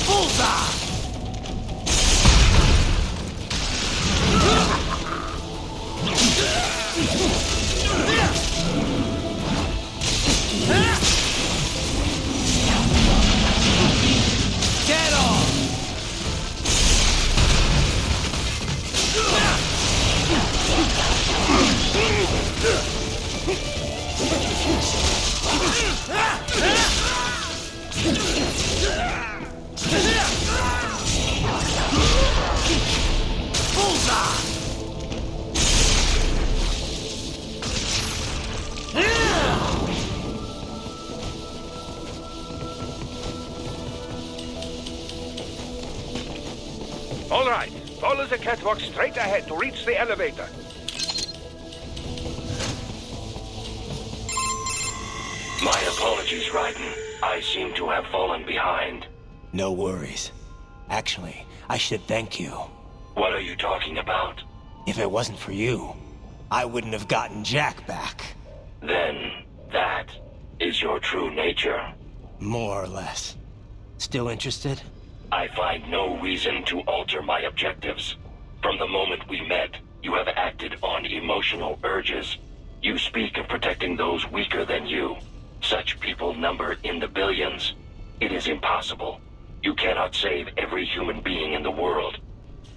[SPEAKER 21] Bullseye! Get off! Bullseye!
[SPEAKER 11] All right, follow the catwalk straight ahead to reach the elevator.
[SPEAKER 10] My apologies, Raiden. I seem to have fallen behind.
[SPEAKER 22] No worries. Actually, I should thank you.
[SPEAKER 10] What are you talking about?
[SPEAKER 22] If it wasn't for you, I wouldn't have gotten Jack back.
[SPEAKER 10] Then, that is your true nature.
[SPEAKER 22] More or less. Still interested?
[SPEAKER 10] I find no reason to alter my objectives. From the moment we met, you have acted on emotional urges. You speak of protecting those weaker than you. Such people number in the billions. It is impossible. You cannot save every human being in the world.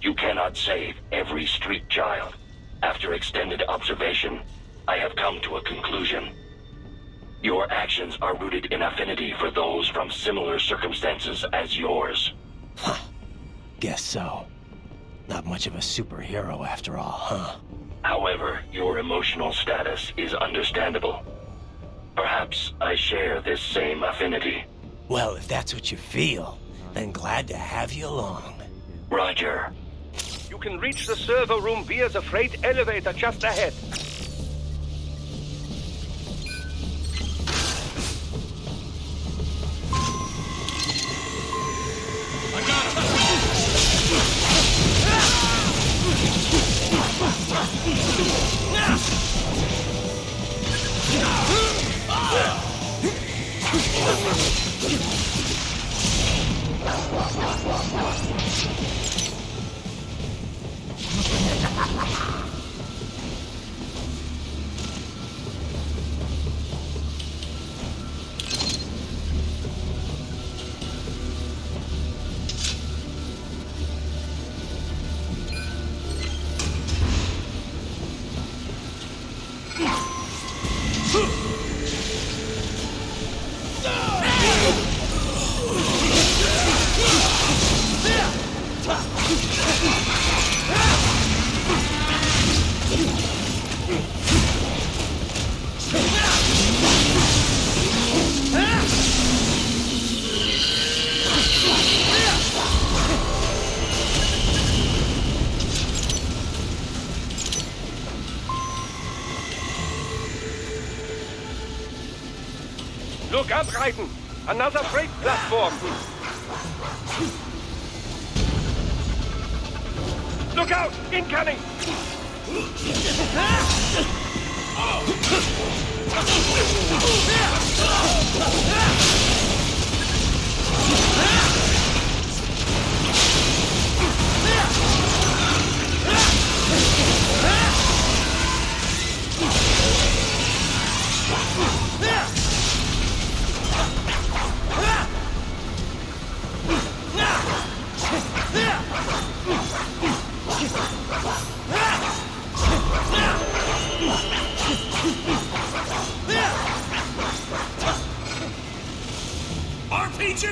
[SPEAKER 10] You cannot save every street child. After extended observation, I have come to a conclusion. Your actions are rooted in affinity for those from similar circumstances as yours.
[SPEAKER 22] Huh. Guess so. Not much of a superhero after all, huh?
[SPEAKER 10] However, your emotional status is understandable. Perhaps I share this same affinity.
[SPEAKER 22] Well, if that's what you feel, then glad to have you along.
[SPEAKER 10] Roger.
[SPEAKER 11] You can reach the server room via the freight elevator just ahead. Look up, Raiden! Another freight platform! Look out! Incoming!
[SPEAKER 21] RPG!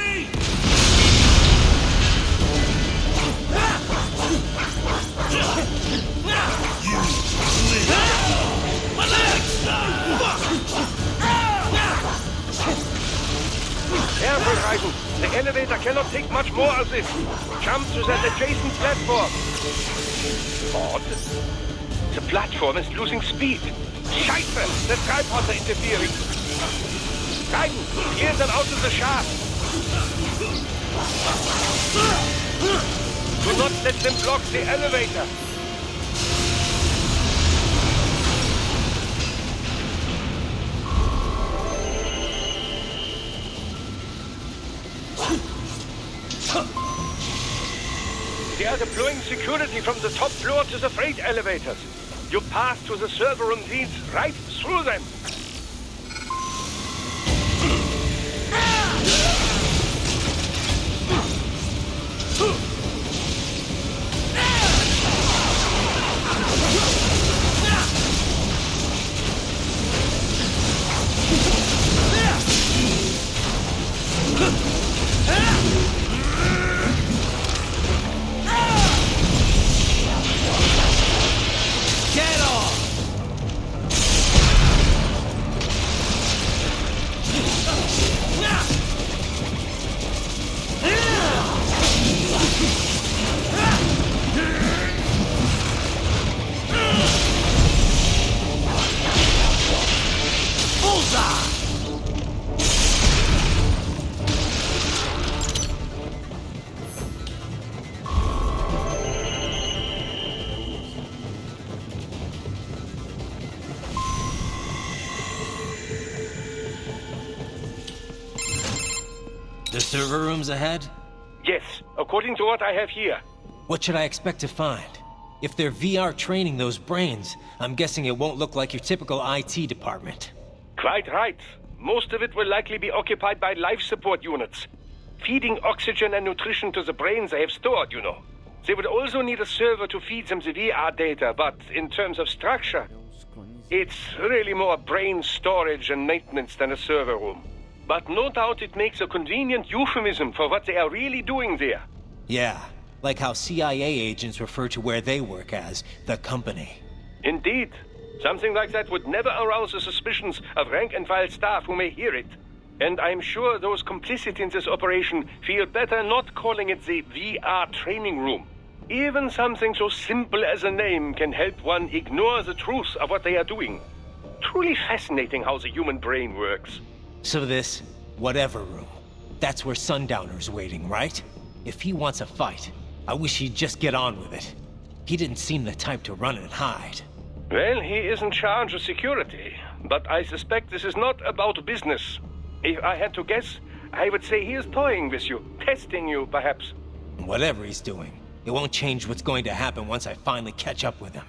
[SPEAKER 11] Careful, Raiden. The elevator cannot take much more of this. Jump to that adjacent platform. Odd. The platform is losing speed. Scheiße! The tripods are interfering. Raiden, clear them out of the shaft. Do not let them block the elevator. They are deploying security from the top floor to the freight elevators. Your path to the server room leads right through them.
[SPEAKER 5] The server rooms ahead?
[SPEAKER 11] Yes, according to what I have here.
[SPEAKER 5] What should I expect to find? If they're VR training those brains, I'm guessing it won't look like your typical IT department.
[SPEAKER 11] Quite right. Most of it will likely be occupied by life support units. Feeding oxygen and nutrition to the brains they have stored, you know. They would also need a server to feed them the VR data, but in terms of structure, it's really more brain storage and maintenance than a server room. But no doubt it makes a convenient euphemism for what they are really doing there.
[SPEAKER 5] Yeah, like how CIA agents refer to where they work as the company.
[SPEAKER 11] Indeed. Something like that would never arouse the suspicions of rank-and-file staff who may hear it. And I'm sure those complicit in this operation feel better not calling it the VR training room. Even something so simple as a name can help one ignore the truth of what they are doing. Truly fascinating how the human brain works.
[SPEAKER 5] So this, whatever room, that's where Sundowner's waiting, right? If he wants a fight, I wish he'd just get on with it. He didn't seem the type to run and hide.
[SPEAKER 11] Well, he is in charge of security, but I suspect this is not about business. If I had to guess, I would say he is toying with you, testing you, perhaps.
[SPEAKER 5] Whatever he's doing, it won't change what's going to happen once I finally catch up with him.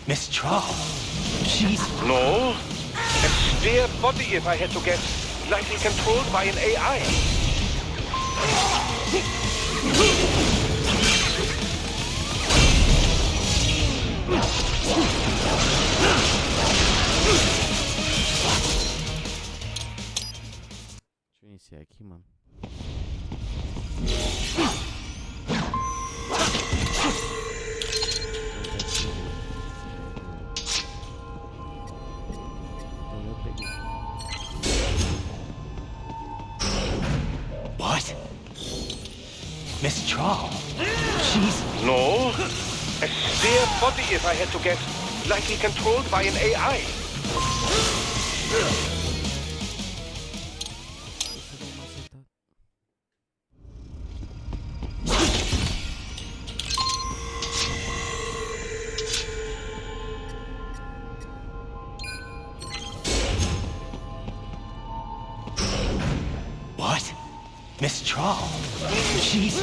[SPEAKER 5] Miss Troll. She's...
[SPEAKER 11] No. A spare body, if I had to guess. Likely controlled by an AI.
[SPEAKER 1] Deixa eu iniciar É aqui, mano.
[SPEAKER 5] What? Miss Trawl? She's...
[SPEAKER 11] No. A spare body, if I had to guess. Likely controlled by an AI.
[SPEAKER 5] What? Miss Trawl? She's...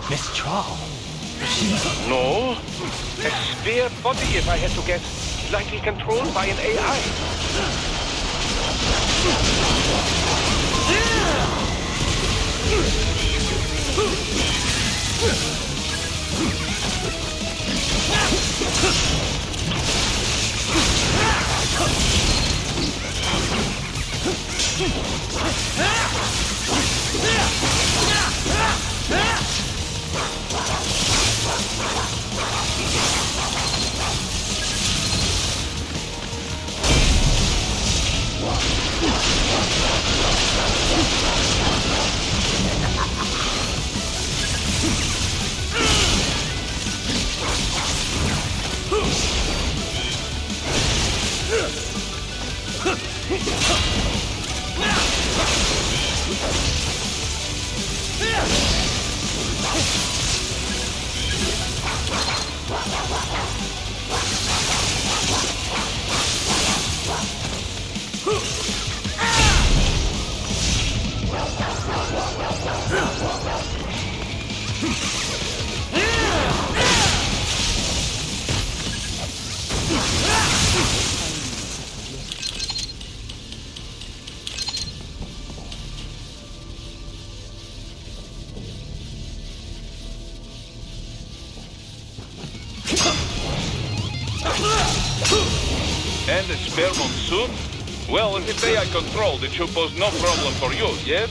[SPEAKER 5] Miss Trawl? She's...
[SPEAKER 11] No. A spare body, if I had to guess. Likely controlled by an AI. And a spare monsoon? Well, if it's AI controlled, it should pose no problem for you, yes?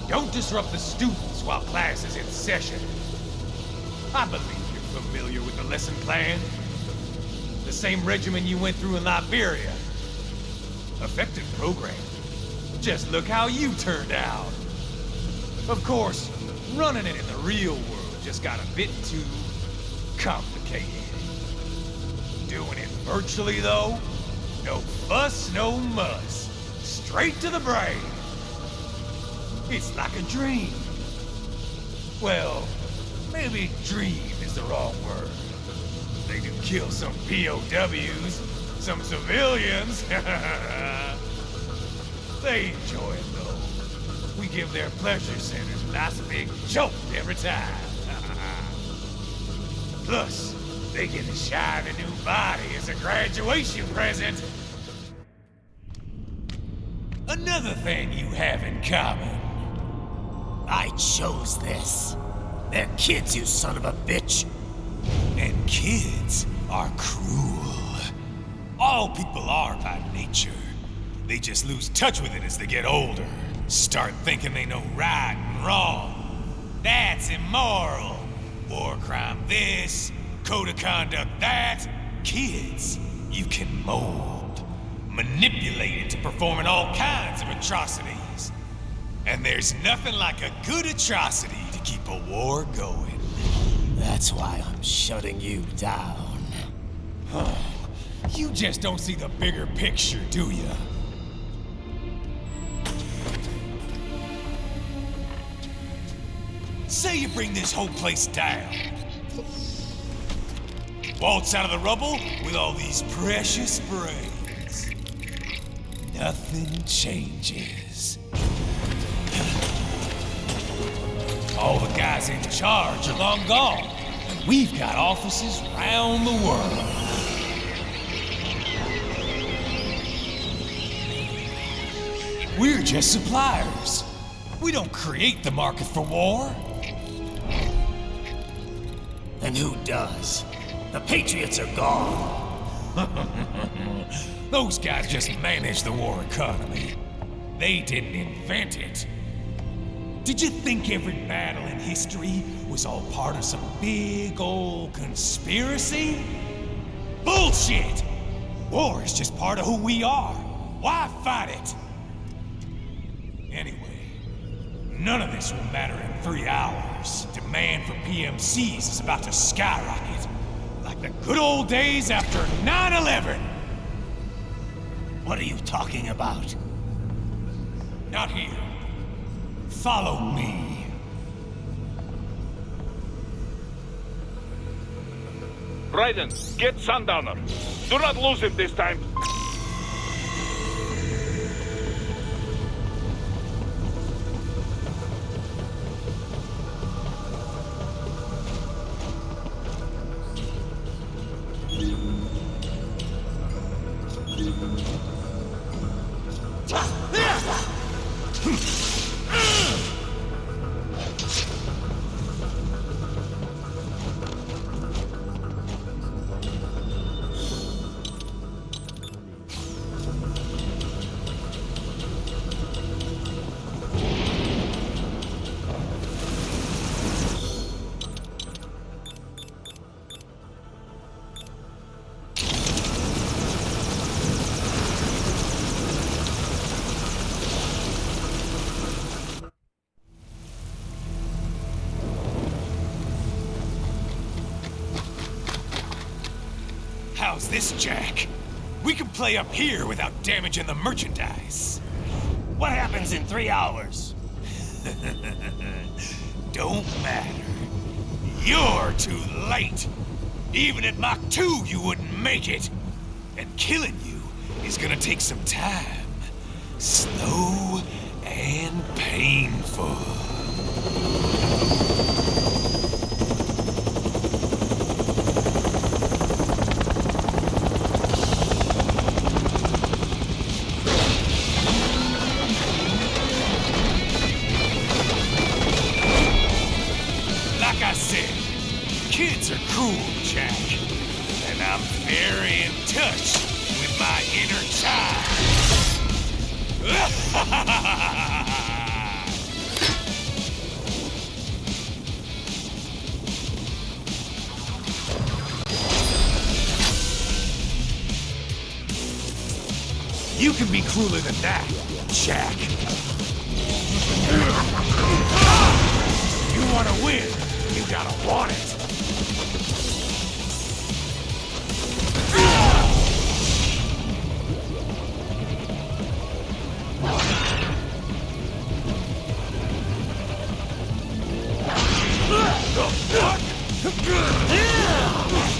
[SPEAKER 21] Don't disrupt the students.
[SPEAKER 14] office while class is in session. I believe you're familiar with the lesson plan. The same regimen you went through in Liberia. Effective program. Just look how you turned out. Of course, running it in the real world just got a bit too complicated. Doing it virtually, though, no fuss, no muss. Straight to the brain. It's like a dream. Well, maybe dream is the wrong word. They do kill some POWs, some civilians. They enjoy it, though. We give their pleasure centers a nice big jolt every time. Plus, they get a shiny new body as a graduation present. Another thing you have in common.
[SPEAKER 2] I chose this. They're kids, you son of a bitch.
[SPEAKER 14] And kids are cruel. All people are by nature. They just lose touch with it as they get older. Start thinking they know right and wrong. That's immoral. War crime this, code of conduct that. Kids, you can mold, manipulate into performing all kinds of atrocities. And there's nothing like a good atrocity to keep a war going.
[SPEAKER 2] That's why I'm shutting you down.
[SPEAKER 14] You just don't see the bigger picture, do you? Say you bring this whole place down. Waltz out of the rubble with all these precious brains. Nothing changes. All the guys in charge are long gone, and we've got offices round the world. We're just suppliers. We don't create the market for war.
[SPEAKER 2] And who does? The Patriots are gone.
[SPEAKER 14] Those guys just manage the war economy. They didn't invent it. Did you think every battle in history was all part of some big old conspiracy? Bullshit! War is just part of who we are. Why fight it? Anyway, none of this will matter in 3 hours. Demand for PMCs is about to skyrocket. Like the good old days after 9/11.
[SPEAKER 2] What are you talking about?
[SPEAKER 14] Not here. Follow me.
[SPEAKER 3] Raiden, get Sundowner. Do not lose him this time.
[SPEAKER 14] How's this, Jack? We can play up here without damaging the merchandise.
[SPEAKER 2] What happens in 3 hours?
[SPEAKER 14] Don't matter. You're too late. Even at Mach 2, you wouldn't make it. And killing you is gonna take some time. Slow and painful. Like I said, kids are cruel, Jack. And I'm very in touch with my inner child.
[SPEAKER 21] You can be crueler than that, Jack. You want to win, you gotta want it.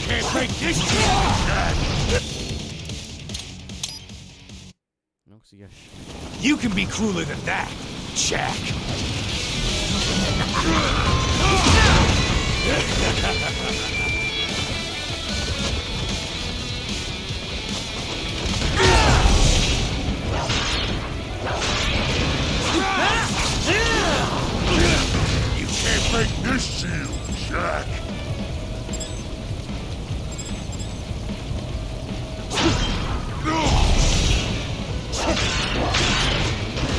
[SPEAKER 21] Can't break this shit, Jack.
[SPEAKER 1] Não consegui achar.
[SPEAKER 21] You can be crueler than that, Jack. You can't break this shield, Jack.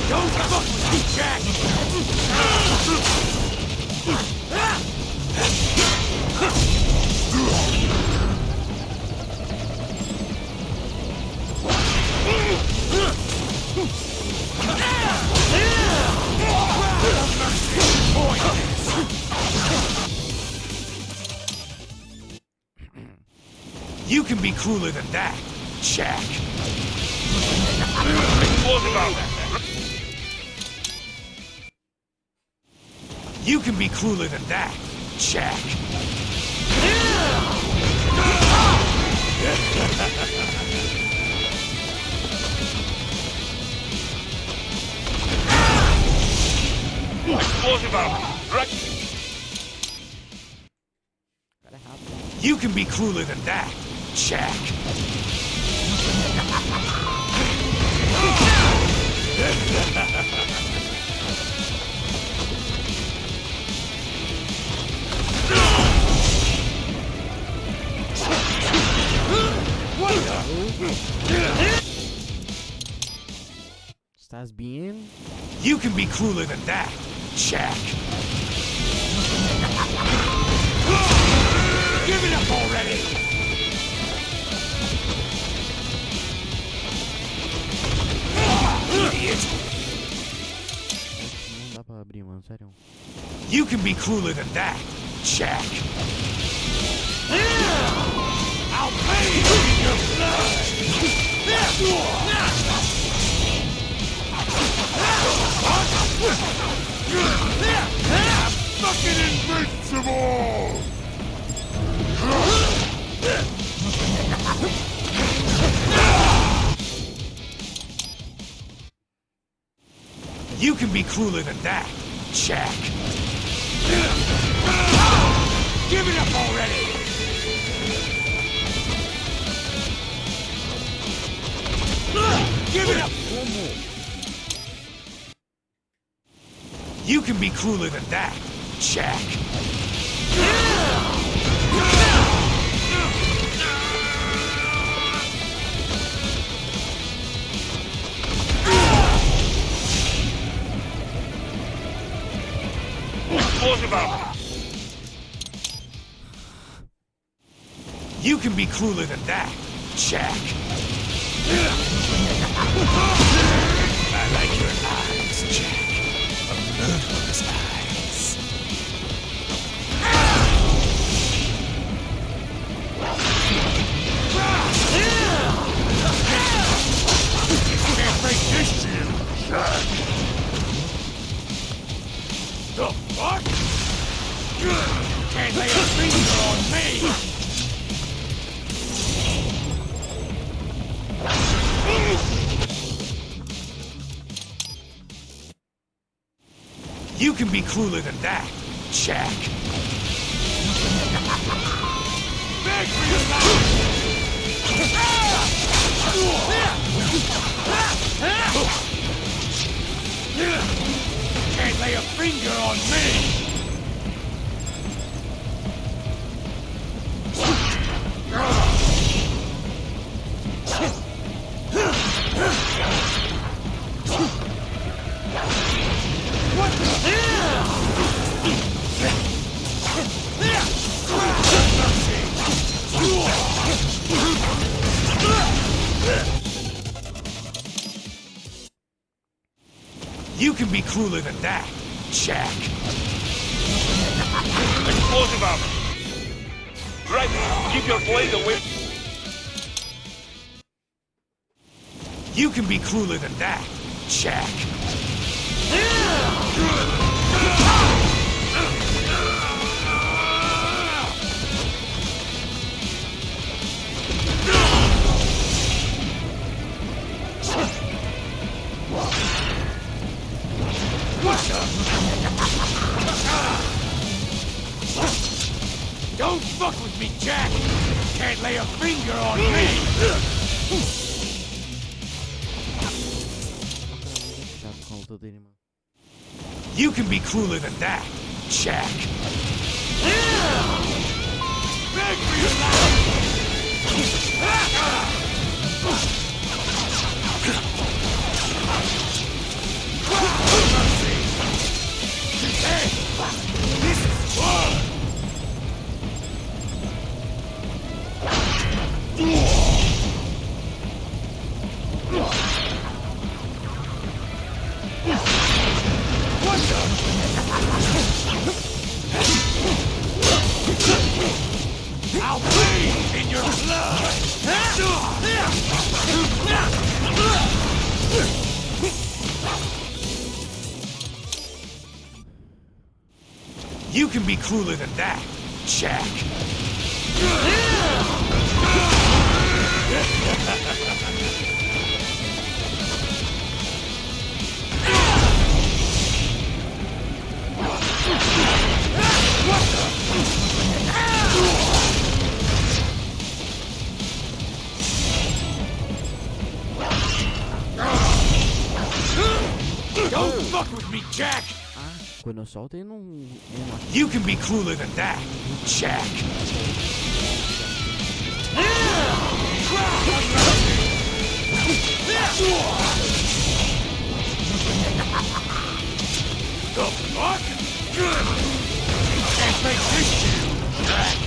[SPEAKER 21] Don't fuck with me, Jack! You can be crueler than that, Jack. You can be crueler than that, Jack. You can be crueler than that, Jack.
[SPEAKER 1] Estás bien?
[SPEAKER 21] You can be crueler than that, Jack. Give it up already! Idiot!
[SPEAKER 1] Não dá pra abrir, mano, sério.
[SPEAKER 21] You can be crueler than that, Jack. I'll pay you in your blood! I'm fucking invincible! You can be crueler than that, Jack. Give it up already! Give it up! You can be crueler than that, Jack. You can be crueler than that, Jack. I like your eyes, Jack. A murderer's eyes. Can't break this shield, Jack. The fuck? Can't lay a finger on me! You can be crueler than that, Jack. Beg for your life! Can't lay a finger on me! What the hell? You can be crueler than that, Jack.
[SPEAKER 3] Explosive armor. Right, keep your blade away.
[SPEAKER 21] You can be crueler than that, Jack. Don't fuck with me, Jack! Can't lay a finger on me! You can be crueler than that, Jack. Beg for your Hey! This is fun! I'll bleed in your blood! You can be crueler than that, Jack. Don't fuck with me, Jack!
[SPEAKER 1] Quando eu solto ele não...
[SPEAKER 21] You can be crueler than that, Jack. The fuck? Can't make this shit back.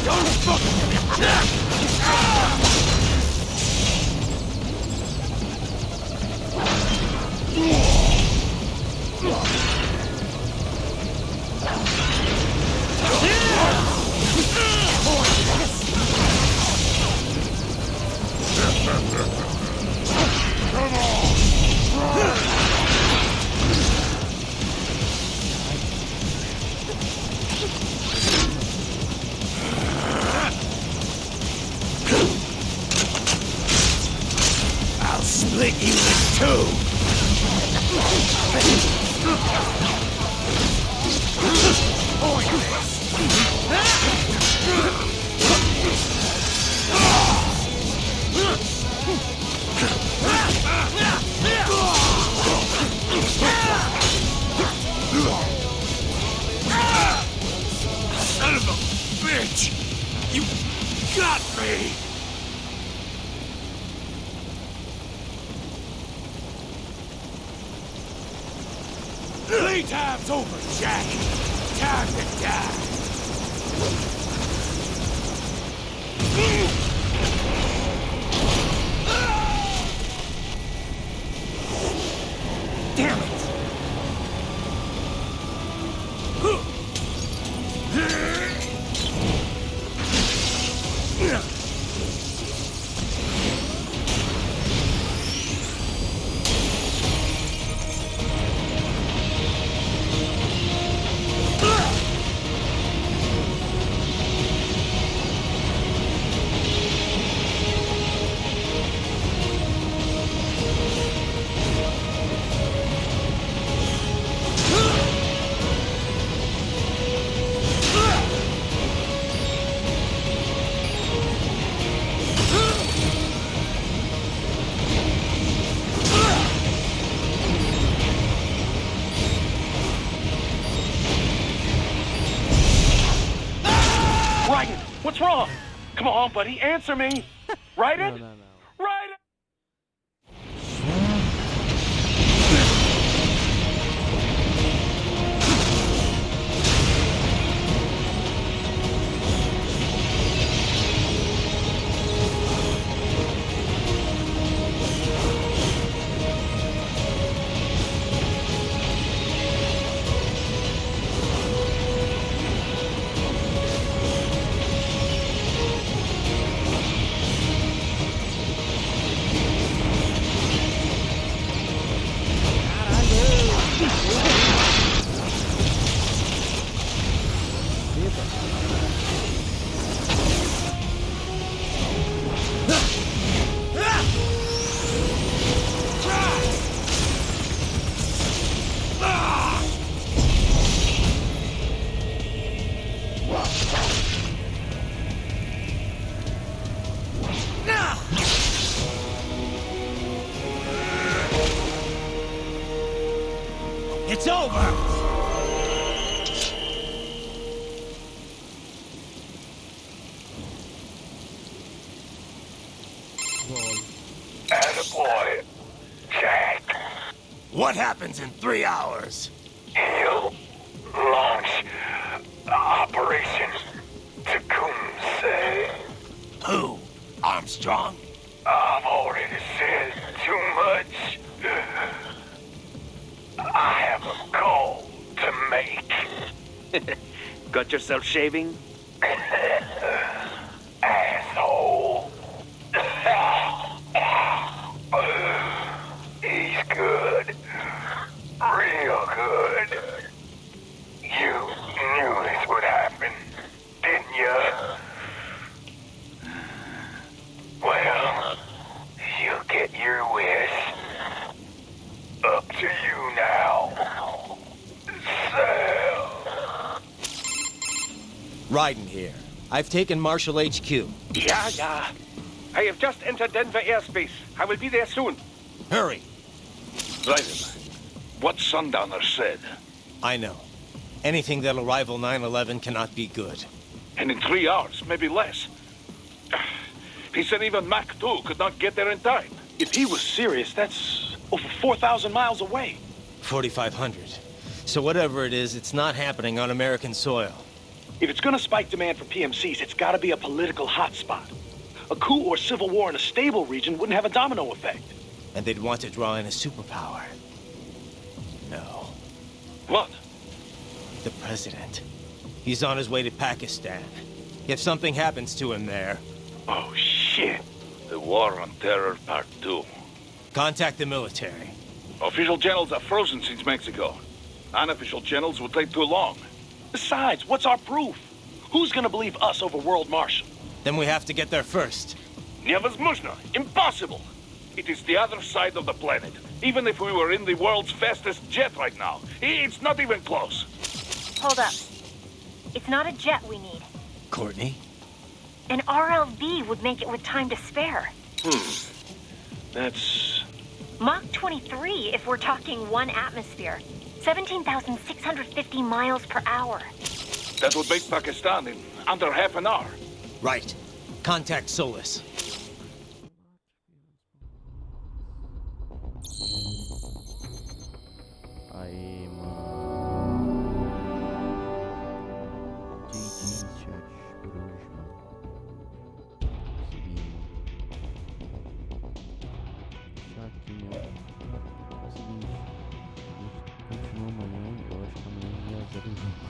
[SPEAKER 21] Don't fuck with me, Jack! Come on! I'll split you in two! Son of a bitch! You got me! Playtime's over, Jack! Time to die! Damn it!
[SPEAKER 11] What's wrong? Come on, buddy, answer me. Right it?
[SPEAKER 1] No.
[SPEAKER 11] Right it?
[SPEAKER 21] It's over!
[SPEAKER 10] Attaboy, Jack. What happens in 3 hours? He'll launch Operation Tecumseh. Who? Armstrong? I've already said too much. I have a call to make.
[SPEAKER 11] Got yourself shaving?
[SPEAKER 10] Asshole. He's good. Real good. You knew this would happen, didn't you? Well, you get your wish. Up to you now. Sam.
[SPEAKER 5] Raiden here. I've taken Marshall HQ.
[SPEAKER 11] Yeah. I have just entered Denver airspace. I will be there soon.
[SPEAKER 5] Hurry.
[SPEAKER 3] Raiden, what Sundowner said.
[SPEAKER 5] I know. Anything that'll rival 9/11 cannot be good.
[SPEAKER 3] And in 3 hours, maybe less. He said even Mach 2 could not get there in time.
[SPEAKER 4] If he was serious, that's over 4,000 miles away.
[SPEAKER 5] 4,500. So whatever it is, it's not happening on American soil.
[SPEAKER 4] If it's gonna spike demand for PMCs, it's gotta be a political hotspot. A coup or civil war in a stable region wouldn't have a domino effect.
[SPEAKER 5] And they'd want to draw in a superpower. No.
[SPEAKER 3] What?
[SPEAKER 5] The president. He's on his way to Pakistan. If something happens to him there...
[SPEAKER 3] Oh, shit. The War on Terror Part 2.
[SPEAKER 5] Contact the military.
[SPEAKER 3] Official channels are frozen since Mexico. Unofficial channels would take too long.
[SPEAKER 4] Besides, what's our proof? Who's gonna believe us over World Marshal?
[SPEAKER 5] Then we have to get there first.
[SPEAKER 3] Невозможно. Impossible. It is the other side of the planet. Even if we were in the world's fastest jet right now, it's not even close.
[SPEAKER 17] Hold up. It's not a jet we need.
[SPEAKER 5] Courtney?
[SPEAKER 17] An RLV would make it with time to spare.
[SPEAKER 4] That's...
[SPEAKER 17] Mach 23 if we're talking 1 atmosphere. 17,650 miles per hour.
[SPEAKER 3] That would make Pakistan in under half an hour.
[SPEAKER 5] Right. Contact Solus.
[SPEAKER 1] Aí, mano. GG, chat, por hoje, mano. Consegui, mano. Deixar aqui, ó. É o seguinte. A gente continua amanhã. Eu acho que amanhã é 0 junto.